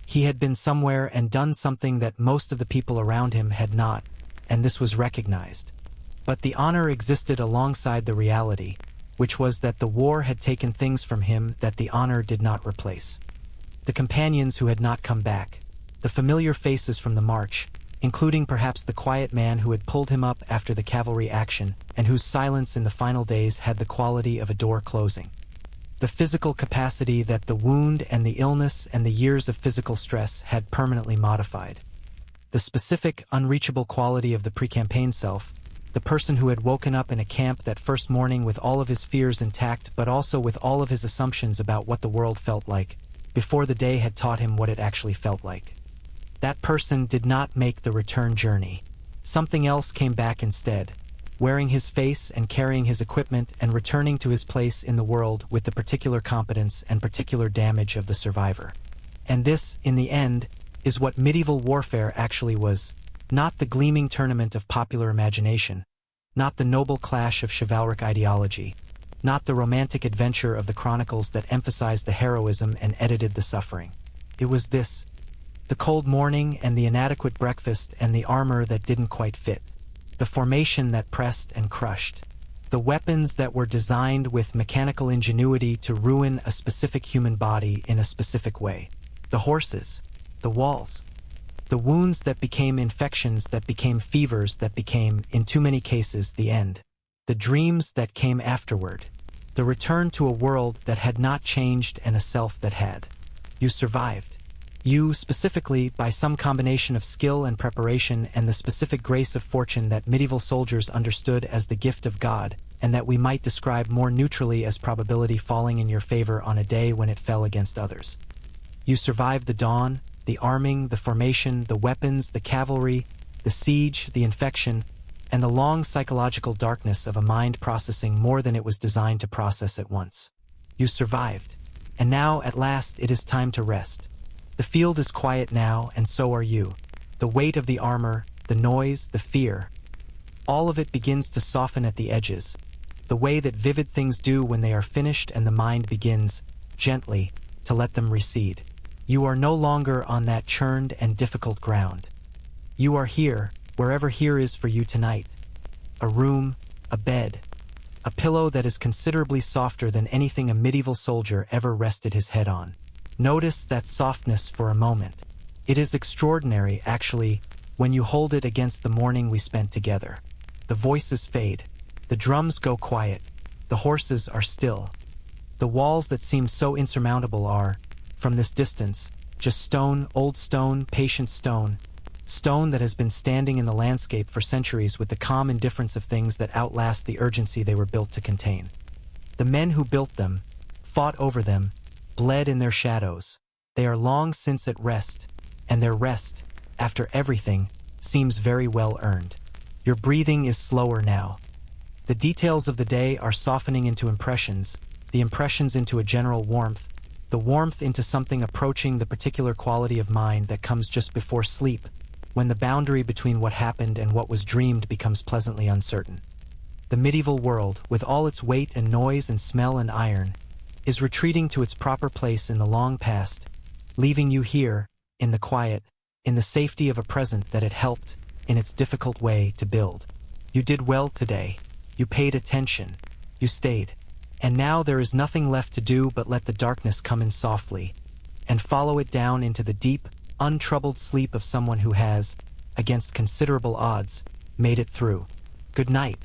S1: He had been somewhere and done something that most of the people around him had not, and this was recognized. But the honor existed alongside the reality, which was that the war had taken things from him that the honor did not replace. The companions who had not come back, the familiar faces from the march, including perhaps the quiet man who had pulled him up after the cavalry action and whose silence in the final days had the quality of a door closing. The physical capacity that the wound and the illness and the years of physical stress had permanently modified. The specific, unreachable quality of the pre-campaign self, the person who had woken up in a camp that first morning with all of his fears intact but also with all of his assumptions about what the world felt like, before the day had taught him what it actually felt like. That person did not make the return journey. Something else came back instead, wearing his face and carrying his equipment and returning to his place in the world with the particular competence and particular damage of the survivor. And this, in the end, is what medieval warfare actually was, not the gleaming tournament of popular imagination, not the noble clash of chivalric ideology, not the romantic adventure of the chronicles that emphasized the heroism and edited the suffering. It was this: the cold morning and the inadequate breakfast and the armor that didn't quite fit, the formation that pressed and crushed, the weapons that were designed with mechanical ingenuity to ruin a specific human body in a specific way, the horses, the walls, the wounds that became infections that became fevers that became, in too many cases, the end. The dreams that came afterward. The return to a world that had not changed and a self that had. You survived. You, specifically, by some combination of skill and preparation and the specific grace of fortune that medieval soldiers understood as the gift of God, and that we might describe more neutrally as probability falling in your favor on a day when it fell against others. You survived the dawn, the arming, the formation, the weapons, the cavalry, the siege, the infection, and the long psychological darkness of a mind processing more than it was designed to process at once. You survived. And now, at last, it is time to rest. The field is quiet now, and so are you. The weight of the armor, the noise, the fear, all of it begins to soften at the edges, the way that vivid things do when they are finished and the mind begins, gently, to let them recede. You are no longer on that churned and difficult ground. You are here, wherever here is for you tonight. A room, a bed, a pillow that is considerably softer than anything a medieval soldier ever rested his head on. Notice that softness for a moment. It is extraordinary, actually, when you hold it against the morning we spent together. The voices fade. The drums go quiet. The horses are still. The walls that seem so insurmountable are, from this distance, just stone, old stone, patient stone, stone that has been standing in the landscape for centuries with the calm indifference of things that outlast the urgency they were built to contain. The men who built them, fought over them, bled in their shadows. They are long since at rest, and their rest, after everything, seems very well earned. Your breathing is slower now. The details of the day are softening into impressions, the impressions into a general warmth, the warmth into something approaching the particular quality of mind that comes just before sleep, when the boundary between what happened and what was dreamed becomes pleasantly uncertain. The medieval world, with all its weight and noise and smell and iron, is retreating to its proper place in the long past, leaving you here, in the quiet, in the safety of a present that it helped, in its difficult way, to build. You did well today. You paid attention. You stayed. And now there is nothing left to do but let the darkness come in softly, and follow it down into the deep, untroubled sleep of someone who has, against considerable odds, made it through. Good night.